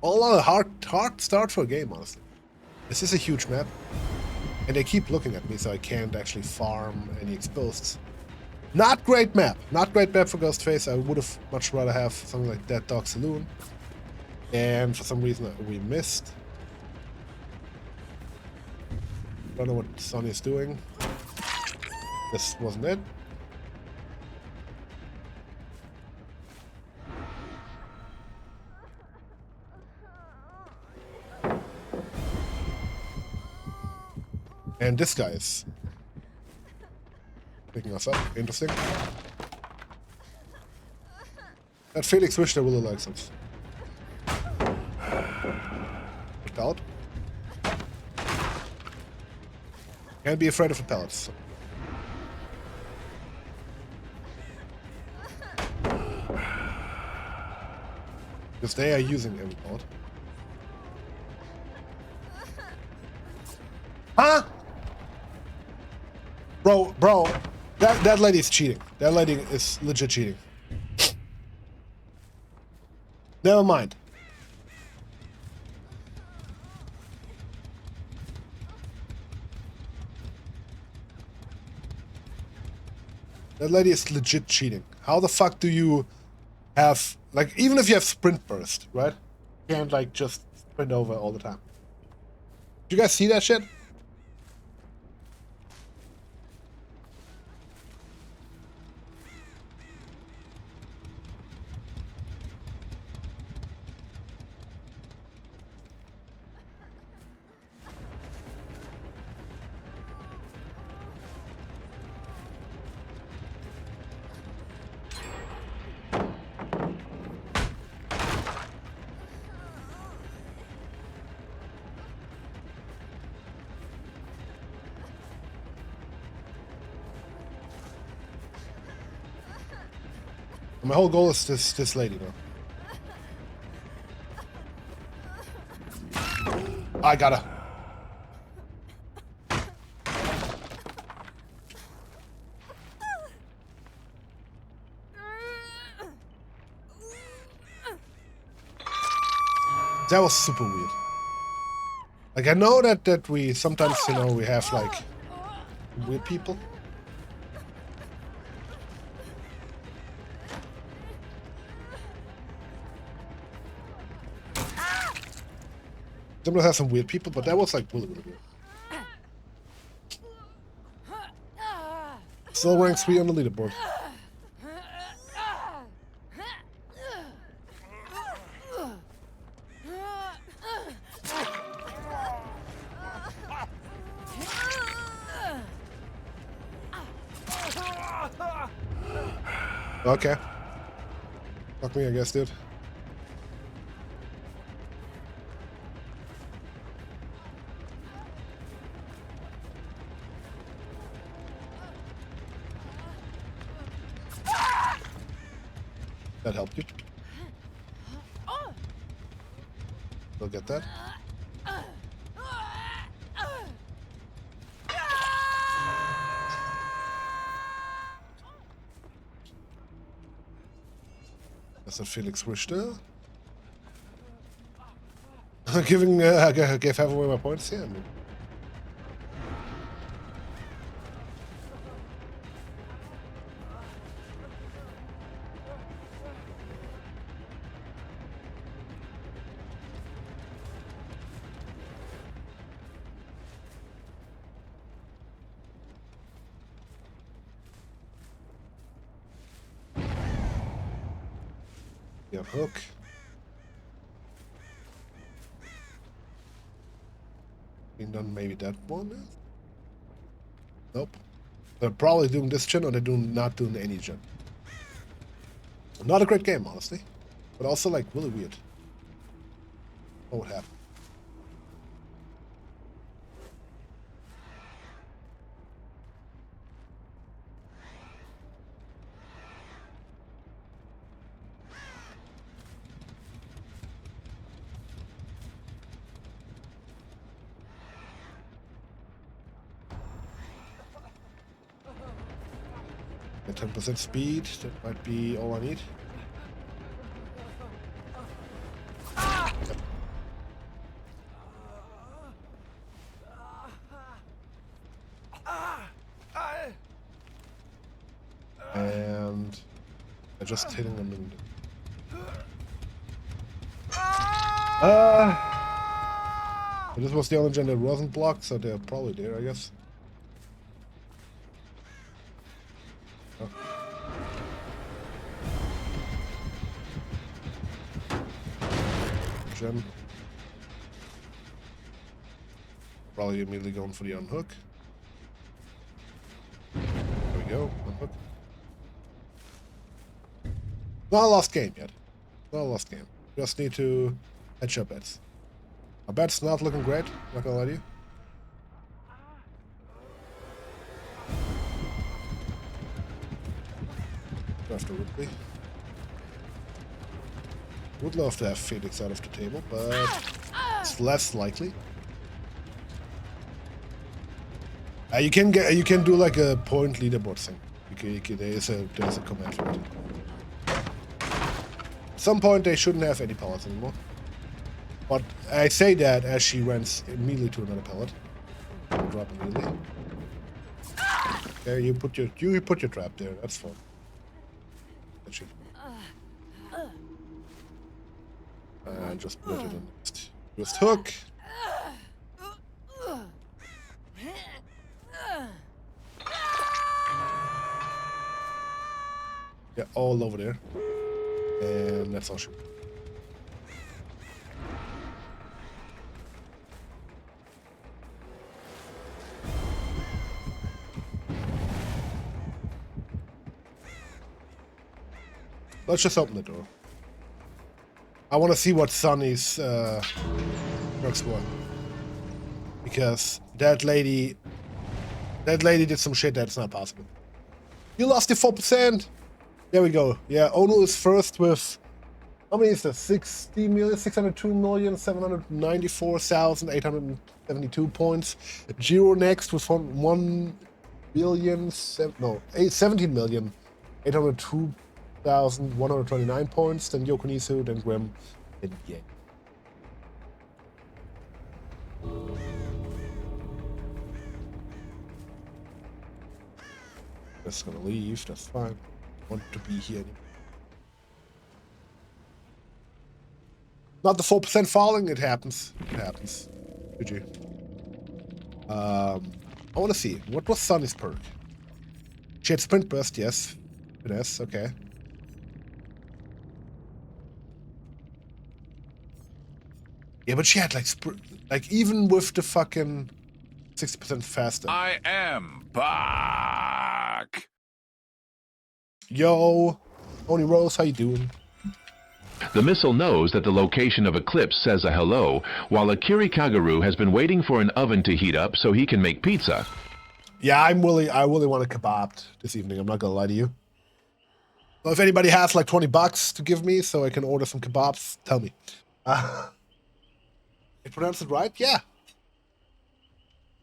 A hard start for a game, honestly. This is a huge map. And they keep looking at me, so I can't actually farm any exposed. Not great map. Not great map for Ghostface. I would have much rather have something like Dead Dog Saloon. And for some reason we missed. Don't know what Sonny's doing. This wasn't it. And this guy is picking us up. Interesting. That Felix wished I would have liked some. Looked out. Can't be afraid of the pellets. Because they are using every pellet. Huh? Bro, that lady is cheating. That lady is legit cheating. Never mind. That lady is legit cheating. How the fuck do you have, like, even if you have sprint burst, right? You can't, like, just sprint over all the time. Did you guys see that shit? My whole goal is this lady, though. I got her. That was super weird. Like, I know that we sometimes, you know, we have, like, weird people. Sometimes have some weird people, but that was like really, really weird. Still rank 3 on the leaderboard. Okay. Fuck me, I guess, dude. That helped you. We'll get that. That's what Felix Richter. Giving, gave half away my points here. I mean. Yeah, hook. Being done, maybe that one is? Nope. They're probably doing this gen or they're not doing any gen. Not a great game, honestly. But also, like, really weird. What would happen? At 10% speed, that might be all I need. And I just hitting them in. This was the only gen that wasn't blocked, so they're probably there, I guess. Oh. Gen. Probably immediately going for the unhook. There we go, unhook. Not a lost game yet. Not a lost game. Just need to hedge your bets. My bet's not looking great, not gonna lie to you. After Ripley. Would love to have Felix out of the table, but it's less likely. You can do like a point leaderboard thing. There's a command for it. At some point they shouldn't have any pellets anymore. But I say that as she runs immediately to another pellet. Drop immediately. There, you put your trap there. That's fine. That should. And just put it in. Just hook. Yeah, all over there. And that's all she. Let's just open the door. I want to see what Sonny's perks were. Because that lady did some shit that's not possible. You lost your 4%! There we go. Yeah, Ono is first with, how many is that? 602,794,872 points. Giro next with 17,802,129 points. Then Yokonisu, then Grim, then Yang. Just gonna leave, that's fine. Want to be here anymore. Not the 4% falling. It happens. It happens. GG. I want to see. What was Sunny's perk? She had sprint burst, yes. Finesse, okay. Yeah, but she had like even with the fucking 60% faster. I am back. Yo, Oni Rose, how you doing? The missile knows that the location of Eclipse says a hello, while Akiri Kagaru has been waiting for an oven to heat up so he can make pizza. Yeah, I really want a kebab this evening. I'm not gonna lie to you. So if anybody has like $20 to give me so I can order some kebabs, tell me. I pronounced it right? Yeah.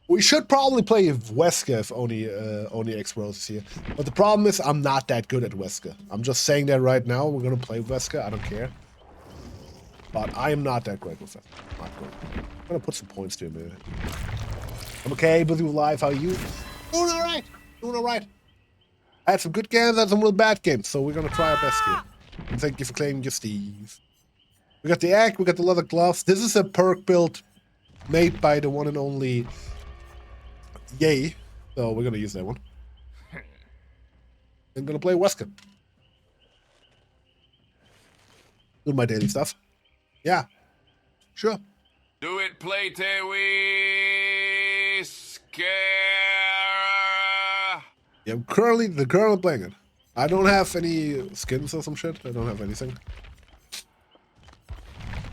We should probably play Wesker if only X Rose is here. But the problem is I'm not that good at Wesker. I'm just saying that right now. We're gonna play Wesker. I don't care. But I am not that great with that. Not good. I'm gonna put some points to him, man. I'm okay, busy with life. How are you? Doing alright. Doing alright. I had some good games and some real bad games, so we're gonna try our best here. And thank you for claiming your Steve. We got the egg, we got the leather gloves. This is a perk build made by the one and only Yay. So we're gonna use that one. I'm gonna play Wesker. Do my daily stuff. Yeah. Sure. Do it, play we scare. Yeah, I'm currently playing it. I don't have any skins or some shit. I don't have anything.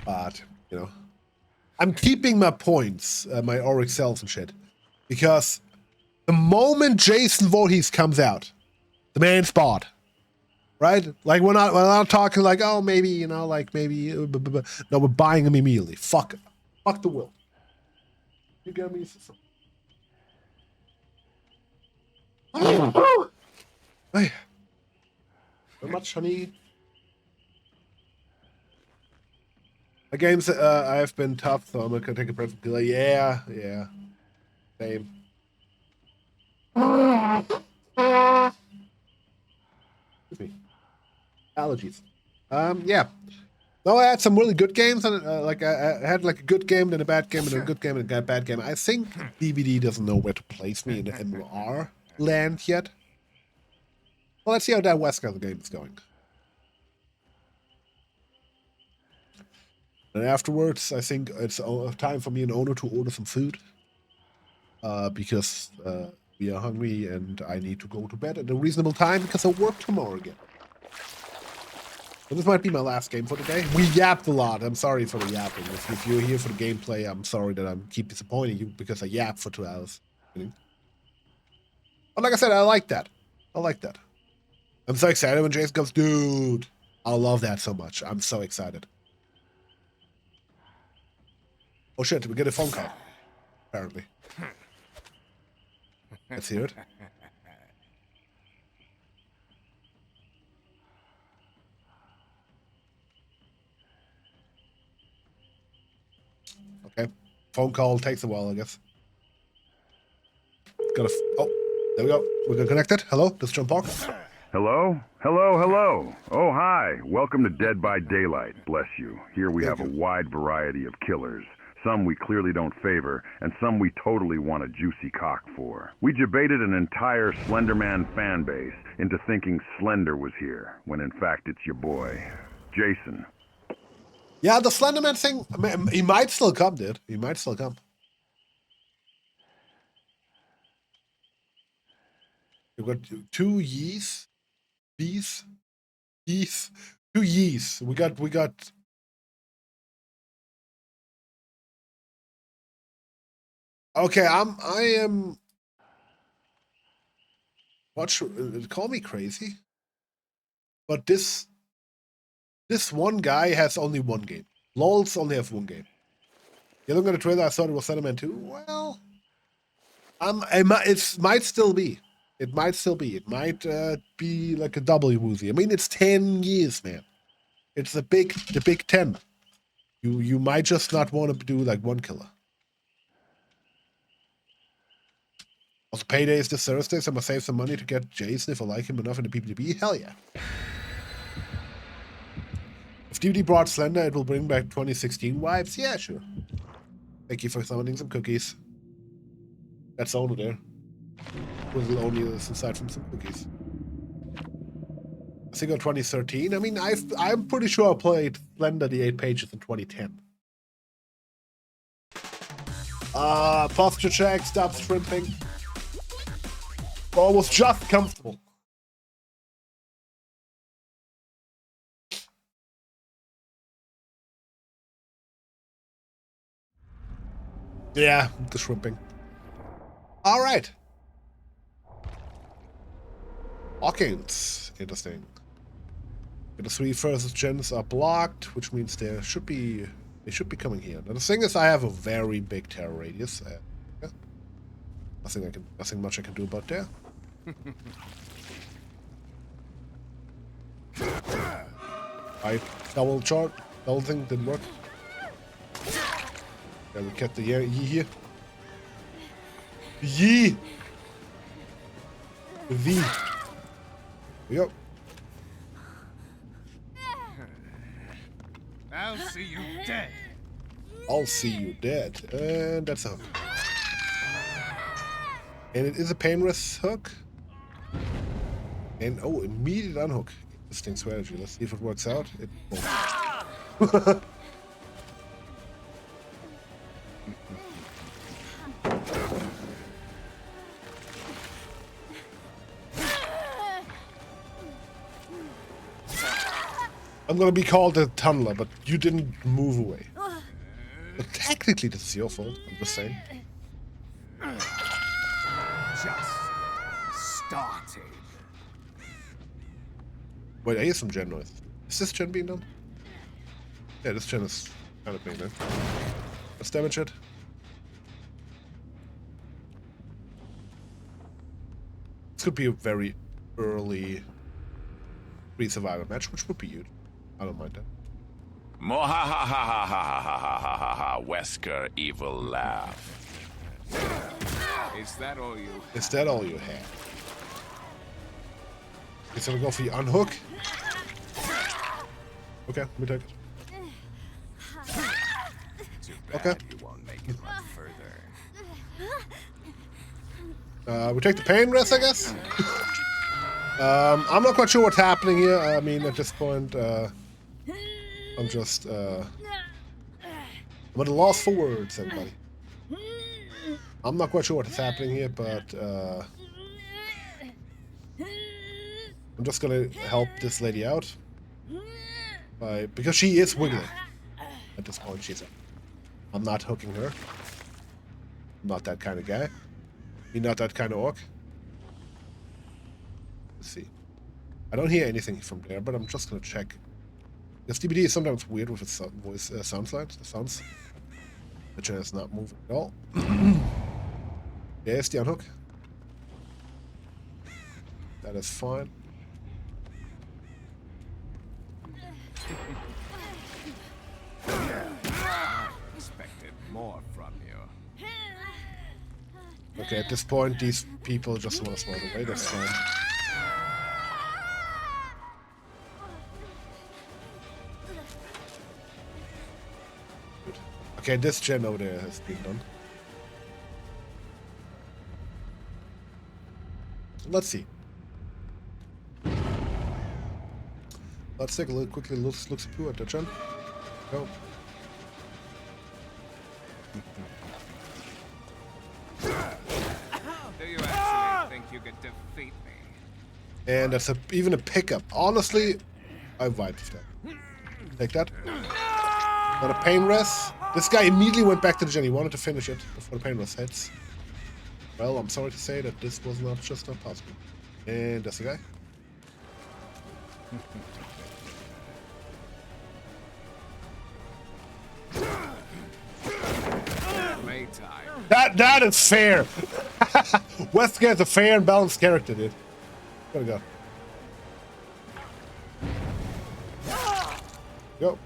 But, you know. I'm keeping my points, my Auric cells and shit. Because the moment Jason Voorhees comes out, the man's bought. Right? Like, we're not talking like, oh, maybe, you know, like, maybe. No, we're buying him immediately. Fuck it. Fuck the will. You get me some. Hey. Very much, honey. The games I've been tough, so I'm gonna take a breath from Killin. Yeah. Same. Excuse me. Allergies. Yeah. No, I had some really good games, and like I had like a good game, then a bad game, and a good game, and a bad game. I think DVD doesn't know where to place me in the MR land yet. Well, let's see how that Wesker game is going. And afterwards, I think it's time for me and Ono to order some food. Because we are hungry and I need to go to bed at a reasonable time because I work tomorrow again. So this might be my last game for today. We yapped a lot. I'm sorry for the yapping. If you're here for the gameplay, I'm sorry that I keep disappointing you because I yapped for 2 hours. But like I said, I like that. I like that. I'm so excited when Jason comes. Dude, I love that so much. I'm so excited. Oh shit, we get a phone call. Apparently. Let's hear it. Okay. Phone call takes a while, I guess. Oh, there we go. We're gonna connect it. Hello, this is John Parker. Hello? Hello? Oh, hi. Welcome to Dead by Daylight. Bless you. Here we have a wide variety of killers. Some we clearly don't favor, and some we totally want a juicy cock for. We debated an entire Slenderman fan base into thinking Slender was here, when in fact it's your boy, Jason. Yeah, the Slenderman thing, he might still come, dude. He might still come. We've got 2 yees. Bees. 2 yees. We got... Okay, I am... Call me crazy. But this one guy has only 1 game. LOLs only have 1 game. You look at the trailer, I thought it was Slenderman 2. Well... it might still be. It might still be. It might be like a W movie. I mean, it's 10 years, man. It's the big 10. You might just not want to do like 1 killer. Also, payday is this Thursday, so I'm gonna save some money to get Jason if I like him enough in the PvP. Hell yeah. If DVD brought Slender, it will bring back 2016 vibes. Yeah, sure. Thank you for summoning some cookies. That's owner there. Was only aside from some cookies. I think on 2013. I mean, I'm pretty sure I played Slender the 8 pages in 2010. Posture check, stop shrimping. Almost just comfortable. Yeah, the shrimping. All right. Hawkins. Interesting. The 3 first gens are blocked, which means they should be coming here. Now the thing is, I have a very big terror radius. Yeah. Nothing much I can do about that. I double thing didn't work. Yeah, we kept the yee here. Yee! V. Here we go. I'll see you dead. I'll see you dead. And that's a hook. And it is a painless hook. And oh, immediate unhook. Interesting strategy. Let's see if it works out. It won't. I'm gonna be called a tunneler, but you didn't move away. But technically, this is your fault. I'm just saying. Just started. Wait, I hear some gen noise. Is this gen being done? Yeah, this gen is kind of being done. Let's damage it. This could be a very early pre-survival match, which would be huge. I don't mind that. Mohahahahahahahaha, Wesker evil laugh. Is that all you? Is that all you have? It's gonna go for the unhook. Okay, we take it. Too bad Okay. you won't make it much further. We take the pain rest, I guess. I'm not quite sure what's happening here. I mean, at this point, I'm just, I'm at a loss for words, everybody. I'm not quite sure what is happening here, but, I'm just gonna help this lady out. Because she is wiggling. At this point, I'm not hooking her. I'm not that kind of guy. You're not that kind of orc. Let's see. I don't hear anything from there, but I'm just gonna check. This DBD is sometimes weird with its voice sound slides. The sounds. The chair is not moving at all. There's the unhook. That is fine. Expected more from you. Okay, at this point, these people just want to smile away. That's fine. Good. Okay, this gen over there has been done. Let's see. Let's take a look quickly. Look at the gen. Go. Do you actually think you could defeat me? And that's even a pickup. Honestly, I vibe with that. Take that. Got a pain rest. This guy immediately went back to the gen. He wanted to finish it before the pain rest hits. Well, I'm sorry to say that this was not possible. And that's the guy. That is fair. Westgate's a fair and balanced character, dude. Gotta go. Go.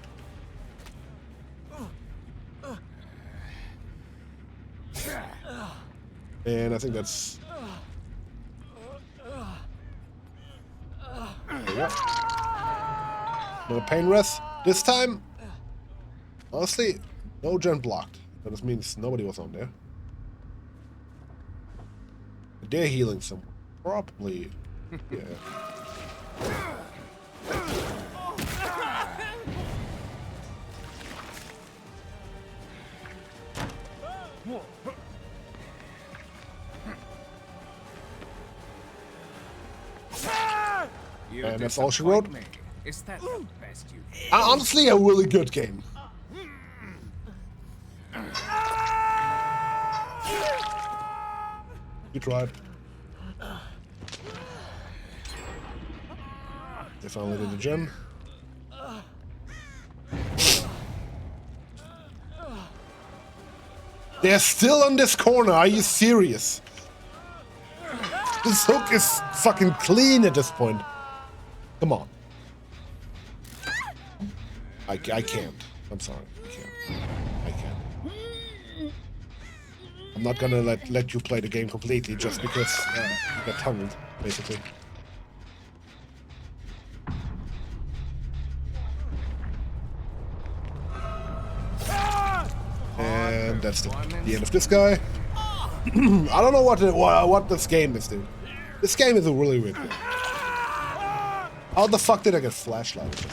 And I think that's. There we go. Another pain rest. This time, honestly, no gen blocked. That just means nobody was on there. They're healing someone. Probably. Yeah. You And that's all she wrote? disappoint me. Is that the best you Honestly, a really good game. You tried. They finally did the gem. They're still on this corner. Are you serious? This hook is fucking clean at this point. Come on. I can't. I'm sorry. I can't. I can't. I'm not gonna let you play the game completely just because you got tunneled, basically. And that's the end of this guy. I don't know what this game is, dude. This game is a really weird game. How the fuck did I get flashlight?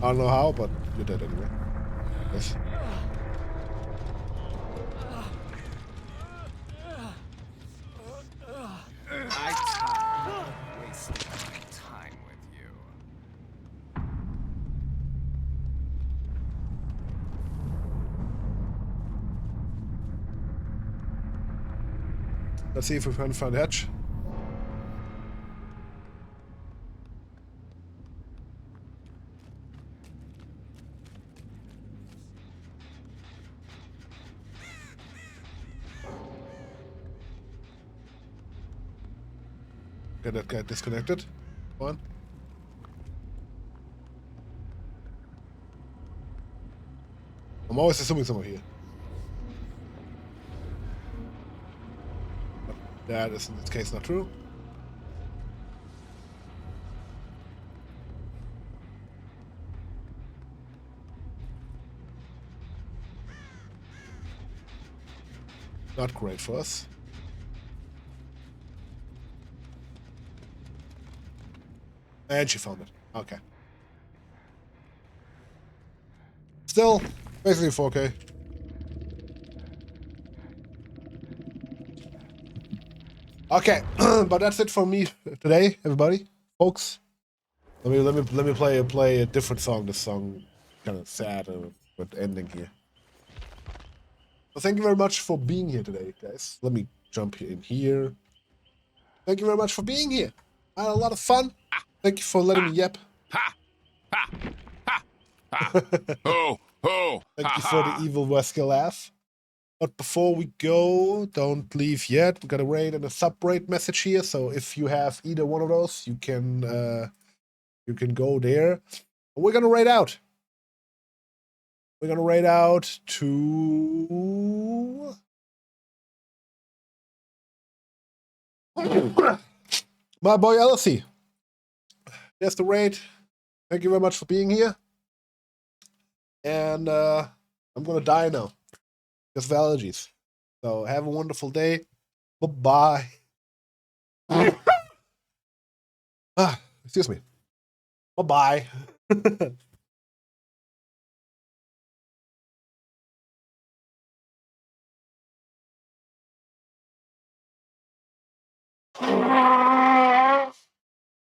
I don't know how, but you did anyway. Yes. I tired of wasting my time with you. Let's see if we can find a hatch. Okay, that got disconnected. One. I'm always assuming someone here. But that is in this case not true. Not great for us. And she found it. Okay. Still, basically 4K. Okay, but that's it for me today, everybody, folks. Let me play a different song. This song kind of sad, but ending here. So thank you very much for being here today, guys. Let me jump in here. Thank you very much for being here. I had a lot of fun. Thank you for letting me yap. Ho, ho, Thank you for the evil Wesker laugh. But before we go, don't leave yet. We got a raid and a sub-raid message here. So if you have either one of those, you can go there. We're gonna raid out. We're gonna raid out to my boy Elsie. There's the raid. Thank you very much for being here. And I'm gonna die now. Because of allergies. So have a wonderful day. Bye-bye. Excuse me. Bye-bye.